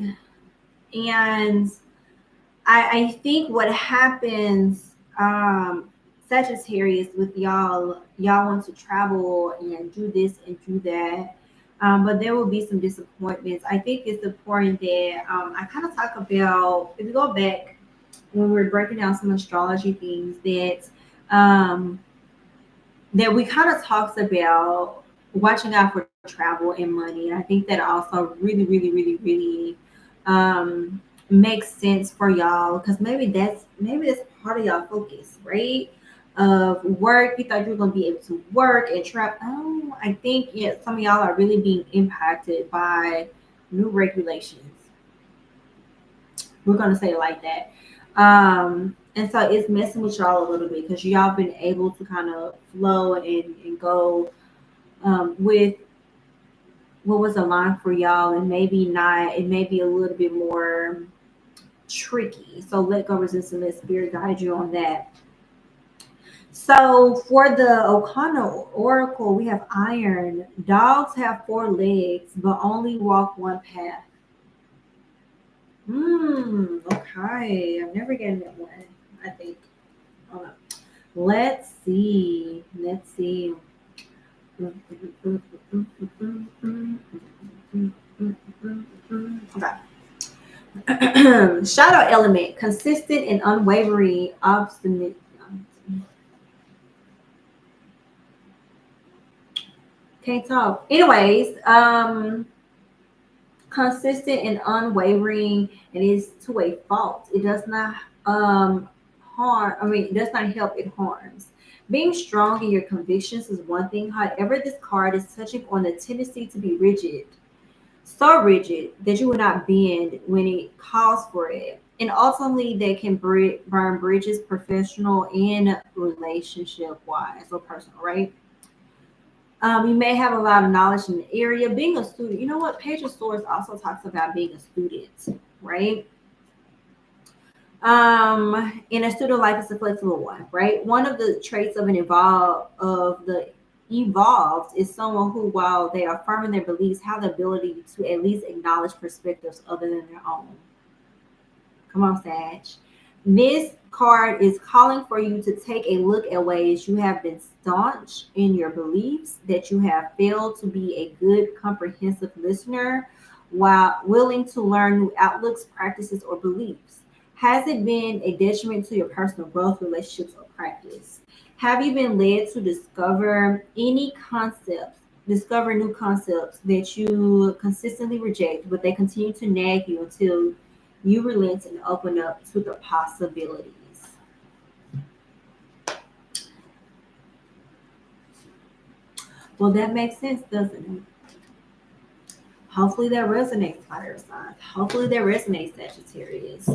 And I think what happens, Sagittarius, with y'all want to travel and do this and do that. But there will be some disappointments. I think it's important that I kind of talk about, if you go back when we were breaking down some astrology things, that we kind of talked about watching out for travel and money. And I think that also really, really, really, really makes sense for y'all, because maybe that's part of y'all focus, right? Of work. You thought you were gonna be able to work and travel. Oh, I think some of y'all are really being impacted by new regulations. We're gonna say it like that. And so it's messing with y'all a little bit because y'all been able to kind of flow and go with what was aligned for y'all, and maybe not. It may be a little bit more tricky. So let go, resist, and let spirit guide you on that. So for the Okana Oracle, we have iron. Dogs have 4 legs, but only walk one path. Okay. I've never gotten that one, I think. Hold on. Let's see. Okay. Shadow element, consistent and unwavering, obstinate. Can't talk. Anyways, consistent and unwavering, it is to a fault. It does not harm. I mean, it does not help. It harms. Being strong in your convictions is one thing. However, this card is touching on the tendency to be rigid, so rigid that you will not bend when it calls for it. And ultimately, they can burn bridges, professional and relationship wise or personal, right? You may have a lot of knowledge in the area. Being a student, you know what? Page of Swords also talks about being a student, right? In a student life is a flexible one, right? One of the traits of the evolved is someone who, while they are firm in their beliefs, have the ability to at least acknowledge perspectives other than their own. Come on, Sag. This card is calling for you to take a look at ways you have been staunch in your beliefs, that you have failed to be a good, comprehensive listener while willing to learn new outlooks, practices, or beliefs. Has it been a detriment to your personal growth, relationships, or practice? Have you been led to discover new concepts that you consistently reject, but they continue to nag you until you relent and open up to the possibilities? Well, that makes sense, doesn't it? Hopefully that resonates, fire signs. Hopefully that resonates, Sagittarius.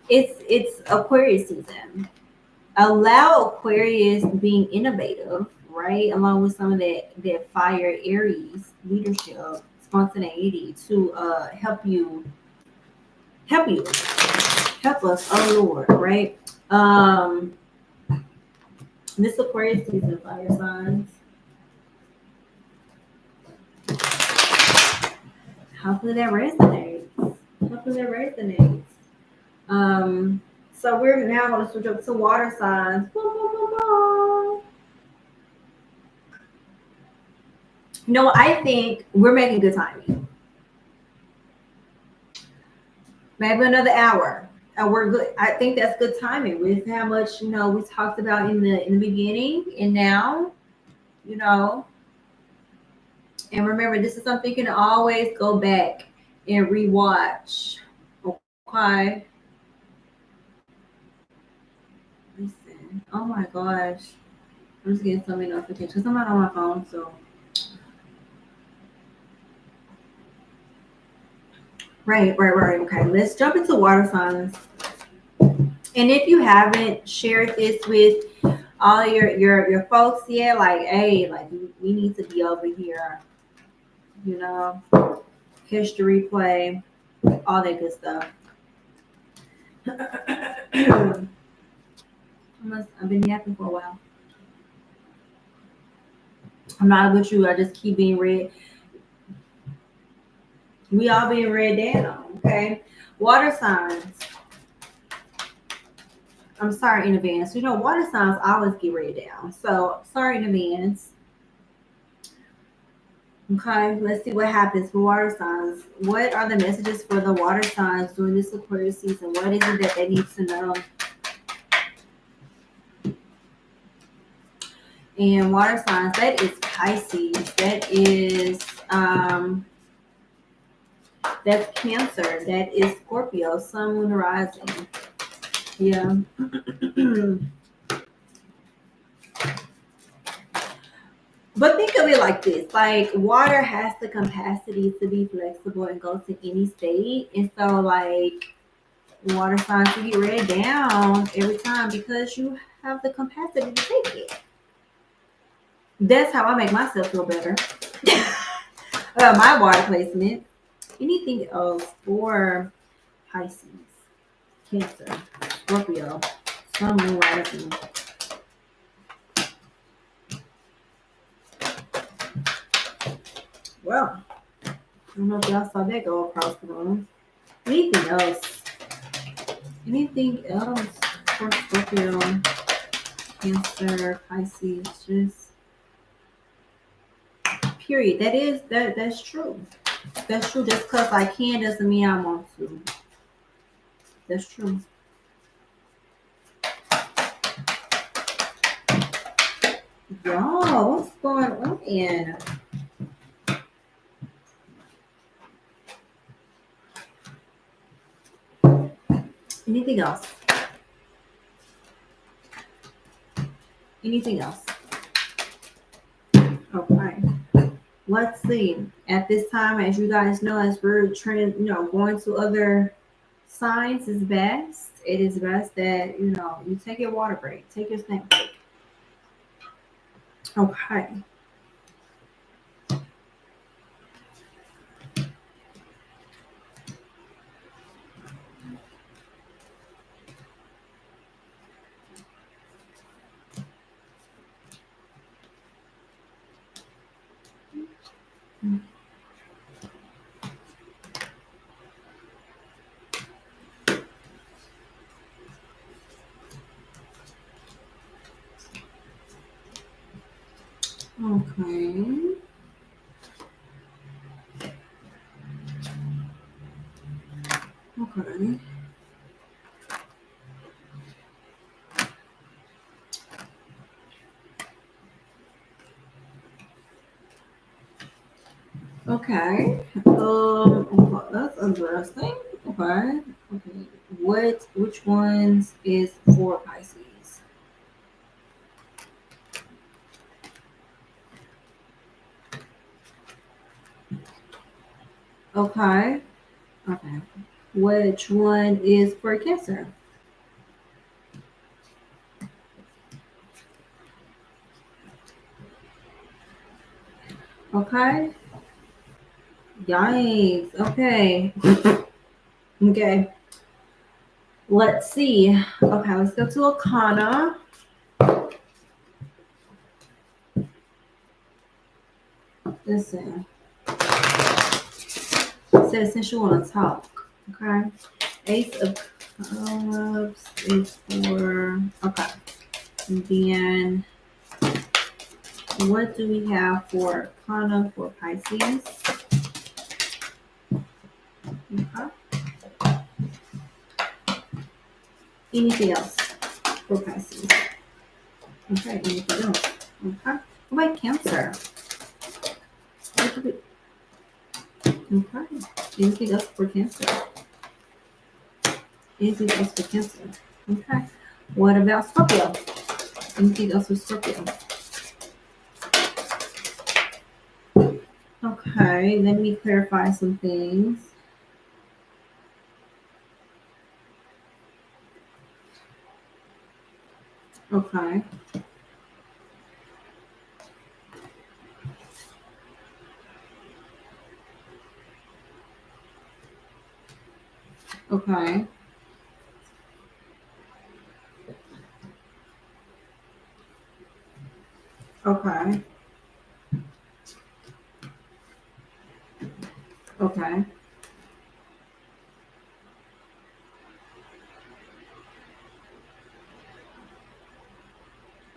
It's Aquarius season. Allow Aquarius being innovative, right? Along with some of that fire Aries leadership, spontaneity to help us, oh Lord, right? This Aquarius season, fire signs. Hopefully that resonates. So we're now going to switch up to water signs. No, I think we're making good timing. Maybe another hour. We're good. I think that's good timing with how much we talked about in the beginning and now, you know. And remember, this is something you can always go back and rewatch. Okay. Listen. Oh my gosh. I'm just getting so many notifications because I'm not on my phone, so. Right. Okay, let's jump into water signs. And if you haven't shared this with all your folks yet, like, hey, like we need to be over here, catch the replay, all that good stuff. I've been yapping for a while. I'm not with you. I just keep being read. We all being read down, okay? Water signs. I'm sorry in advance. Water signs always get read down. So sorry in advance. Okay, let's see what happens for water signs. What are the messages for the water signs during this Aquarius season? What is it that they need to know? And water signs, that is Pisces. That is that's Cancer. That is Scorpio, Sun, Moon, Rising. Yeah. But think of it like this. Like, water has the capacity to be flexible and go to any state. And so, like, water signs, you get read down every time because you have the capacity to take it. That's how I make myself feel better. My water placement. Anything else for Pisces, Cancer, Scorpio, Sun, Moon, Rising. Well, I don't know if y'all saw that go across the room. Anything else? Anything else for Scorpio, Cancer, Pisces? Just Period. That's true. That's true. Just because I can doesn't mean I want to. That's true. Y'all, what's going on? Anything else? Anything else? Okay. Let's see. At this time, as you guys know, as we're trying, going to other signs is best. It is best that, you take your water break, take your snack break. Okay. Okay. Okay. Okay. That's interesting. Okay. Okay. Which ones is for Pisces? Okay. Okay. Which one is for Cancer? Okay. Yikes. Okay. Okay. Let's see. Okay, let's go to Okana. Listen. It says since you want to talk. Okay. Ace of Cups is for okay. And then what do we have for Okana for Pisces? Okay. Anything else for Pisces? Okay, anything else? Okay. What about Cancer? What do we okay. Anything else for Cancer? Anything else for Cancer? Okay. What about Scorpio? Anything else for Scorpio? Okay, let me clarify some things. Okay. Okay. Okay. Okay.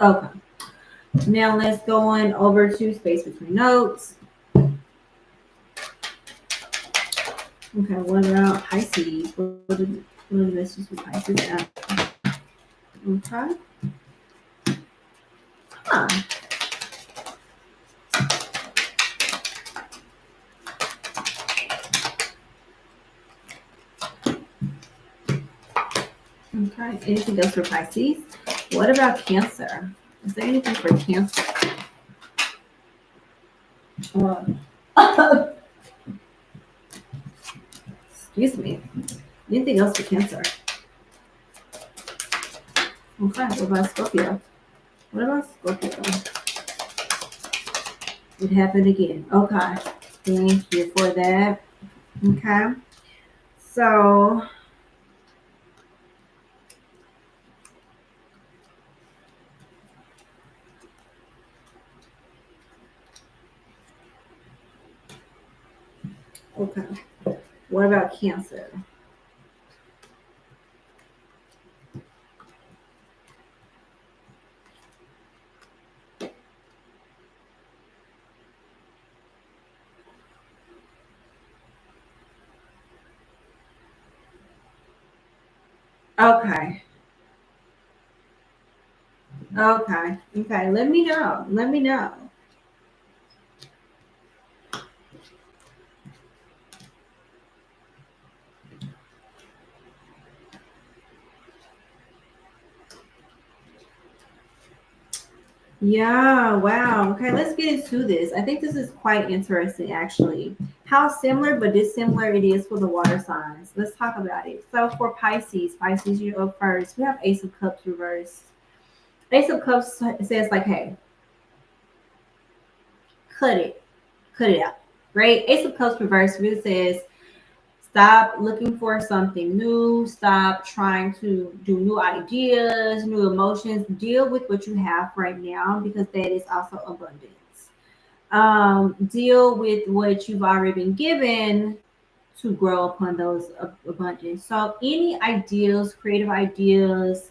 Okay. Now let's go on over to space between notes. Okay, what about Pisces? What are the messages with Pisces at? Okay. Huh. Okay. Anything else for Pisces? What about Cancer? Is there anything for Cancer? Excuse me. Anything else for Cancer? Okay. What about Scorpio? What about Scorpio? It happened again. Okay. Thank you for that. Okay. So, okay. What about Cancer? Okay. Okay. Okay. Let me know. Let me know. Yeah, wow. Okay, let's get into this. I think this is quite interesting, actually. How similar but dissimilar it is for the water signs. Let's talk about it. So, for Pisces, Pisces, you up first. We have Ace of Cups reversed. Ace of Cups says, like, hey, cut it, cut it out, right? Ace of Cups reversed really says, stop looking for something new. Stop trying to do new ideas, new emotions. Deal with what you have right now because that is also abundance. Deal with what you've already been given to grow upon those abundance. So, any ideas, creative ideas,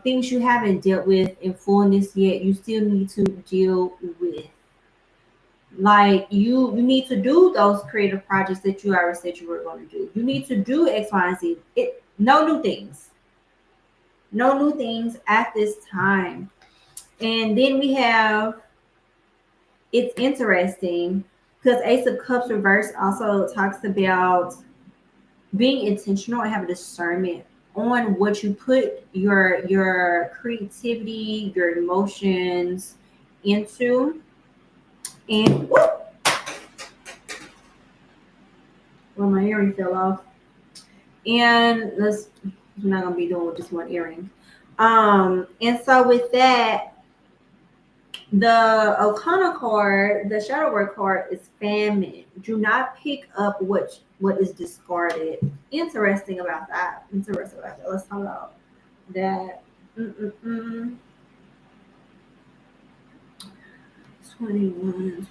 things you haven't dealt with in fullness yet, you still need to deal with. Like you need to do those creative projects that you already said you were going to do. You need to do X, Y, and Z. No new things. No new things at this time. And then we have, it's interesting because Ace of Cups reverse also talks about being intentional and having discernment on what you put your creativity, your emotions into. And well, my earring fell off. And we're not gonna be doing with just one earring. And so with that, the Okana card, the shadow work card is famine. Do not pick up what is discarded. Interesting about that. Interesting about that. Let's talk about that. 21.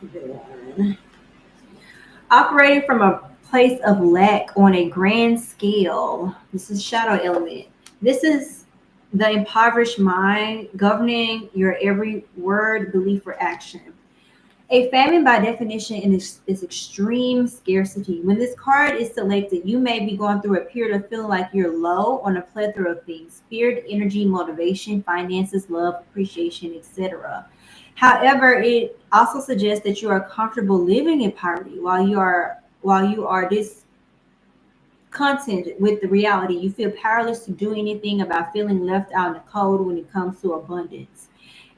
Operating from a place of lack on a grand scale. This is shadow element. This is the impoverished mind governing your every word, belief, or action. A famine, by definition, is extreme scarcity. When this card is selected, you may be going through a period of feeling like you're low on a plethora of things: spirit, energy, motivation, finances, love, appreciation, etc. However, it also suggests that you are comfortable living in poverty while you are discontent with the reality. You feel powerless to do anything about feeling left out in the cold when it comes to abundance.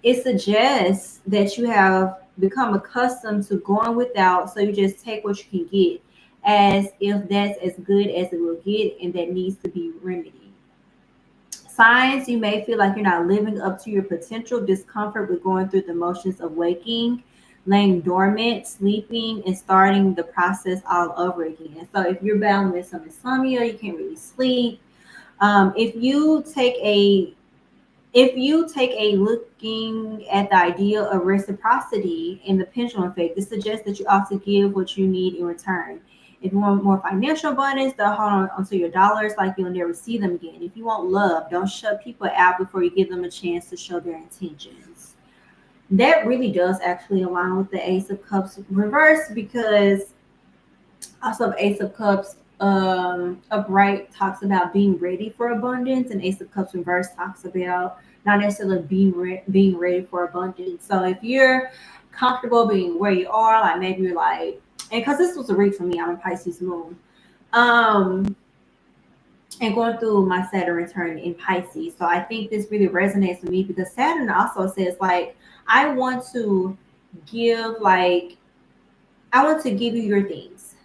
It suggests that you have become accustomed to going without, so you just take what you can get as if that's as good as it will get, and that needs to be remedied. Signs: you may feel like you're not living up to your potential, discomfort with going through the motions of waking, laying dormant, sleeping, and starting the process all over again. So if you're battling with some insomnia, you can't really sleep. If you take a looking at the idea of reciprocity in the pendulum effect, this suggests that you ought to give what you need in return. If you want more financial abundance, don't hold on onto your dollars like you'll never see them again. If you want love, don't shut people out before you give them a chance to show their intentions. That really does actually align with the Ace of Cups reverse, because also Ace of Cups upright talks about being ready for abundance, and Ace of Cups reverse talks about not necessarily being ready for abundance. So if you're comfortable being where you are, like maybe you're like, and because this was a read for me, I'm a Pisces moon, um, and going through my Saturn return in Pisces. So I think this really resonates with me because Saturn also says like, I want to give like I want to give you your things,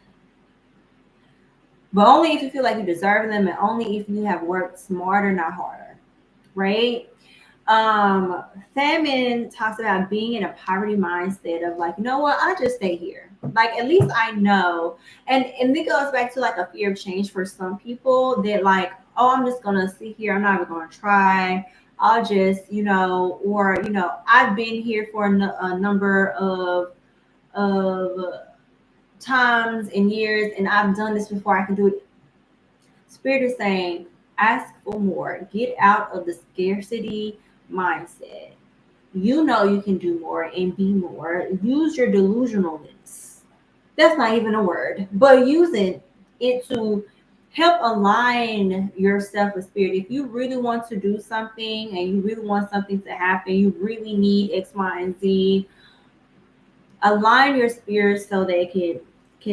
but only if you feel like you deserve them and only if you have worked smarter, not harder, right? Famine talks about being in a poverty mindset of like, you know what, I just stay here. Like at least I know. And it goes back to like a fear of change for some people that like, oh, I'm just gonna sit here, I'm not even gonna try. I'll just, or I've been here for a number of times and years, and I've done this before, I can do it. Spirit is saying, ask for more. Get out of the scarcity mindset. You know you can do more and be more. Use your delusionalness. That's not even a word, but using it to help align yourself with spirit. If you really want to do something and you really want something to happen, you really need X, Y, and Z, align your spirit so they can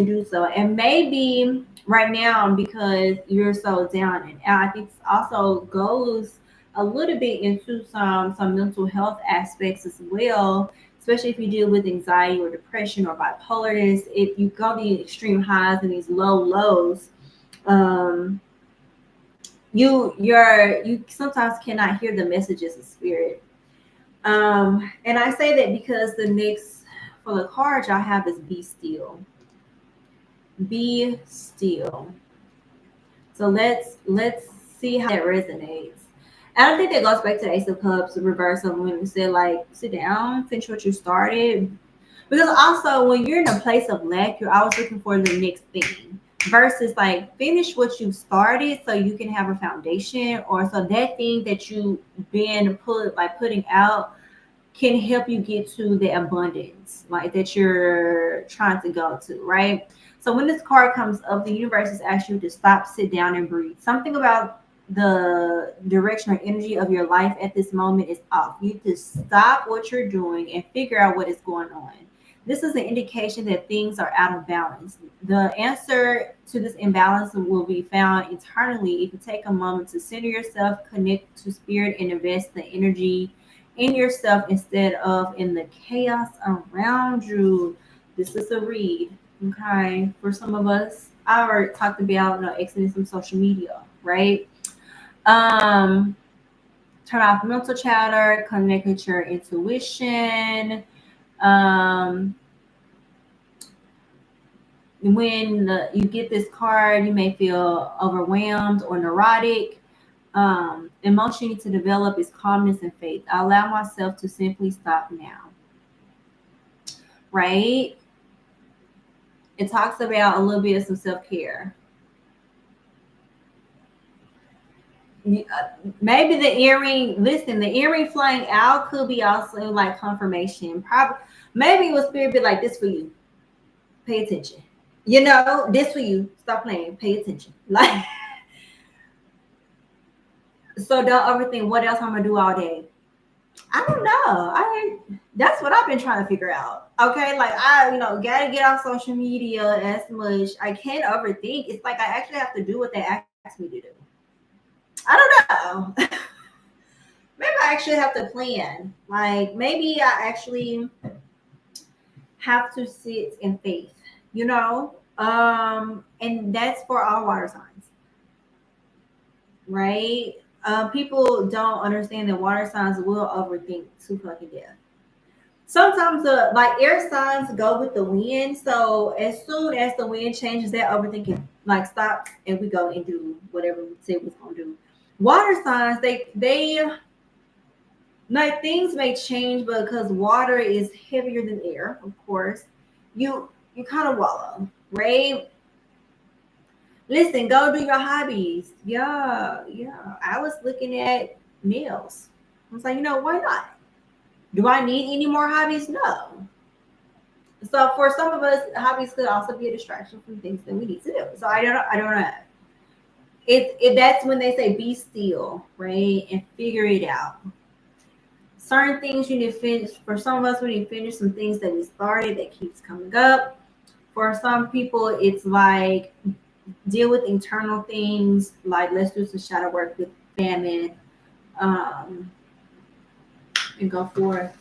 do so. And maybe right now, because you're so down and out, I think this also goes a little bit into some mental health aspects as well, especially if you deal with anxiety or depression or bipolarness. If you go these extreme highs and these low lows, um you sometimes cannot hear the messages of spirit. And I say that because the next for the card y'all have is be still. Be still. So let's see how that resonates. I don't think that goes back to the Ace of Cups, the reverse of when we said like sit down, finish what you started. Because also when you're in a place of lack, you're always looking for the next thing. Versus like finish what you started so you can have a foundation, or so that thing that you've been putting out can help you get to the abundance like that you're trying to go to, right? So when this card comes up, the universe is asking you to stop, sit down, and breathe. Something about the direction or energy of your life at this moment is off. You need to stop what you're doing and figure out what is going on. This is an indication that things are out of balance. The answer to this imbalance will be found internally if you take a moment to center yourself, connect to spirit, and invest the energy in yourself instead of in the chaos around you. This is a read, okay? For some of us, I already talked about exiting some social media, right? Um, Turn off mental chatter, connect with your intuition. Um, when you get this card, you may feel overwhelmed or neurotic. Emotion you need to develop is calmness and faith. I allow myself to simply stop now, right? It talks about a little bit of some self-care. Maybe the earring, listen, the earring flying out could be also like confirmation. Probably, maybe it was spirit be like this for you. Pay attention. This for you. Stop playing. Pay attention. Like, so don't overthink what else I'm gonna do all day. I don't know. That's what I've been trying to figure out. Okay, like gotta get off social media as much. I can't overthink. It's like I actually have to do what they ask me to do. I don't know. Maybe I actually have to plan. Like maybe I actually have to sit in faith. And that's for all water signs, right? People don't understand that water signs will overthink to fucking death. Sometimes the like air signs go with the wind. So as soon as the wind changes, that overthinking like stops and we go and do whatever we said we was gonna do. Water signs, they like things may change, but because water is heavier than air, of course, you kind of wallow, right? Listen, go do your hobbies. Yeah, yeah. I was looking at nails. I was like, why not? Do I need any more hobbies? No. So for some of us, hobbies could also be a distraction from things that we need to do. So I don't know. That's when they say be still, right? And figure it out. Certain things you need to finish. For some of us, we need to finish some things that we started that keeps coming up. For some people, it's like deal with internal things, like let's do some shadow work with famine, and go forth.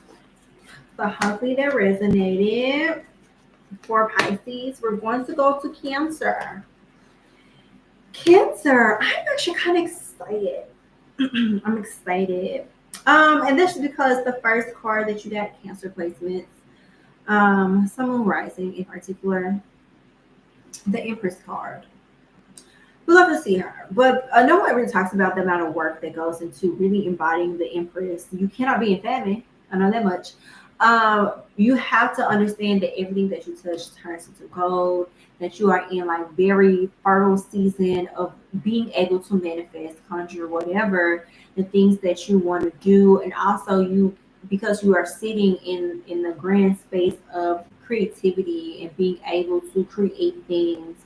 So hopefully that resonated. For Pisces, we're going to go to Cancer. Cancer, I'm actually kind of excited. I'm excited. And this is because the first card that you got, Cancer placements, Sun Moon Rising in particular, the Empress card. We love to see her, but no one really talks about the amount of work that goes into really embodying the Empress. You cannot be in famine. I know that much. You have to understand that everything that you touch turns into gold. That you are in like very fertile season of being able to manifest, conjure, whatever the things that you want to do, and also because you are sitting in the grand space of creativity and being able to create things.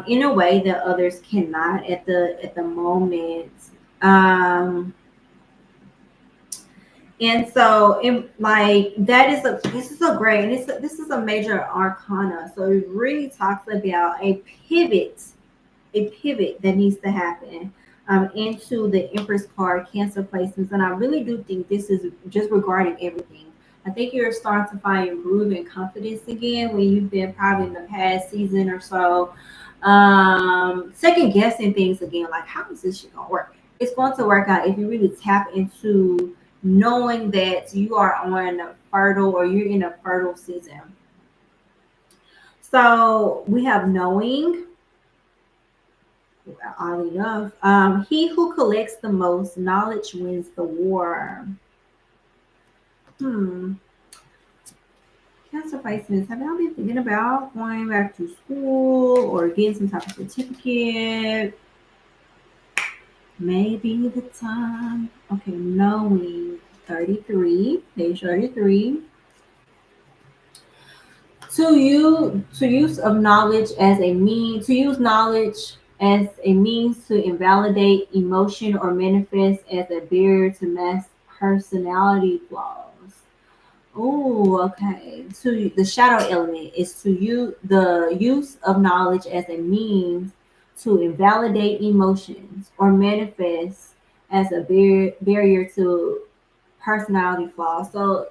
in a way that others cannot at the moment. Um, and so, like that is a this is a great, and this is a major arcana. So it really talks about a pivot that needs to happen into the Empress card, Cancer placements. And I really do think this is just regarding everything. I think you're starting to find your groove and confidence again when you've been probably in the past season or so second guessing things again. Like, how is this shit gonna work? It's going to work out if you really tap into knowing that you are on fertile or you're in a fertile season. So we have knowing, oddly enough, he who collects the most knowledge wins the war. Cancer placements. Have y'all been thinking about going back to school or getting some type of certificate? Maybe the time. Okay, knowing 33, page 33. To use of knowledge as a means to use knowledge as a means to invalidate emotion or manifest as a barrier to mask personality flaws. Oh, okay. To the shadow element is to use the use of knowledge as a means to invalidate emotions or manifest as a barrier to personality flaws. So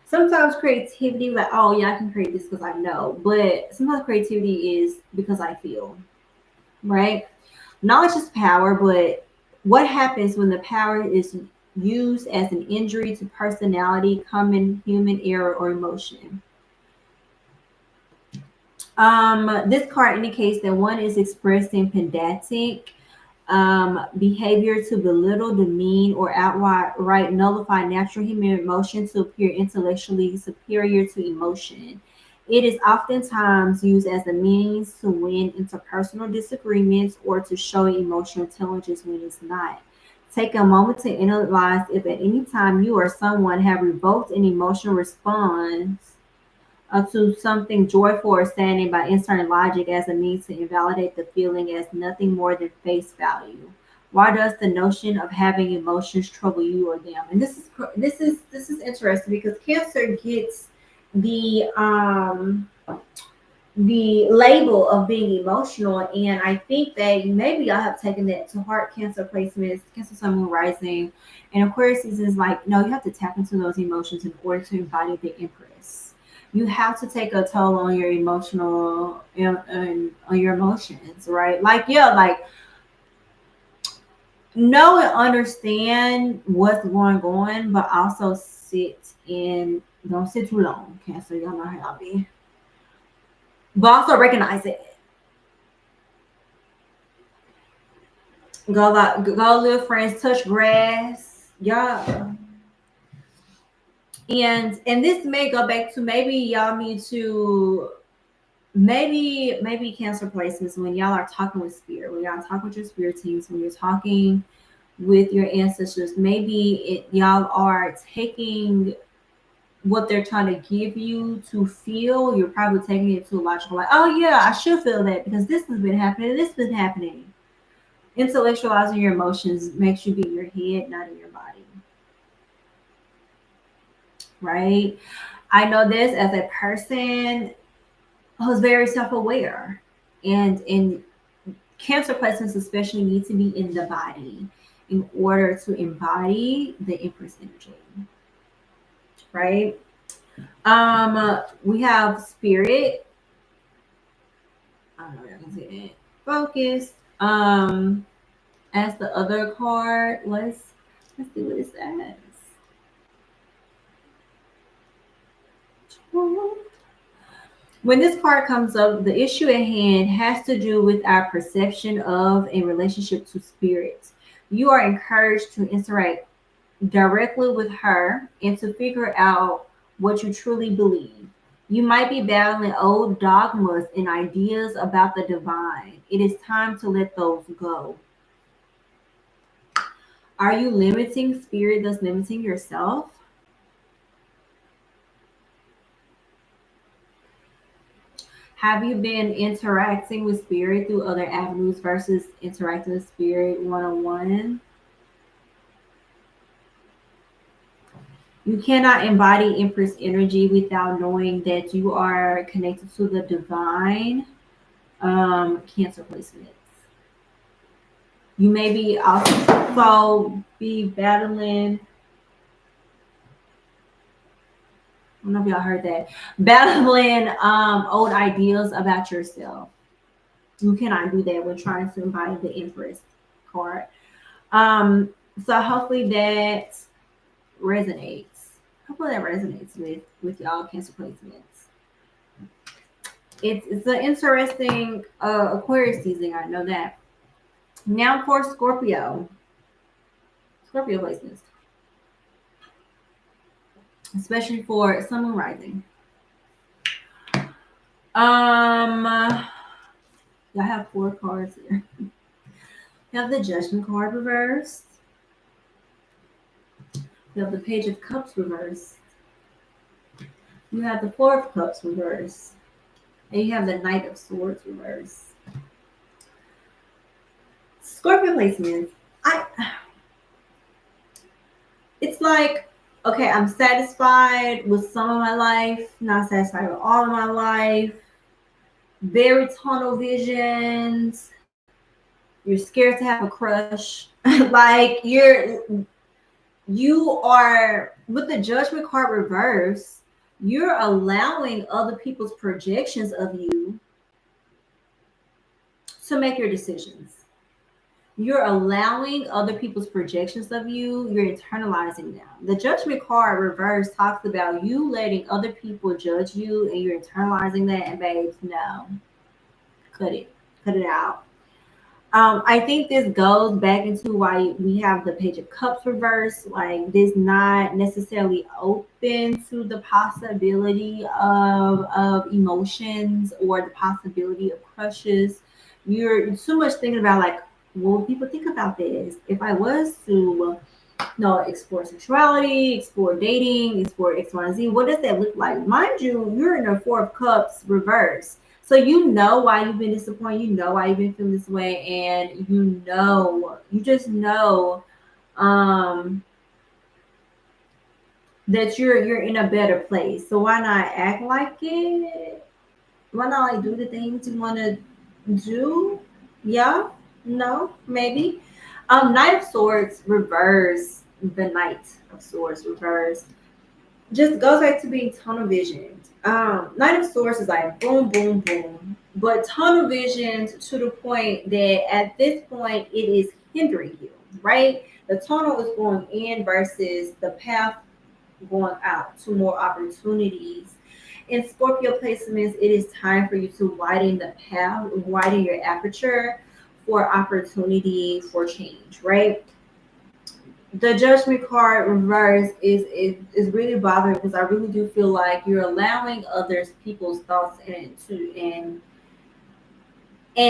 sometimes creativity, like, oh yeah, I can create this because I know, but sometimes creativity is because I feel, right? Knowledge is power, but what happens when the power is used as an injury to personality, common human error, or emotion? This card indicates that one is expressing pedantic behavior to belittle, demean, or outright nullify natural human emotion to appear intellectually superior to emotion. It is oftentimes used as a means to win interpersonal disagreements or to show emotional intelligence when it's not. Take a moment to analyze if at any time you or someone have revoked an emotional response to something joyful or saddening by inserting logic as a means to invalidate the feeling as nothing more than face value. Why does the notion of having emotions trouble you or them? And this is interesting because Cancer gets the label of being emotional, and I think that maybe y'all have taken that to heart. Cancer placements, Cancer Sun, Moon, Rising, and Aquarius season is like, no, you have to tap into those emotions in order to embody the Empress. You have to take a toll on your emotional and on your emotions, right? Like, yeah, like know and understand what's going on, but also don't sit too long. Cancer, y'all know how I be. But also recognize it. Go live, friends, touch grass. Yeah. And this may go back to maybe y'all need to maybe Cancer placements when y'all are talking with spirit, when y'all talk with your spirit teams, when you're talking with your ancestors, maybe y'all are taking what they're trying to give you to feel. You're probably taking it to a logical, like, oh yeah, I should feel that because this has been happening, this has been happening. Intellectualizing your emotions makes you be in your head, not in your body. Right? I know this as a person who's very self-aware. And Cancer placements especially need to be in the body in order to embody the Empress energy. Right? We have spirit. I don't know if I can see it. Focus. As the other card, let's see what it says. When this card comes up, the issue at hand has to do with our perception of a relationship to spirits. You are encouraged to interact directly with her and to figure out what you truly believe. You might be battling old dogmas and ideas about the divine. It is time to let those go. Are you limiting spirit thus limiting yourself? Have you been interacting with spirit through other avenues versus interacting with spirit one-on-one? You cannot embody Empress energy without knowing that you are connected to the divine. Cancer placements. You may be also be battling. I don't know if y'all heard that. Battling old ideas about yourself. You cannot do that when trying to embody the Empress card. Um, so hopefully that resonates. Hopefully that resonates with y'all Cancer placements. It's an interesting Aquarius season. I know that. Now for Scorpio placements, especially for Sun and Rising. Y'all have 4 cards here. You have the Judgment card reversed. You have the Page of Cups reversed. You have the Four of Cups reversed. And you have the Knight of Swords reversed. Scorpio placements. It's like, okay, I'm satisfied with some of my life, not satisfied with all of my life. Very tunnel visions. You're scared to have a crush. Like you are with the Judgment card reverse, you're allowing other people's projections of you to make your decisions. You're allowing other people's projections of you. You're internalizing them. The Judgment card reverse talks about you letting other people judge you and you're internalizing that. And babes, no, cut it out. I think this goes back into why we have the Page of Cups reverse. Like, this not necessarily open to the possibility of emotions or the possibility of crushes. You're too much thinking about, like, what would people think about this? If I was to, explore sexuality, explore dating, explore X, Y, and Z, what does that look like? Mind you, you're in a Four of Cups reverse. So you know why you've been disappointed. You know why you've been feeling this way, and you just know that you're in a better place. So why not act like it? Why not like do the things you want to do? Yeah, no, maybe. Knight of Swords reverse. The Knight of Swords reverse just goes back to being tunnel visioned. Knight of Swords is like boom, boom, boom, but tunnel visioned to the point that at this point it is hindering you, right? The tunnel is going in versus the path going out to more opportunities. In Scorpio placements, it is time for you to widen the path, widen your aperture for opportunity for change, right? The Judgment card reverse is really bothering because I really do feel like you're allowing others people's thoughts and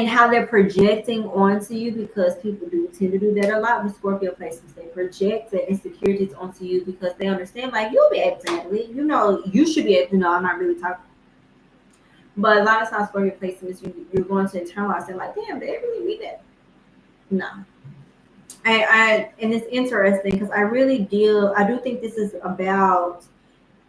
how they're projecting onto you, because people do tend to do that a lot with Scorpio placements. They project their insecurities onto you because they understand, like, you'll be able to handle it. You should be able to know I'm not really talking. But a lot of times Scorpio placements, you're going to internalize it like, damn, they really mean that. No. And it's interesting because I do think this is about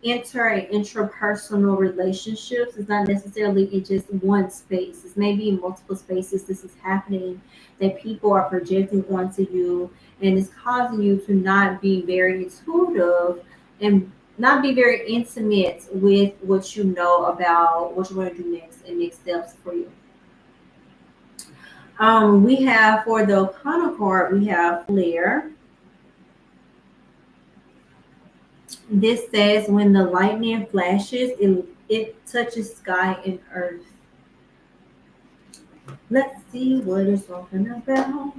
intrapersonal relationships. It's not necessarily in just one space. It's maybe in multiple spaces this is happening, that people are projecting onto you, and it's causing you to not be very intuitive and not be very intimate with what you know about what you're going to do next and next steps for you. We have for the Okana card, we have flare. This says when the lightning flashes, it touches sky and earth. Let's see what it's talking about.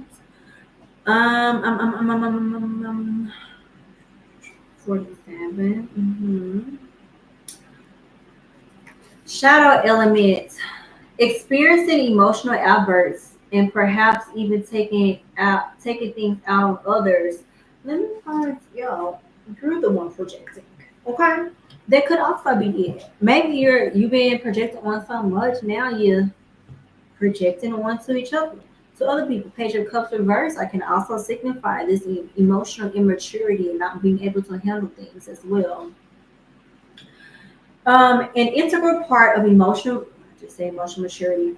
47. Shadow element. Experiencing emotional outbursts and perhaps even taking things out of others. Let me find y'all. You're the one projecting. Okay. That could also be it. Maybe you've been projecting on so much, now you're projecting onto each other. To other people, Page of Cups reverse, I can also signify this emotional immaturity and not being able to handle things as well. An integral part of just say emotional maturity,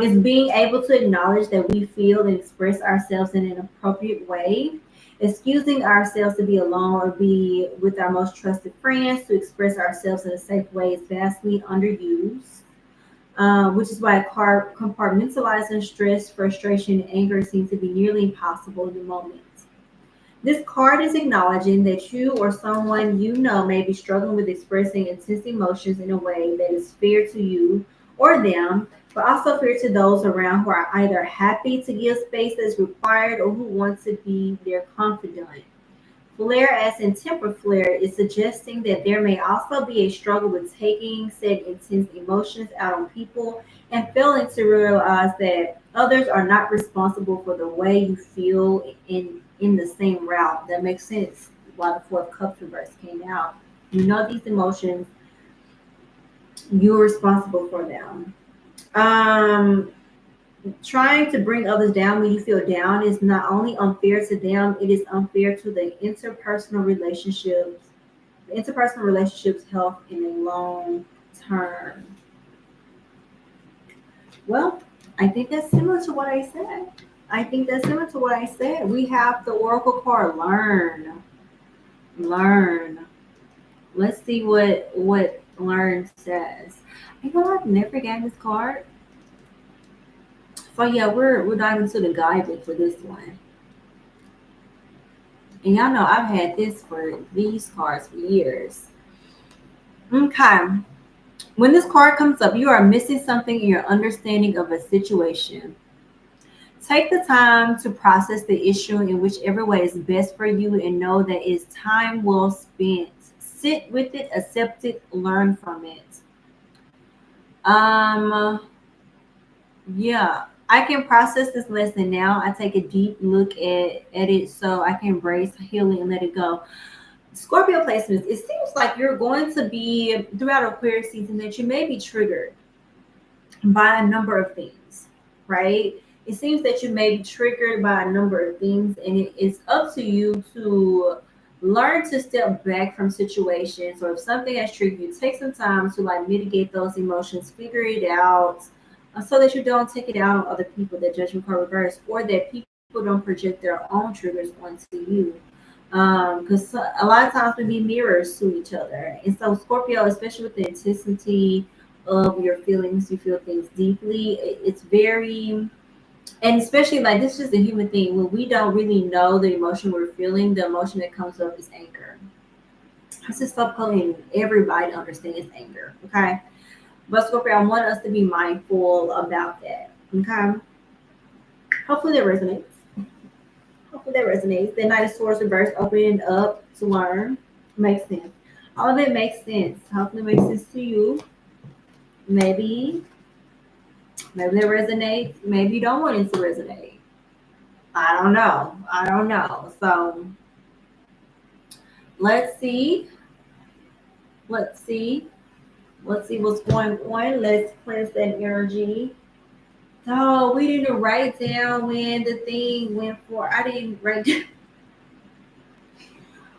is being able to acknowledge that we feel and express ourselves in an appropriate way. Excusing ourselves to be alone or be with our most trusted friends to express ourselves in a safe way is vastly underused, which is why compartmentalizing stress, frustration, and anger seem to be nearly impossible in the moment. This card is acknowledging that you or someone you know may be struggling with expressing intense emotions in a way that is fair to you or them, but also fair to those around who are either happy to give space as required or who want to be their confidant. Flare, as in temper flare, is suggesting that there may also be a struggle with taking said intense emotions out on people and failing to realize that others are not responsible for the way you feel in the same route. That makes sense why the Fourth Cup reverse came out. You know these emotions, you're responsible for them. Um, Trying to bring others down when you feel down is not only unfair to them, it is unfair to the interpersonal relationships health in a long term. Well, I think that's similar to what I said. We have the Oracle card learn. Learn. Let's see what learn says. You know, I've never gotten this card. So yeah, we're diving into the guidebook for this one. And y'all know I've had these cards for years. Okay. When this card comes up, you are missing something in your understanding of a situation. Take the time to process the issue in whichever way is best for you and know that it's time well spent. Sit with it, accept it, learn from it. Um, yeah, I can process this lesson now. I take a deep look at it so I can embrace healing and let it go. Scorpio placements, it seems like you're going to be throughout Aquarius season that you may be triggered by a number of things, right? It seems that you may be triggered by a number of things, and it is up to you to learn to step back from situations, or if something has triggered you, take some time to like mitigate those emotions, figure it out, so that you don't take it out on other people, that judgment card reverse, or that people don't project their own triggers onto you. Because a lot of times we be mirrors to each other, and so Scorpio, especially with the intensity of your feelings, you feel things deeply. It's very, and especially like this is just a human thing. When we don't really know the emotion we're feeling, the emotion that comes up is anger. I just stop calling everybody to understand it's anger. Okay. But Scorpio, I want us to be mindful about that. Okay. Hopefully that resonates. The Knight of Swords reverse, opening up to learn. Makes sense. All of it makes sense. Hopefully it makes sense to you. Maybe that resonates. Maybe you don't want it to resonate. I don't know. So let's see. Let's see what's going on. Let's cleanse that energy. Oh, we didn't write down when the thing went for. I didn't write down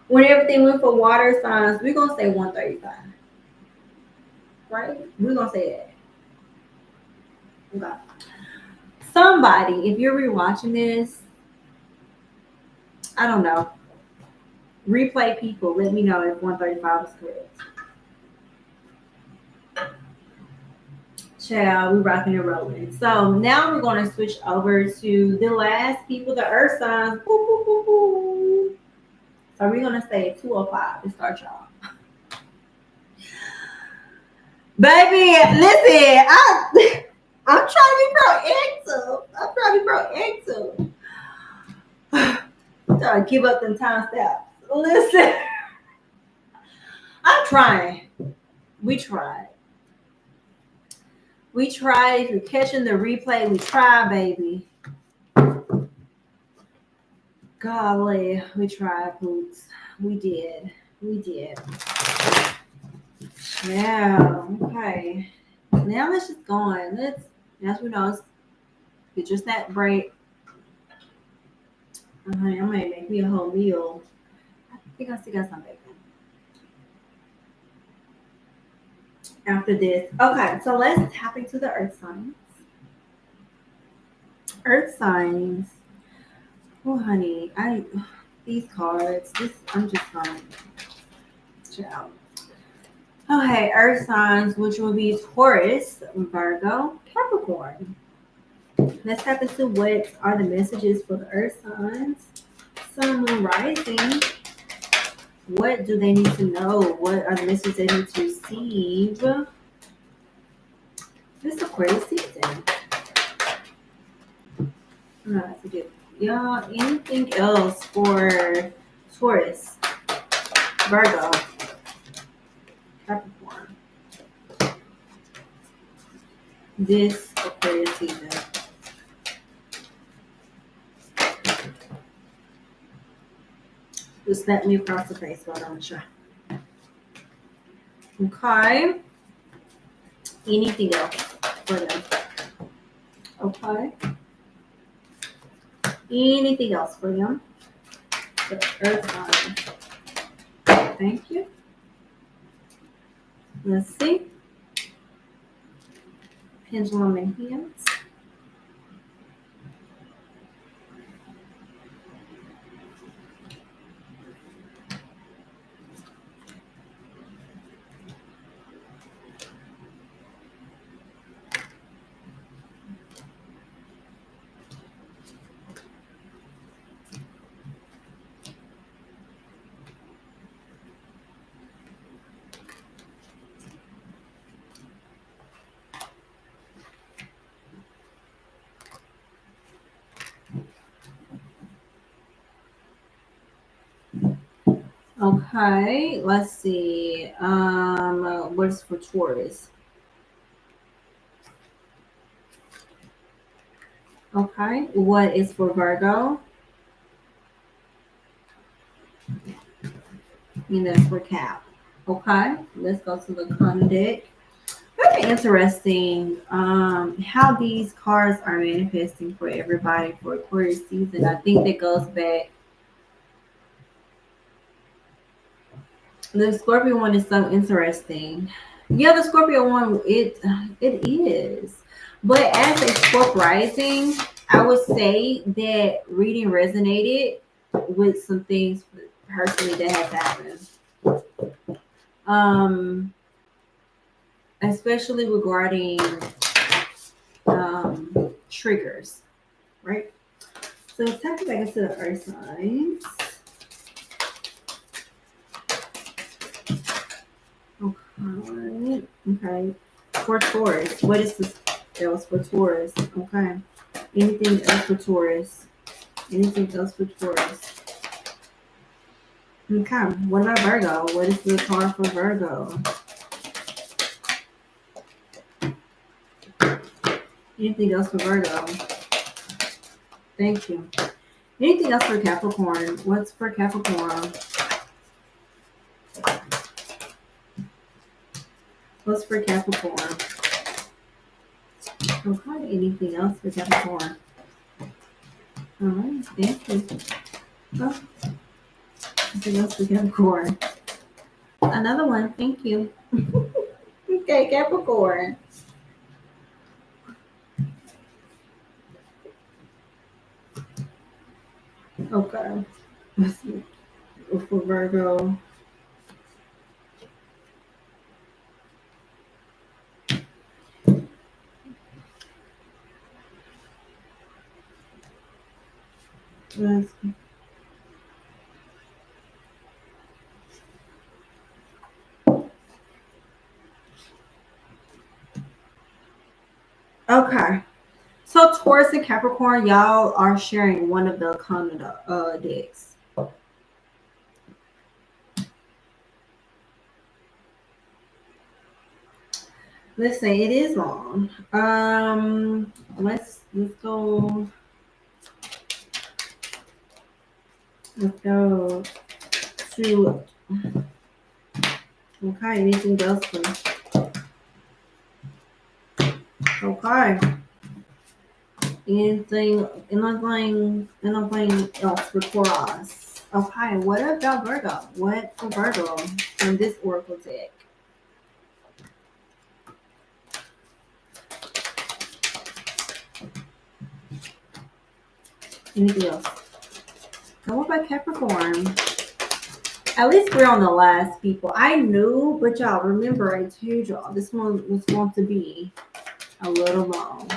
when everything went for water signs. We're gonna say 135. Right? We're gonna say that. Okay. Somebody, if you're rewatching this, I don't know. Replay people, let me know if 135 is correct. Child, we rocking and rolling. So now we're going to switch over to the last people, the earth signs. Boo, boo, boo, boo. So we're going to say 205 to start y'all. Baby, listen, I'm trying to be proactive. I'm trying to give up them time steps. Listen, I'm trying. We tried. If you're catching the replay, we tried, baby. Golly, we tried, boots. We did. Yeah. Okay. Now let's just go on. As we know, get your snack break. Honey, I might make me a whole meal. I think I still got some bacon after this. Okay, so let's tap into the earth signs. Earth signs. Oh, honey, these cards. I'm just gonna chill. Okay, earth signs, which will be Taurus, Virgo, Capricorn. Let's tap into what are the messages for the earth signs. Sun, moon, rising. What do they need to know? What are the messages they need to receive this Aquarius season? I forget. Y'all, anything else for Taurus, Virgo, Capricorn? This Aquarius season. Just let me across the face, so I don't try. Okay. Anything else for them? Okay. Anything else for them? The earth sign. Thank you. Let's see. Pendulum in hands. Okay, let's see. What's for Taurus? Okay, what is for Virgo? And that's for Cap. Okay, let's go to the Okana deck. Very interesting how these cards are manifesting for everybody for Aquarius season. I think that goes back. The Scorpio one is so interesting. Yeah, the Scorpio one, it is. But as a Scorp rising, I would say that reading resonated with some things personally that has happened. Especially regarding triggers, right? So tap it back into the earth signs. Okay. For Taurus, what is this else for Taurus? Okay. Anything else for Taurus? Anything else for Taurus? Okay. What about Virgo? What is the card for Virgo? Anything else for Virgo? Thank you. Anything else for Capricorn? What's for Capricorn? What's for Capricorn? Okay. Anything else for Capricorn? All right. Thank you. Oh, anything else for Capricorn? Another one. Thank you. Okay, Capricorn. Okay. Let's see. For Virgo. Let's see. Okay. So Taurus and Capricorn, y'all are sharing one of the Okana decks. Listen, it is long. Let's go. Let's go to Okay, anything else, please? Okay. Anything else for us? Okay, what about Virgo? What for Virgo from this Oracle deck? Anything else? And what about Capricorn? At least we're on the last, people. I knew, but y'all remember I told y'all this one was going to be a little long.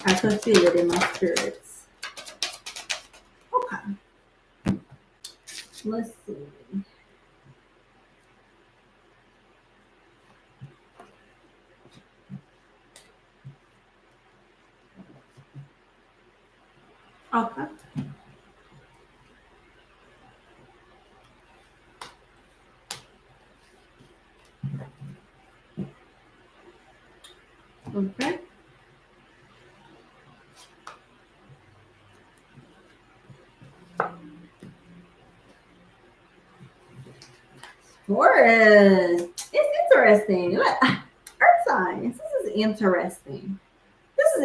I could feel it in my spirits. Okay. Let's see. Okay. Okay. Taurus. It's interesting. Look, Earth signs. This is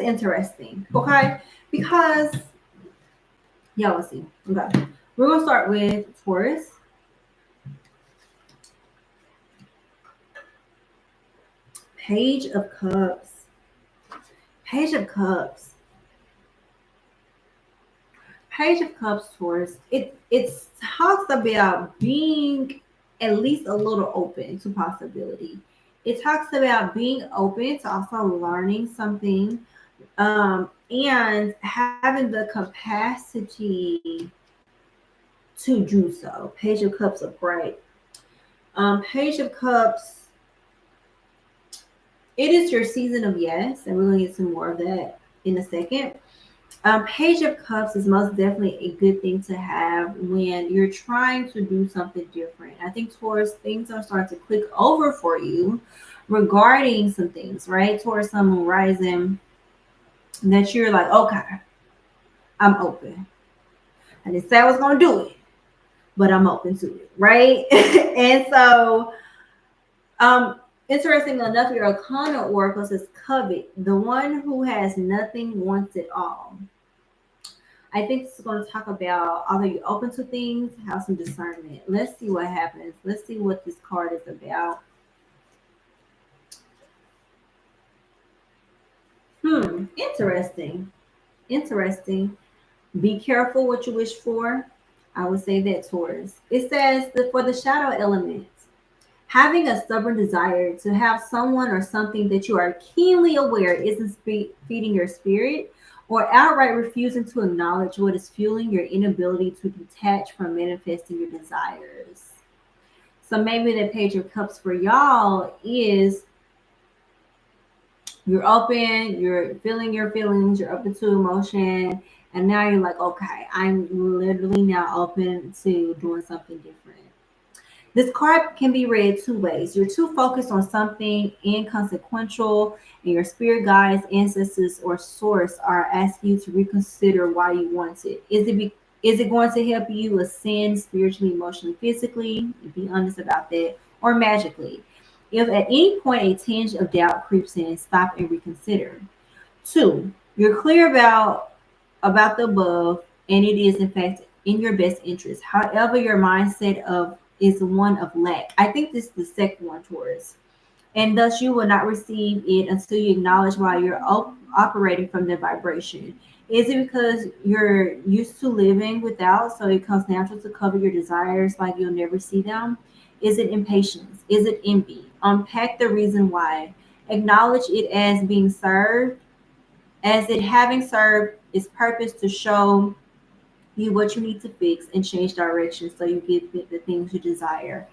interesting. Okay? Because, yeah, let's see. Okay. We're going to start with Taurus. Page of Cups. Page of Cups. Page of Cups, Taurus. It talks about being at least a little open to possibility. It talks about being open to also learning something, and having the capacity to do so. Page of Cups are great. Page of Cups, it is your season of yes, and we're going to get some more of that in a second. Page of Cups is most definitely a good thing to have when you're trying to do something different. I think Taurus, things are starting to click over for you regarding some things, right? Taurus, Sun, Moon, Rising, that you're like, okay, I'm open. I didn't say I was going to do it, but I'm open to it, right? And so, interesting enough, your Okana Oracle says covet, the one who has nothing wants it all. I think this is going to talk about, are you open to things, have some discernment. Let's see what happens. Let's see what this card is about. Interesting. Be careful what you wish for. I would say that, Taurus. It says that for the shadow elements, having a stubborn desire to have someone or something that you are keenly aware isn't feeding your spirit, or outright refusing to acknowledge what is fueling your inability to detach from manifesting your desires. So maybe the Page of Cups for y'all is you're open, you're feeling your feelings, you're open to emotion, and now you're like, okay, I'm literally now open to doing something different. This card can be read two ways. You're too focused on something inconsequential, and your spirit guides, ancestors, or source are asking you to reconsider why you want it. Is it going to help you ascend spiritually, emotionally, physically? Be honest about that, or magically. If at any point a tinge of doubt creeps in, stop and reconsider. Two, you're clear about the above, and it is in fact in your best interest. However, your mindset is one of lack. I think this is the second one, Taurus. And thus you will not receive it until you acknowledge why you're operating from the vibration. Is it because you're used to living without, so it comes natural to cover your desires like you'll never see them? Is it impatience? Is it envy? Unpack the reason why. Acknowledge it as being served, as it having served its purpose to show you what you need to fix and change direction so you get the things you desire.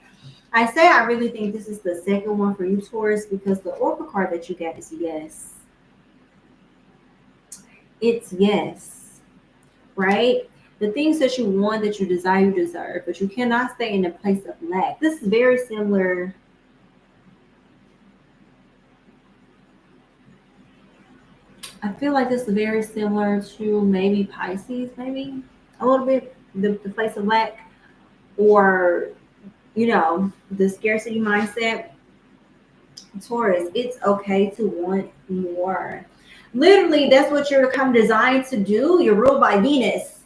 I say I really think this is the second one for you, Taurus, because the Oracle card that you got is yes. It's yes, right? The things that you want, that you desire, you deserve, but you cannot stay in a place of lack. This is very similar. I feel like this is very similar to maybe Pisces, maybe a little bit, the place of lack, or the scarcity mindset. Taurus, it's okay to want more. Literally, that's what you're kind of designed to do. You're ruled by Venus.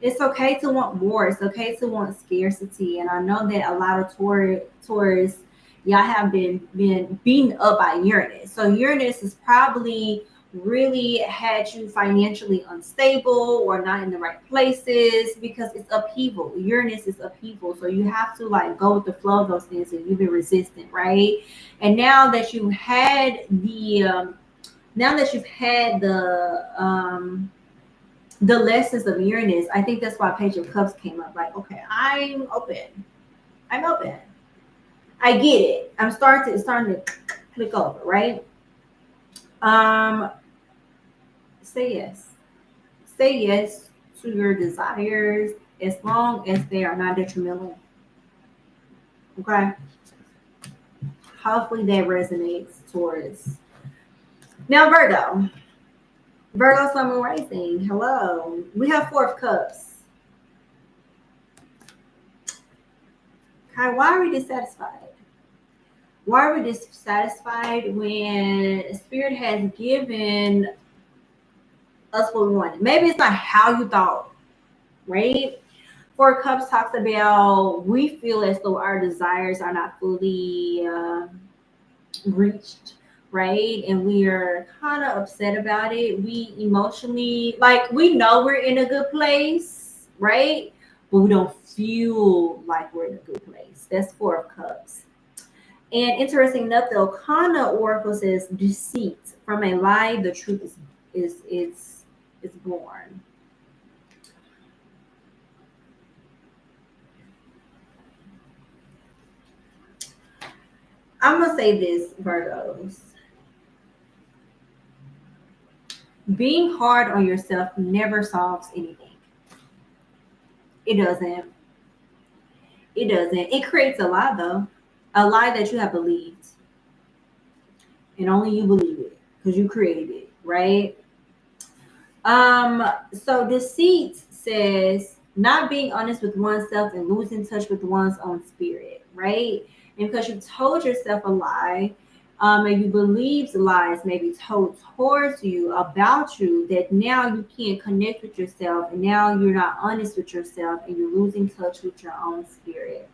It's okay to want more. It's okay to want scarcity. And I know that a lot of Taurus, y'all have been beaten up by Uranus. So Uranus is probably really had you financially unstable or not in the right places because it's upheaval. Uranus is upheaval. So you have to like go with the flow of those things, and you've been resistant, right? And now that you've had the lessons of Uranus, I think that's why Page of Cups came up. Like, okay, I'm open. I get it. It's starting to click over, right? Say yes. Say yes to your desires as long as they are not detrimental. Okay. Hopefully that resonates, Taurus. Now, Virgo. Virgo, Sun, Moon, Rising. Hello. We have Four of Cups. Okay, why are we dissatisfied? Why are we dissatisfied when Spirit has given us what we wanted? Maybe it's not how you thought, right? Four of Cups talks about we feel as though our desires are not fully reached, right? And we are kind of upset about it. We emotionally, like, we know we're in a good place, right? But we don't feel like we're in a good place. That's Four of Cups. And interesting enough, the Okana Oracle says deceit. From a lie, the truth is born. I'm gonna say this, Virgos. Being hard on yourself never solves anything. It doesn't. It doesn't. It creates a lie, though. A lie that you have believed. And only you believe it because you created it, right? So deceit says not being honest with oneself and losing touch with one's own spirit, right? And because you told yourself a lie, and you believed lies maybe told towards you about you, that now you can't connect with yourself, and now you're not honest with yourself, and you're losing touch with your own spirit.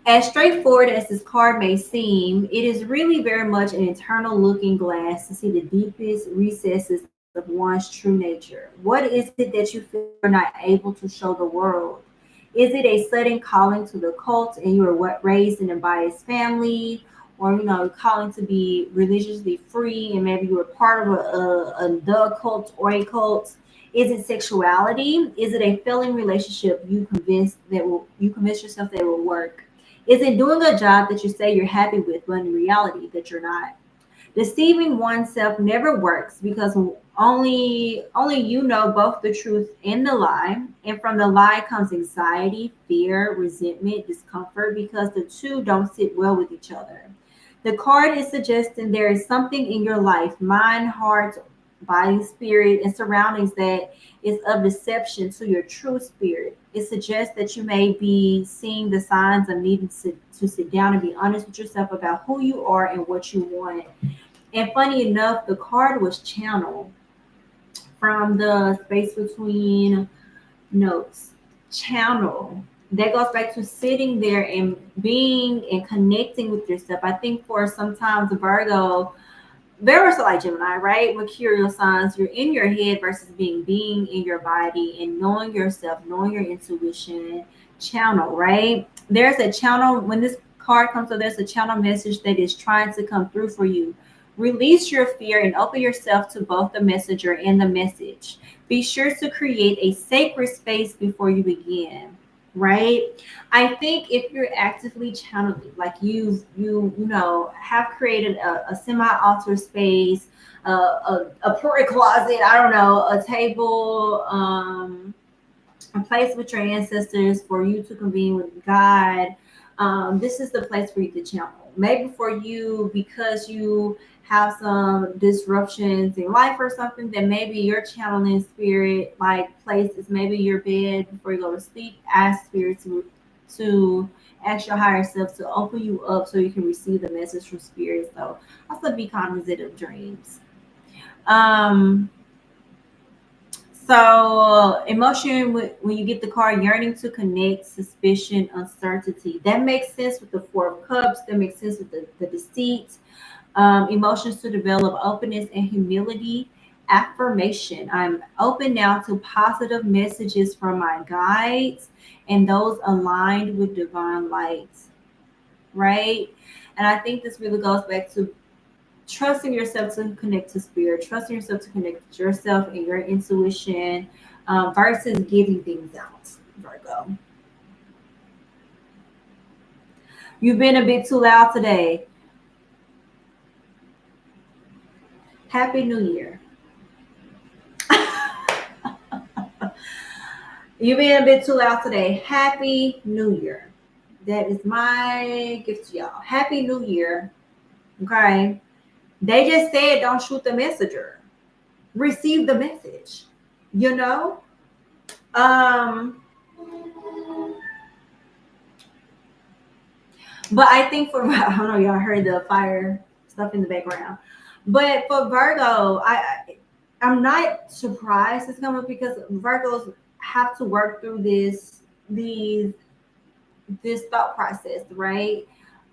As straightforward as this card may seem, it is really very much an internal looking glass to see the deepest recesses of one's true nature. What is it that you feel you're not able to show the world? Is it a sudden calling to the cult and you were raised in a biased family? Or, calling to be religiously free and maybe you were part of the cult or a cult? Is it sexuality? Is it a failing relationship you convince yourself that it will work? Is it doing a job that you say you're happy with, but in reality that you're not? Deceiving oneself never works because only you know both the truth and the lie. And from the lie comes anxiety, fear, resentment, discomfort, because the two don't sit well with each other. The card is suggesting there is something in your life, mind, heart, body, spirit, and surroundings that is of deception to your true spirit. It suggests that you may be seeing the signs of needing to sit down and be honest with yourself about who you are and what you want. And funny enough, the card was channeled from the space between notes. Channel. That goes back to sitting there and being and connecting with yourself. I think for sometimes Virgo, very much like Gemini, right? Mercurial signs, you're in your head versus being in your body and knowing yourself, knowing your intuition. Channel, right? There's a channel when this card comes up, there's a channel message that is trying to come through for you. Release your fear and open yourself to both the messenger and the message. Be sure to create a sacred space before you begin, right? I think if you're actively channeling, like you have created a semi-altar space, a prayer closet, I don't know, a table, a place with your ancestors for you to convene with God. This is the place for you to channel. maybe for you, because you have some disruptions in life or something, that maybe you're channeling spirit, like places, maybe your bed before you go to sleep, ask spirit to ask your higher self to open you up so you can receive the message from spirit. So also be cognizant of dreams. Um, so emotion, when you get the card yearning to connect, suspicion, uncertainty. That makes sense with the Four of Cups. That makes sense with the deceit. Emotions to develop openness and humility. Affirmation. I'm open now to positive messages from my guides and those aligned with divine light. Right? And I think this really goes back to trusting yourself to connect to spirit, trusting yourself to connect with yourself and your intuition, versus giving things out, Virgo. You've been a bit too loud today. Happy New Year. You've been a bit too loud today. Happy New Year. That is my gift to y'all. Happy New Year. Okay. They just said don't shoot the messenger. Receive the message. You know? But I think for I don't know, y'all heard the fire stuff in the background. But for Virgo, I'm not surprised it's coming because Virgos have to work through this thought process, right?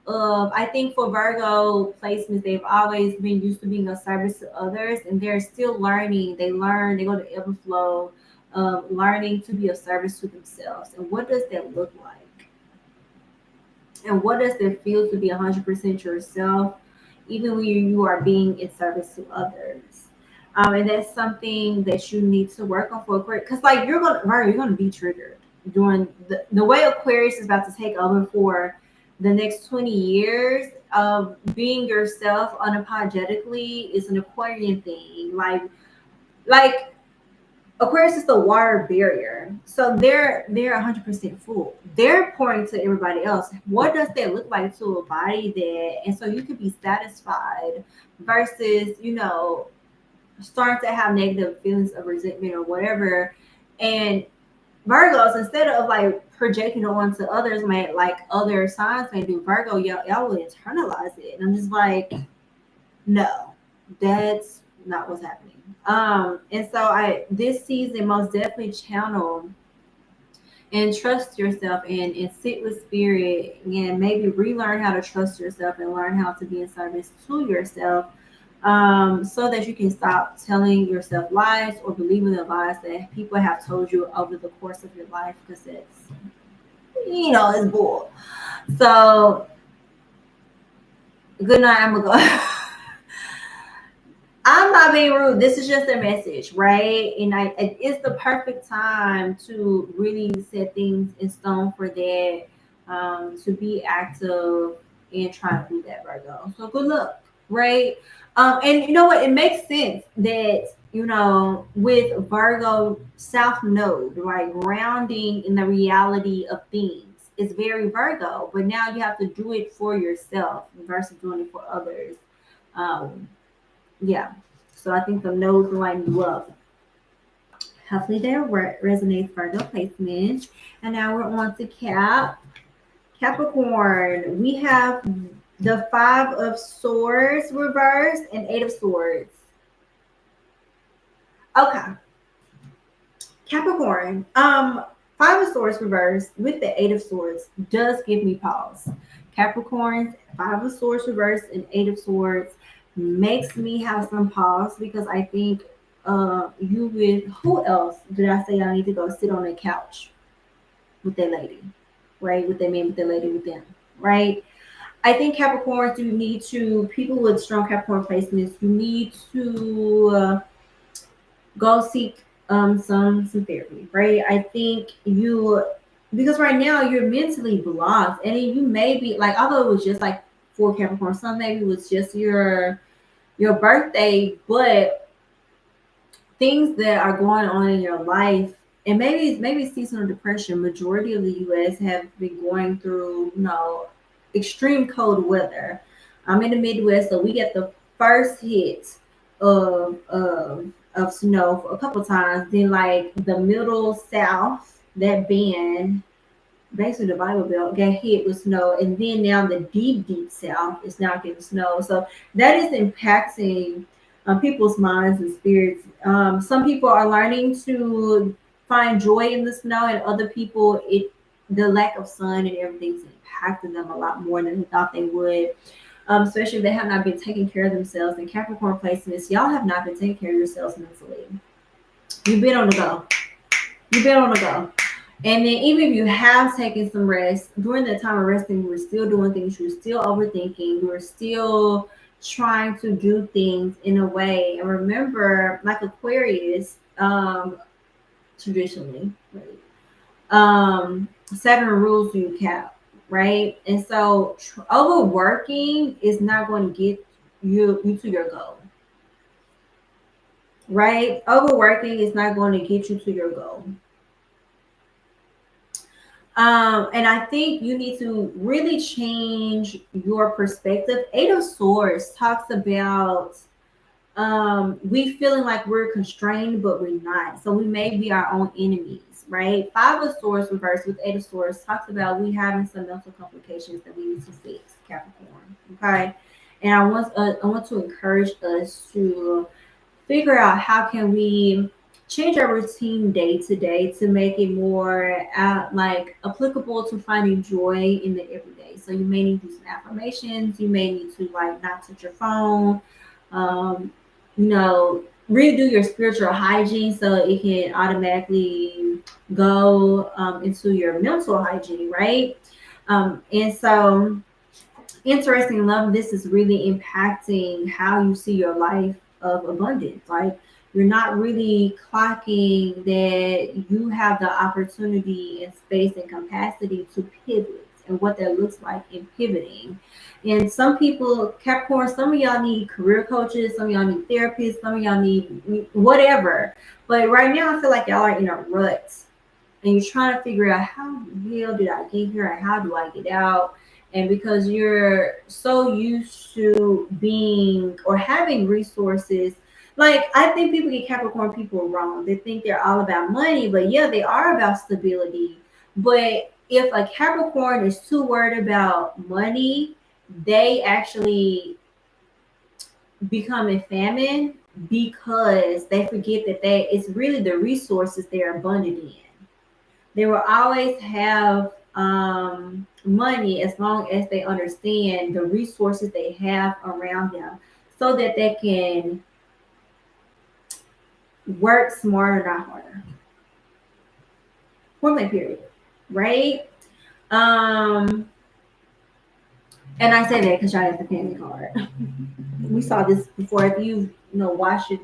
I think for Virgo placements, they've always been used to being of service to others, and they're still learning. They learn, they go to ebb and flow, learning to be of service to themselves. And what does that look like? And what does it feel to be 100% yourself, even when you are being in service to others? And that's something that you need to work on for Aquarius, because like you're gonna be triggered during the way Aquarius is about to take over for the next 20 years of being yourself unapologetically is an Aquarian thing. Like Aquarius is the water barrier. So they're 100% full. They're pouring to everybody else. What does that look like to a body that, and so you can be satisfied versus, starting to have negative feelings of resentment or whatever. And Virgos, instead of like projecting it onto others, like other signs may do, Virgo, y'all will internalize it. And I'm just like, no, that's not what's happening. And so this season most definitely channel and trust yourself and sit with spirit and maybe relearn how to trust yourself and learn how to be in service to yourself, so that you can stop telling yourself lies or believing the lies that people have told you over the course of your life, because it's bull. So good night. I'm gonna go. I'm not being rude. This is just a message, right? And it's the perfect time to really set things in stone for that, to be active and try to do that, Virgo. So good luck, right? And you know what? It makes sense that, with Virgo South Node, right? Grounding in the reality of things is very Virgo, but now you have to do it for yourself versus doing it for others. Yeah, so I think the nodes line you up. Hopefully that resonates, Virgo placement. And now we're on to Capricorn. We have the Five of Swords reversed and Eight of Swords. Okay, Capricorn. Five of Swords reversed with the Eight of Swords does give me pause. Capricorn's Five of Swords reversed and Eight of Swords makes me have some pause, because I think you with who else did I say I need to go sit on a couch with that lady, right? With that man, with that lady, with them, right? I think Capricorns, you need to, people with strong Capricorn placements, you need to go seek some therapy, right? I think because right now you're mentally blocked, and you may be like, although it was just like for Capricorn, some maybe it was just your birthday, but things that are going on in your life, and maybe seasonal depression. Majority of the U.S. have been going through, extreme cold weather. I'm in the Midwest, so we get the first hit of snow for a couple times. Then like the middle South, that band, basically the Bible Belt, got hit with snow, and then now the deep South is now getting snow. So that is impacting people's minds and spirits. Some people are learning to find joy in the snow, and other people, the lack of sun and everything's impacting them a lot more than they thought they would. Especially if they have not been taking care of themselves. And Capricorn placements, y'all have not been taking care of yourselves mentally. You've been on the go. You've been on the go. And then even if you have taken some rest, during that time of resting, you were still doing things, you were still overthinking, you were still trying to do things in a way. And remember, like Aquarius, traditionally, Saturn rules you, Cap, right? And so overworking is not going to get you to your goal, right? Overworking is not going to get you to your goal. And I think you need to really change your perspective. Eight of Swords talks about we feeling like we're constrained, but we're not. So we may be our own enemies, right? Five of Swords reversed with Eight of Swords talks about we having some mental complications that we need to fix, Capricorn. Okay, and I want to encourage us to figure out how can we change our routine day to day to make it more like applicable to finding joy in the everyday. So you may need to do some affirmations. You may need to like not touch your phone. Redo your spiritual hygiene so it can automatically go into your mental hygiene, right? And so, interesting enough, this is really impacting how you see your life of abundance. Like, you're not really clocking that you have the opportunity and space and capacity to pivot and what that looks like in pivoting. And some people, Capricorn, some of y'all need career coaches, some of y'all need therapists, some of y'all need whatever. But right now, I feel like y'all are in a rut and you're trying to figure out how the hell did I get here and how do I get out? And because you're so used to being or having resources, like I think people get Capricorn people wrong. They think they're all about money, but yeah, they are about stability. But if a Capricorn is too worried about money, they actually become in famine because they forget that it's really the resources they're abundant in. They will always have money as long as they understand the resources they have around them so that they can work smarter, not harder. Point blank period. Right? And I say that because y'all have the family card. We saw this before. If you watch it,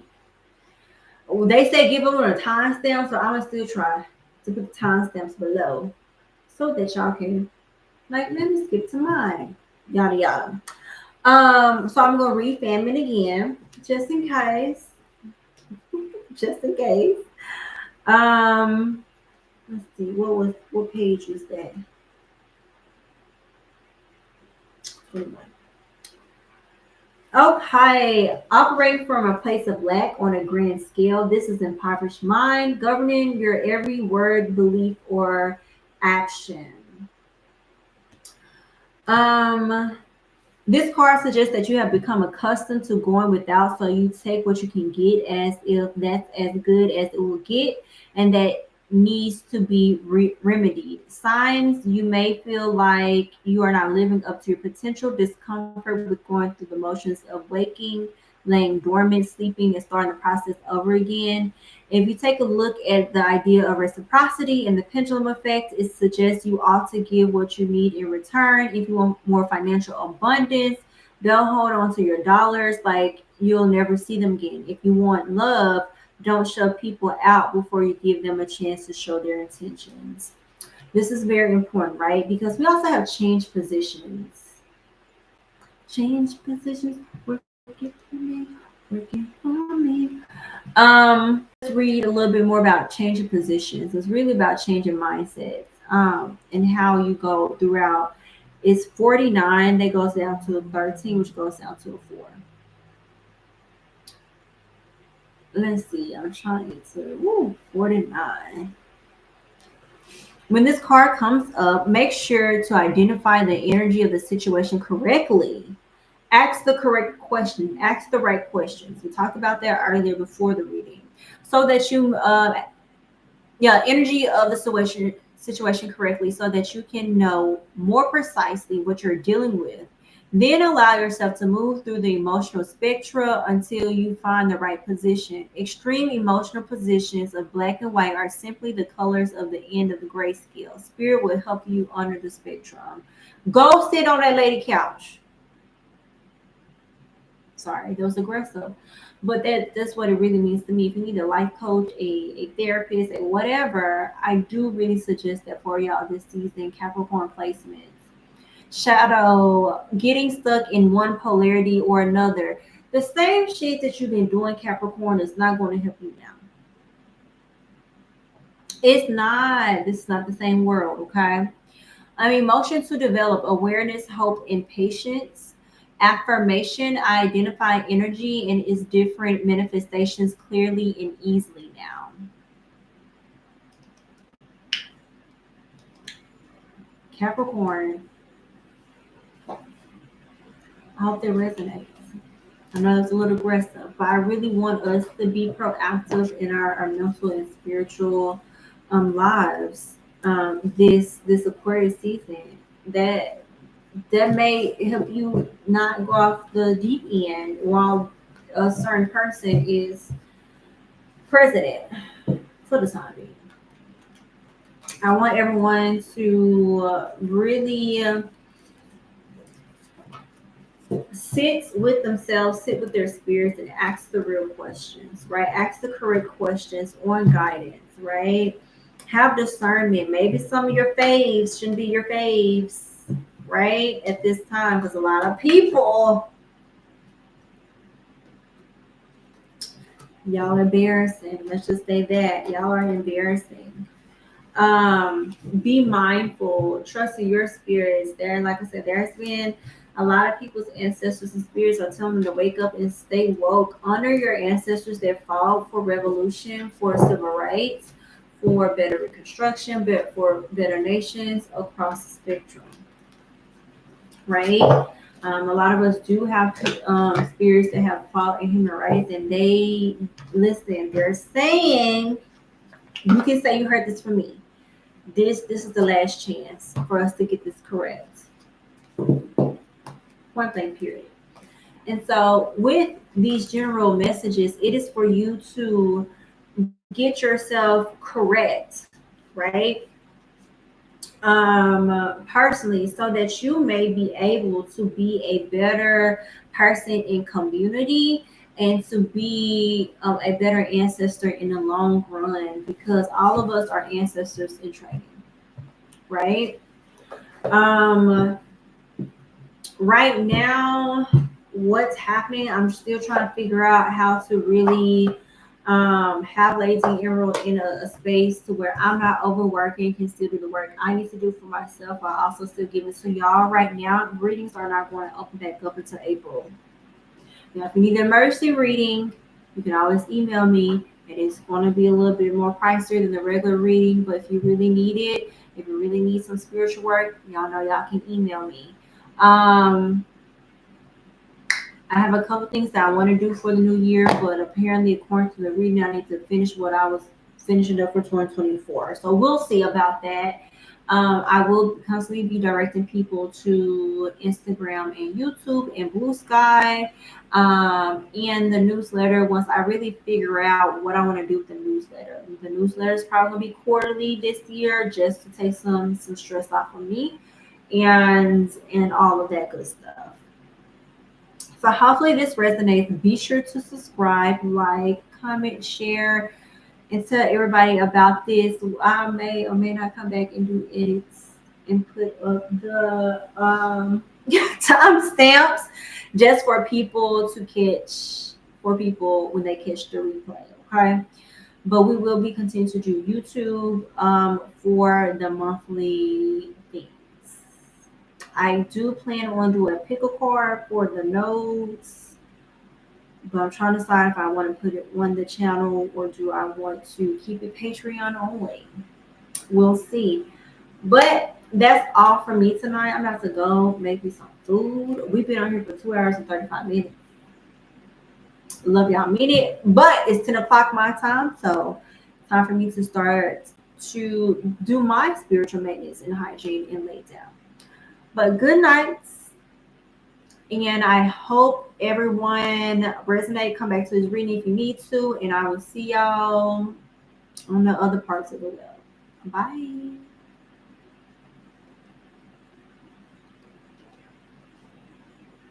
they say give them a timestamp, so I'm gonna still try to put the timestamps below so that y'all can let me skip to mine. Yada yada. So I'm gonna read famine again, just in case. Just in case. Let's see, what page was that? 21. Okay, operate from a place of lack on a grand scale. This is impoverished mind, governing your every word, belief, or action. This card suggests that you have become accustomed to going without, so you take what you can get as if that's as good as it will get, and that needs to be remedied. Signs: you may feel like you are not living up to your potential, discomfort with going through the motions of waking, laying dormant, sleeping, and starting the process over again. If you take a look at the idea of reciprocity and the pendulum effect, it suggests you ought to give what you need in return. If you want more financial abundance, they'll hold on to your dollars like you'll never see them again. If you want love, don't shove people out before you give them a chance to show their intentions. This is very important, right? Because we also have changed positions. Change positions. Working for me. Working for me. Let's read a little bit more about changing positions. It's really about changing mindsets and how you go throughout It's 49 that goes down to a 13, which goes down to a 4. Let's see. I'm trying to 49. When this card comes up, make sure to identify the energy of the situation correctly. Ask the correct question. Ask the right questions. We talked about that earlier before the reading, so that you, energy of the situation correctly, so that you can know more precisely what you're dealing with. Then allow yourself to move through the emotional spectra until you find the right position. Extreme emotional positions of black and white are simply the colors of the end of the grayscale. Spirit will help you under the spectrum. Go sit on that lady couch. Sorry, that was aggressive. But that's what it really means to me. If you need a life coach, a therapist, a whatever, I do really suggest that for y'all this season. Capricorn placements. Shadow, getting stuck in one polarity or another. The same shit that you've been doing, Capricorn, is not going to help you now. It's not. This is not the same world, okay? Emotion to develop awareness, hope, and patience. Affirmation, I identify energy and its different manifestations clearly and easily now. Capricorn, I hope that resonates. I know it's a little aggressive, but I really want us to be proactive in our mental and spiritual lives this Aquarius season. That may help you not go off the deep end while a certain person is president for the time being. I want everyone to really sit with themselves, sit with their spirits, and ask the real questions, right? Ask the correct questions on guidance, right? Have discernment. Maybe some of your faves shouldn't be your faves, right? At this time, because a lot of people, y'all are embarrassing. Let's just say that. Y'all are embarrassing. Be mindful, trust in your spirits. There, like I said, there's been a lot of people's ancestors and spirits are telling them to wake up and stay woke. Honor your ancestors that fought for revolution, for civil rights, for better reconstruction, but for better nations across the spectrum. Right? A lot of us do have spirits that have fought in human rights, and they listen. They're saying, you can say you heard this from me. This is the last chance for us to get this correct. One thing, period. And so with these general messages, it is for you to get yourself correct, right? Personally, so that you may be able to be a better person in community and to be a better ancestor in the long run, because all of us are ancestors in training, right? Right now, what's happening, I'm still trying to figure out how to really have Lady Emerald in a space to where I'm not overworking, can still do the work I need to do for myself. I also still give it to y'all. Right now, readings are not going to open back up until April. Now, if you need an emergency reading, you can always email me. It is going to be a little bit more pricier than the regular reading, but if you really need it, if you really need some spiritual work, y'all know y'all can email me. I have a couple things that I want to do for the new year, but apparently, according to the reading, I need to finish what I was finishing up for 2024. So we'll see about that. I will constantly be directing people to Instagram and YouTube and Blue Sky, and the newsletter. Once I really figure out what I want to do with the newsletter is probably going to be quarterly this year, just to take some stress off of me, and all of that good stuff. So hopefully this resonates. Be sure to subscribe, like, comment, share, and tell everybody about this. I may or may not come back and do edits and put up the timestamps just for people to catch, for people when they catch the replay, okay? But we will be continuing to do YouTube for the monthly things. I do plan on doing a pick a card for the nodes, but I'm trying to decide if I want to put it on the channel or do I want to keep it Patreon only. We'll see. But that's all for me tonight. I'm about to go make me some food. We've been on here for 2 hours and 35 minutes. Love y'all, mean it. But it's 10 o'clock my time, so time for me to start to do my spiritual maintenance and hygiene and lay down. But good nights, and I hope everyone resonate. Come back to this reading if you need to, and I will see y'all on the other parts of the web. Bye.